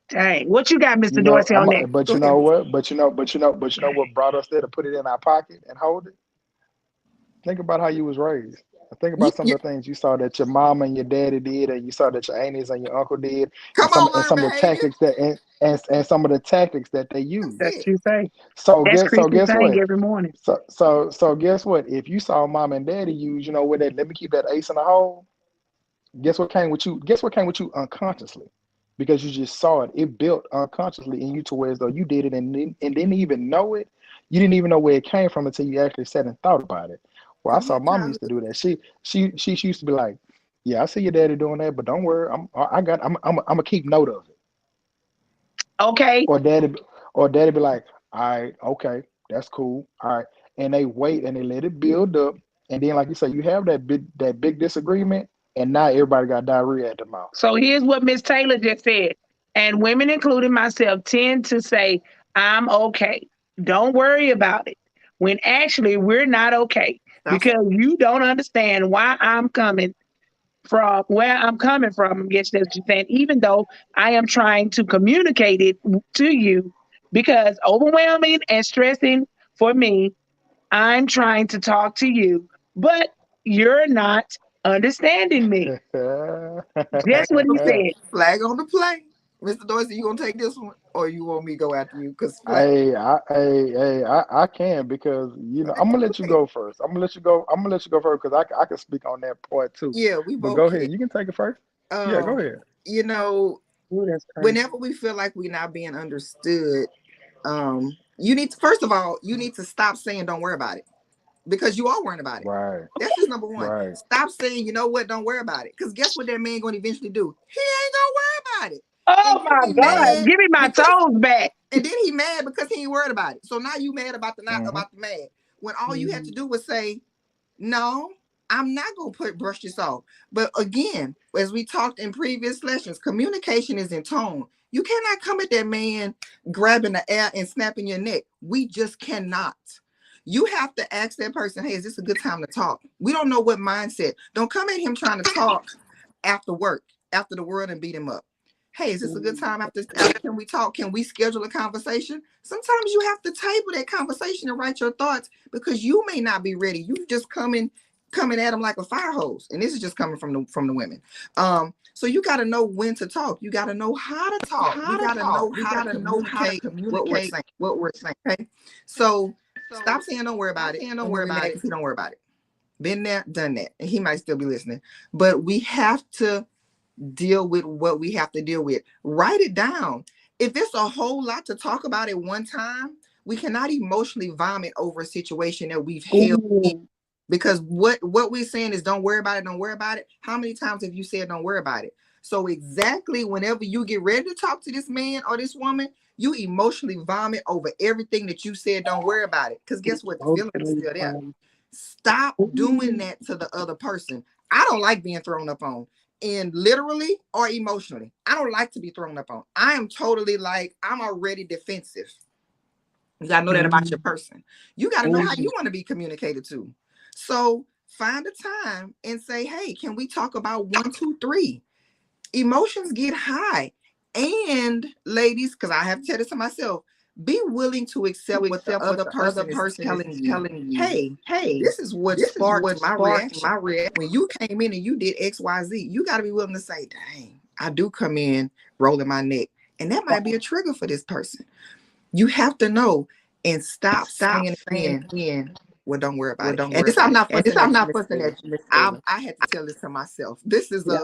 [SPEAKER 2] Dang, what you got, Mr. Dorsey, on that?
[SPEAKER 3] But
[SPEAKER 1] Go
[SPEAKER 3] you
[SPEAKER 1] ahead,
[SPEAKER 3] know
[SPEAKER 1] Mr.
[SPEAKER 3] what? But you know what brought us there to put it in our pocket and hold it? Think about how you was raised. Think
[SPEAKER 1] Yeah,
[SPEAKER 3] about some of the things you saw that your mom and your daddy did, and you saw that your aunties and your uncle did,
[SPEAKER 1] come on, learn
[SPEAKER 3] some of the
[SPEAKER 1] behavior.
[SPEAKER 3] tactics and some of the tactics that they
[SPEAKER 1] That's
[SPEAKER 3] use.
[SPEAKER 2] That's
[SPEAKER 1] it.
[SPEAKER 2] what you say.
[SPEAKER 3] So
[SPEAKER 2] Christy
[SPEAKER 3] guess
[SPEAKER 2] saying
[SPEAKER 3] what?
[SPEAKER 2] every morning.
[SPEAKER 3] So guess what? If you saw mom and daddy use, with that, let me keep that ace in the hole. Guess what came with you? Guess what came with you unconsciously, because you just saw it. It built unconsciously in you to where as though you did it and didn't even know it. You didn't even know where it came from until you actually sat and thought about it. Well, I
[SPEAKER 1] From
[SPEAKER 3] saw
[SPEAKER 1] your
[SPEAKER 3] mom used to
[SPEAKER 1] childhood.
[SPEAKER 3] do that. She used to be like, "Yeah, I see your daddy doing that, but don't worry, I'm gonna keep note of it."
[SPEAKER 2] Okay,
[SPEAKER 3] Or daddy be like, "All right, okay, that's cool, all right," and they wait and they let it build up, and then like you say, you have that big disagreement, and now everybody got diarrhea at the mouth.
[SPEAKER 2] so here's what Miss Taylor just said. And women, including myself, tend to say, I'm okay. Don't worry about it. When actually we're not okay
[SPEAKER 1] Stop.
[SPEAKER 2] because you don't understand why I'm coming from where I'm coming from. I guess that's what you're saying. Even though I am trying to communicate it to you, because overwhelming and stressing for me, I'm trying to talk to you, but you're not understanding me.
[SPEAKER 1] Flag
[SPEAKER 2] That's what
[SPEAKER 1] on
[SPEAKER 2] he
[SPEAKER 1] the
[SPEAKER 2] said.
[SPEAKER 1] flag on the play. Mr. Dorsey, you gonna take this one, or you want me to go after you? Cause flag,
[SPEAKER 3] I can, because
[SPEAKER 1] flag
[SPEAKER 3] I'm
[SPEAKER 1] on
[SPEAKER 3] gonna
[SPEAKER 1] the
[SPEAKER 3] let you
[SPEAKER 1] play.
[SPEAKER 3] go first. I'm gonna let you go. I'm gonna let you go first because I can speak on that part too.
[SPEAKER 1] Yeah, we
[SPEAKER 3] But
[SPEAKER 1] both
[SPEAKER 3] go
[SPEAKER 1] can.
[SPEAKER 3] ahead. You can take it first. Yeah, go
[SPEAKER 1] Um,
[SPEAKER 3] ahead.
[SPEAKER 1] you know,
[SPEAKER 2] Ooh, that's crazy.
[SPEAKER 1] whenever we feel like we're not being understood, you need to, first of all, you need to stop saying don't worry about it, because you are worrying about it.
[SPEAKER 3] Right,
[SPEAKER 1] That's just number one.
[SPEAKER 3] right.
[SPEAKER 1] Stop saying, you know what, don't worry about it. Because guess what that man gonna eventually do? He ain't gonna worry about it.
[SPEAKER 2] Oh
[SPEAKER 1] And you
[SPEAKER 2] my
[SPEAKER 1] be
[SPEAKER 2] God.
[SPEAKER 1] mad
[SPEAKER 2] Give me my
[SPEAKER 1] because,
[SPEAKER 2] toes back.
[SPEAKER 1] and then he mad because he ain't worried about it. So now you mad about the not
[SPEAKER 3] Hmm.
[SPEAKER 1] about the mad. When all you had to
[SPEAKER 2] Mhm.
[SPEAKER 1] do was say, no, I'm not gonna brush this off. But again, as we talked in previous sessions, communication is in tone. You cannot come at that man grabbing the air and snapping your neck. We just cannot. You have to ask that person, hey, is this a good time to talk? We don't know what mindset. Don't come at him trying to talk after work, after the world, and beat him up. Hey, is this a good time after can we talk? Can we schedule a conversation? Sometimes you have to table that conversation and write your thoughts, because you may not be ready. You just coming at them like a fire hose. And this is just coming from the women. So you got to know when to talk. You got to know how to talk. We got to know
[SPEAKER 3] We
[SPEAKER 1] how to
[SPEAKER 3] got to know how to
[SPEAKER 1] communicate what we're
[SPEAKER 3] communicate
[SPEAKER 1] saying.
[SPEAKER 3] what we're saying.
[SPEAKER 1] Okay. So stop
[SPEAKER 3] So
[SPEAKER 1] saying don't worry
[SPEAKER 3] stop
[SPEAKER 1] about it.
[SPEAKER 3] saying don't
[SPEAKER 1] And then
[SPEAKER 3] worry
[SPEAKER 1] be
[SPEAKER 3] about
[SPEAKER 1] mad
[SPEAKER 3] it.
[SPEAKER 1] because he don't worry about it. Been there, done that. And he might still be listening. But we have to deal with what we have to deal with. Write it down. If it's a whole lot to talk about at one time, we cannot emotionally vomit over a situation that we've held in.
[SPEAKER 2] Ooh.
[SPEAKER 1] Because what we're saying is don't worry about it, don't worry about it. How many times have you said don't worry about it? So exactly whenever you get ready to talk to this man or this woman, you emotionally vomit over everything that you said don't worry about it. Because guess what? The feeling is
[SPEAKER 2] Emotionally
[SPEAKER 1] still there.
[SPEAKER 2] drained.
[SPEAKER 1] Stop doing
[SPEAKER 2] Ooh.
[SPEAKER 1] that to the other person. I don't like being thrown up on, and literally or emotionally. I don't like to be thrown up on. I am totally like, I'm already defensive. You gotta know that about your
[SPEAKER 2] Mm.
[SPEAKER 1] person. You gotta know how
[SPEAKER 2] Ooh.
[SPEAKER 1] you want to be communicated to. So find a time and say, hey, can we talk about one, two, three? Emotions get high. And ladies, because I have to tell this to myself, be willing to accept what the other
[SPEAKER 3] The other
[SPEAKER 1] person is
[SPEAKER 3] person is
[SPEAKER 1] telling you.
[SPEAKER 3] telling you,
[SPEAKER 1] Hey,
[SPEAKER 3] hey,
[SPEAKER 1] this is what
[SPEAKER 3] this is
[SPEAKER 1] sparked
[SPEAKER 3] what
[SPEAKER 1] my
[SPEAKER 3] sparked
[SPEAKER 1] reaction.
[SPEAKER 3] my reaction.
[SPEAKER 1] When you came in and you did XYZ, you got to be willing to say, dang, I do come in rolling my neck. And that might be a trigger for this person. You have to know and stop
[SPEAKER 3] Stop
[SPEAKER 1] saying
[SPEAKER 3] saying
[SPEAKER 1] again,
[SPEAKER 3] again,
[SPEAKER 1] well, don't worry
[SPEAKER 3] well,
[SPEAKER 1] about it.
[SPEAKER 3] don't
[SPEAKER 1] And
[SPEAKER 3] worry
[SPEAKER 1] this, I'm
[SPEAKER 3] about it.
[SPEAKER 1] not
[SPEAKER 3] And this,
[SPEAKER 1] fussing
[SPEAKER 3] I'm
[SPEAKER 1] at you,
[SPEAKER 3] not
[SPEAKER 1] Miss
[SPEAKER 3] fussing
[SPEAKER 1] Taylor.
[SPEAKER 3] at you, Miss Taylor.
[SPEAKER 1] I had to tell this to myself. This is
[SPEAKER 2] Yeah.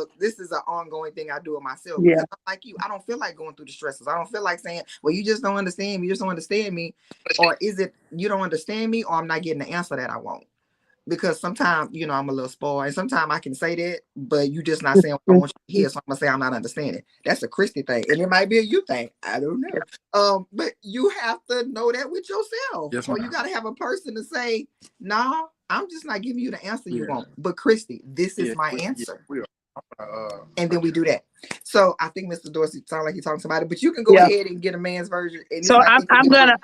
[SPEAKER 1] an ongoing thing I do with myself,
[SPEAKER 2] Yeah.
[SPEAKER 1] because I'm like you. I don't feel like going through the stresses. I don't feel like saying, well, you just don't understand me. You just don't understand me. Or is it you don't understand me, or I'm not getting the answer that I want? because sometimes, I'm a little spoiled, and sometimes I can say that, but you just not saying what I want you to hear. So I'm gonna say I'm not understanding. That's a Christy thing, and it might be a you thing. I don't know. But you have to know that with yourself,
[SPEAKER 3] Yes,
[SPEAKER 1] or you
[SPEAKER 3] ma'am.
[SPEAKER 1] got to have a person to say, "No, I'm just not giving you the answer you
[SPEAKER 3] Yeah.
[SPEAKER 1] want." But Christy, this is
[SPEAKER 3] Yeah.
[SPEAKER 1] my
[SPEAKER 3] Yeah.
[SPEAKER 1] answer,
[SPEAKER 3] We are.
[SPEAKER 1] and then we do that. So I think Mr. Dorsey sounds like he's talking to somebody, but you can go
[SPEAKER 2] Yeah.
[SPEAKER 1] ahead and get a man's version, and it's
[SPEAKER 2] So
[SPEAKER 1] not
[SPEAKER 2] I'm gonna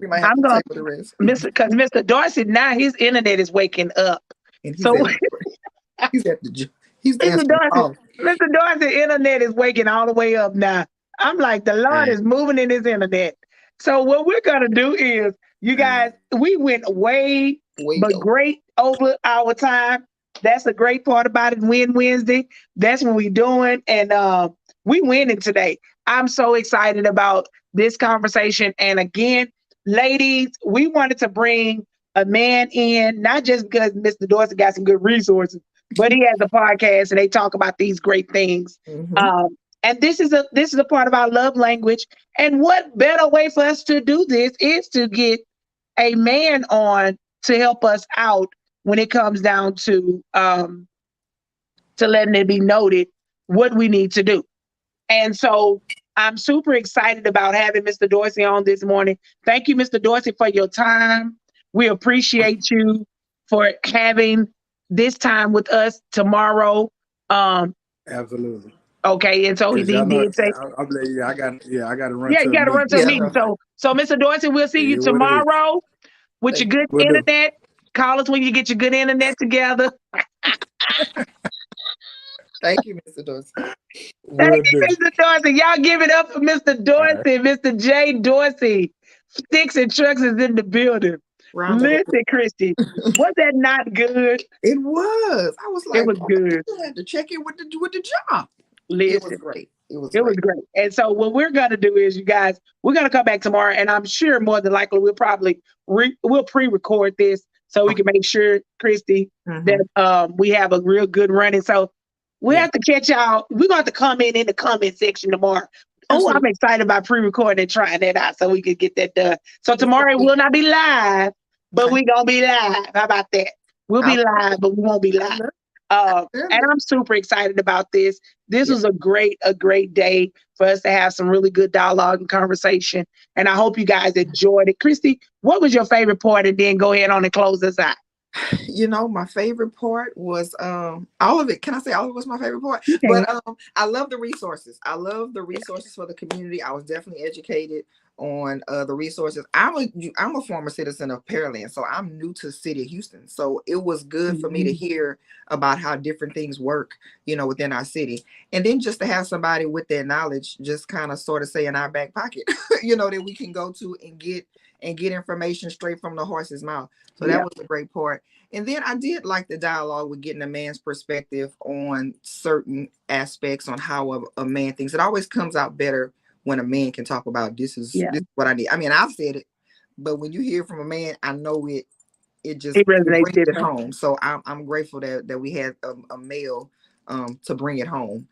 [SPEAKER 1] we might have to table the rest,
[SPEAKER 2] Because Mr. Dorsey now his internet is waking up.
[SPEAKER 1] and
[SPEAKER 2] So
[SPEAKER 1] he's at the he's
[SPEAKER 2] Mr.
[SPEAKER 1] answering
[SPEAKER 2] Dorsey,
[SPEAKER 1] calls.
[SPEAKER 2] Mr. Dorsey internet is waking all the way up now. I'm like, the Lord
[SPEAKER 3] And,
[SPEAKER 2] is moving in his internet. So what we're gonna do is, you guys, we went way,
[SPEAKER 1] Way
[SPEAKER 2] but
[SPEAKER 1] over.
[SPEAKER 2] great over our time. That's the great part about it. Win Wednesday. That's what we doing, and we winning today. I'm so excited about this conversation. And again, ladies, we wanted to bring a man in, not just because Mr. Dorsey got some good resources, but he has a podcast and they talk about these great things.
[SPEAKER 1] Mm-hmm.
[SPEAKER 2] And this is a part of our love language. And what better way for us to do this is to get a man on to help us out when it comes down to letting it be noted what we need to do. And so I'm super excited about having Mr. Dorsey on this morning. Thank you, Mr. Dorsey, for your time. We appreciate you for having this time with us tomorrow.
[SPEAKER 3] absolutely.
[SPEAKER 2] Okay, and so he
[SPEAKER 3] Because y'all know,
[SPEAKER 2] did say,
[SPEAKER 3] I got to run
[SPEAKER 2] yeah, you
[SPEAKER 3] to a
[SPEAKER 2] got to run
[SPEAKER 3] meeting.
[SPEAKER 2] to a
[SPEAKER 1] Yeah.
[SPEAKER 2] meeting.
[SPEAKER 3] So
[SPEAKER 2] So Mr. Dorsey, we'll see
[SPEAKER 3] it
[SPEAKER 2] you
[SPEAKER 3] is what it is.
[SPEAKER 2] tomorrow with your
[SPEAKER 1] Thank
[SPEAKER 2] good
[SPEAKER 3] We'll do.
[SPEAKER 2] internet. Call us when you get your good internet together.
[SPEAKER 1] Thank you, Mr. Dorsey.
[SPEAKER 2] Thank
[SPEAKER 3] We'll
[SPEAKER 2] you,
[SPEAKER 3] do.
[SPEAKER 2] Mr. Dorsey. Y'all give it up for Mr.
[SPEAKER 3] All right.
[SPEAKER 2] Dorsey, Mr. J. Dorsey. Sticks and Trucks is in the building.
[SPEAKER 1] Round of
[SPEAKER 2] Listen, Christy,
[SPEAKER 1] applause.
[SPEAKER 2] was that not good?
[SPEAKER 1] It was. I was
[SPEAKER 2] It
[SPEAKER 1] like,
[SPEAKER 2] was
[SPEAKER 1] oh,
[SPEAKER 2] good.
[SPEAKER 1] I had to check in with the job. It was
[SPEAKER 2] Listen,
[SPEAKER 1] great. It was
[SPEAKER 2] it was
[SPEAKER 1] great.
[SPEAKER 2] great. And so what we're gonna do is, you guys, we're gonna come back tomorrow, and I'm sure more than likely we'll probably we'll pre-record this so we
[SPEAKER 1] Okay.
[SPEAKER 2] can make sure, Christy,
[SPEAKER 1] Mm-hmm.
[SPEAKER 2] that we have a real good running. So we
[SPEAKER 1] Yeah.
[SPEAKER 2] have to catch y'all. We're gonna have to comment in the comment section tomorrow. Oh, I'm
[SPEAKER 1] Absolutely.
[SPEAKER 2] excited about pre-recording and trying that out so we can get that done. So
[SPEAKER 1] It's
[SPEAKER 2] tomorrow
[SPEAKER 1] gonna
[SPEAKER 2] it
[SPEAKER 1] be
[SPEAKER 2] will not be live, but
[SPEAKER 1] okay.
[SPEAKER 2] we gonna be live. How about that? We'll
[SPEAKER 1] I
[SPEAKER 2] be live, but we won't be
[SPEAKER 1] I
[SPEAKER 2] live.
[SPEAKER 1] love
[SPEAKER 2] And
[SPEAKER 1] it.
[SPEAKER 2] I'm super excited about this. This
[SPEAKER 1] Yeah.
[SPEAKER 2] was a great day for us to have some really good dialogue and conversation. And I hope you guys enjoyed it. Christy, what was your favorite part? And then go ahead on and close us out.
[SPEAKER 1] My favorite part was all of it. Can I say all of it was my favorite part?
[SPEAKER 2] You can.
[SPEAKER 1] But I love the resources. I love the resources for the community. I was definitely educated on the resources. I'm a former citizen of Pearland, so I'm new to the city of Houston. So it was good for me to
[SPEAKER 2] Mhm.
[SPEAKER 1] hear about how different things work, within our city. And then just to have somebody with their knowledge just kind of sort of say in our back pocket, that we can go to and get information straight from the horse's mouth. So that
[SPEAKER 2] Yeah.
[SPEAKER 1] was a great part. And then I did like the dialogue with getting a man's perspective on certain aspects on how a man thinks. It always comes out better when a man can talk about this
[SPEAKER 2] Yeah.
[SPEAKER 1] is what I need. I mean, I've said it, but when you hear from a man, I know it just
[SPEAKER 2] It
[SPEAKER 1] it
[SPEAKER 2] resonates
[SPEAKER 1] brings it
[SPEAKER 2] different.
[SPEAKER 1] home. So I'm grateful that we had a male to bring it home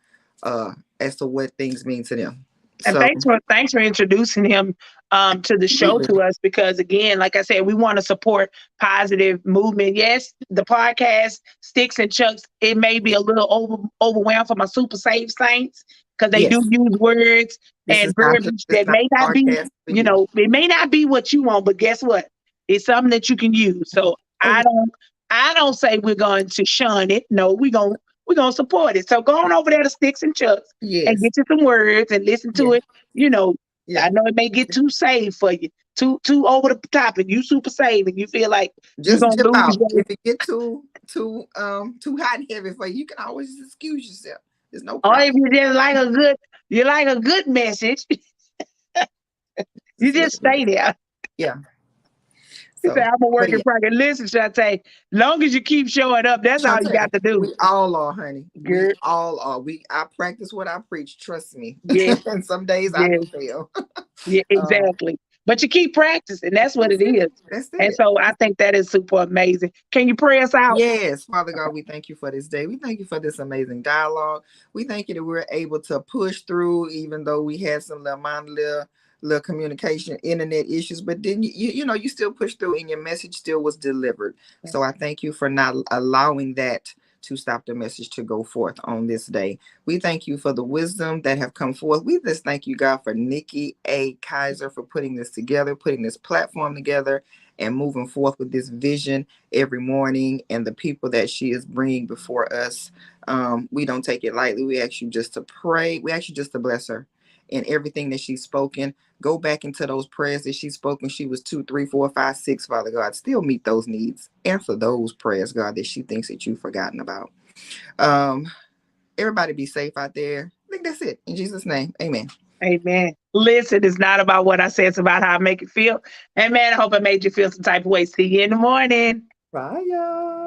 [SPEAKER 1] as to what things mean to them.
[SPEAKER 2] And
[SPEAKER 1] So
[SPEAKER 2] thanks for introducing him to the show
[SPEAKER 1] absolutely.
[SPEAKER 2] to us, because again, like I said, we want to support positive movement. Yes, the podcast Sticks and Chucks, it may be a little overwhelmed for my super safe saints because they do
[SPEAKER 1] Yes,
[SPEAKER 2] use words
[SPEAKER 1] this is
[SPEAKER 2] and
[SPEAKER 1] not just
[SPEAKER 2] verbiage
[SPEAKER 1] this
[SPEAKER 2] that
[SPEAKER 1] not
[SPEAKER 2] may not
[SPEAKER 1] a
[SPEAKER 2] be,
[SPEAKER 1] podcast for you.
[SPEAKER 2] it may not be what you want, but guess what? It's something that you can use. So
[SPEAKER 1] Oh yeah.
[SPEAKER 2] I don't say we're going to shun it. No, we're gonna support it. So go on over there to Sticks and Chucks and
[SPEAKER 1] Yes.
[SPEAKER 2] get you some words and listen to
[SPEAKER 1] Yeah.
[SPEAKER 2] it. You know,
[SPEAKER 1] Yeah.
[SPEAKER 2] I know it may get too saved for you, too over the top, and you super saved, and you feel like you're
[SPEAKER 1] Just
[SPEAKER 2] gonna
[SPEAKER 1] dip
[SPEAKER 2] lose
[SPEAKER 1] out.
[SPEAKER 2] your.
[SPEAKER 1] If it get too hot and heavy for you, you can always excuse yourself. There's no
[SPEAKER 2] Or
[SPEAKER 1] problem.
[SPEAKER 2] if you like a good message, you
[SPEAKER 1] Just
[SPEAKER 2] just
[SPEAKER 1] let me.
[SPEAKER 2] stay there.
[SPEAKER 1] Yeah.
[SPEAKER 2] You say,
[SPEAKER 1] So,
[SPEAKER 2] I'm a work
[SPEAKER 1] but
[SPEAKER 2] in
[SPEAKER 1] yeah,
[SPEAKER 2] progress. Listen, Shantae, long as you keep showing up, that's all you
[SPEAKER 1] Shantae,
[SPEAKER 2] got to do.
[SPEAKER 1] we all are, honey. We
[SPEAKER 2] Girl,
[SPEAKER 1] all are. I practice what I preach. Trust me.
[SPEAKER 2] yeah,
[SPEAKER 1] And some days I
[SPEAKER 2] yeah.
[SPEAKER 1] do fail.
[SPEAKER 2] Yeah,
[SPEAKER 1] um,
[SPEAKER 2] exactly. But you keep practicing. That's what
[SPEAKER 1] that's
[SPEAKER 2] it
[SPEAKER 1] it.
[SPEAKER 2] is.
[SPEAKER 1] That's
[SPEAKER 2] And
[SPEAKER 1] it.
[SPEAKER 2] so I think that is super amazing. Can you pray us out?
[SPEAKER 1] Yes, Father God, we thank you for this day. We thank you for this amazing dialogue. We thank you that we're able to push through, even though we had some little little communication, internet issues, but then you still pushed through and your message still was delivered. So I thank you for not allowing that to stop the message to go forth on this day. We thank you for the wisdom that have come forth. We just thank you, God, for Nikki A. Kaiser for putting this together, putting this platform together, and moving forth with this vision every morning, and the people that she is bringing before us. We don't take it lightly. We ask you just to pray. We ask you just to bless her in everything that she's spoken. Go back into those prayers that she spoke when she was 2, 3, 4, 5, 6, Father God. Still meet those needs. Answer those prayers, God, that she thinks that you've forgotten about. Um, Everybody be safe out there. I think that's it. In Jesus' name, amen.
[SPEAKER 2] Amen. Listen, it's not about what I say, it's about how I make it feel. Amen. I hope I made you feel some type of way. See you in the morning.
[SPEAKER 1] Bye, y'all.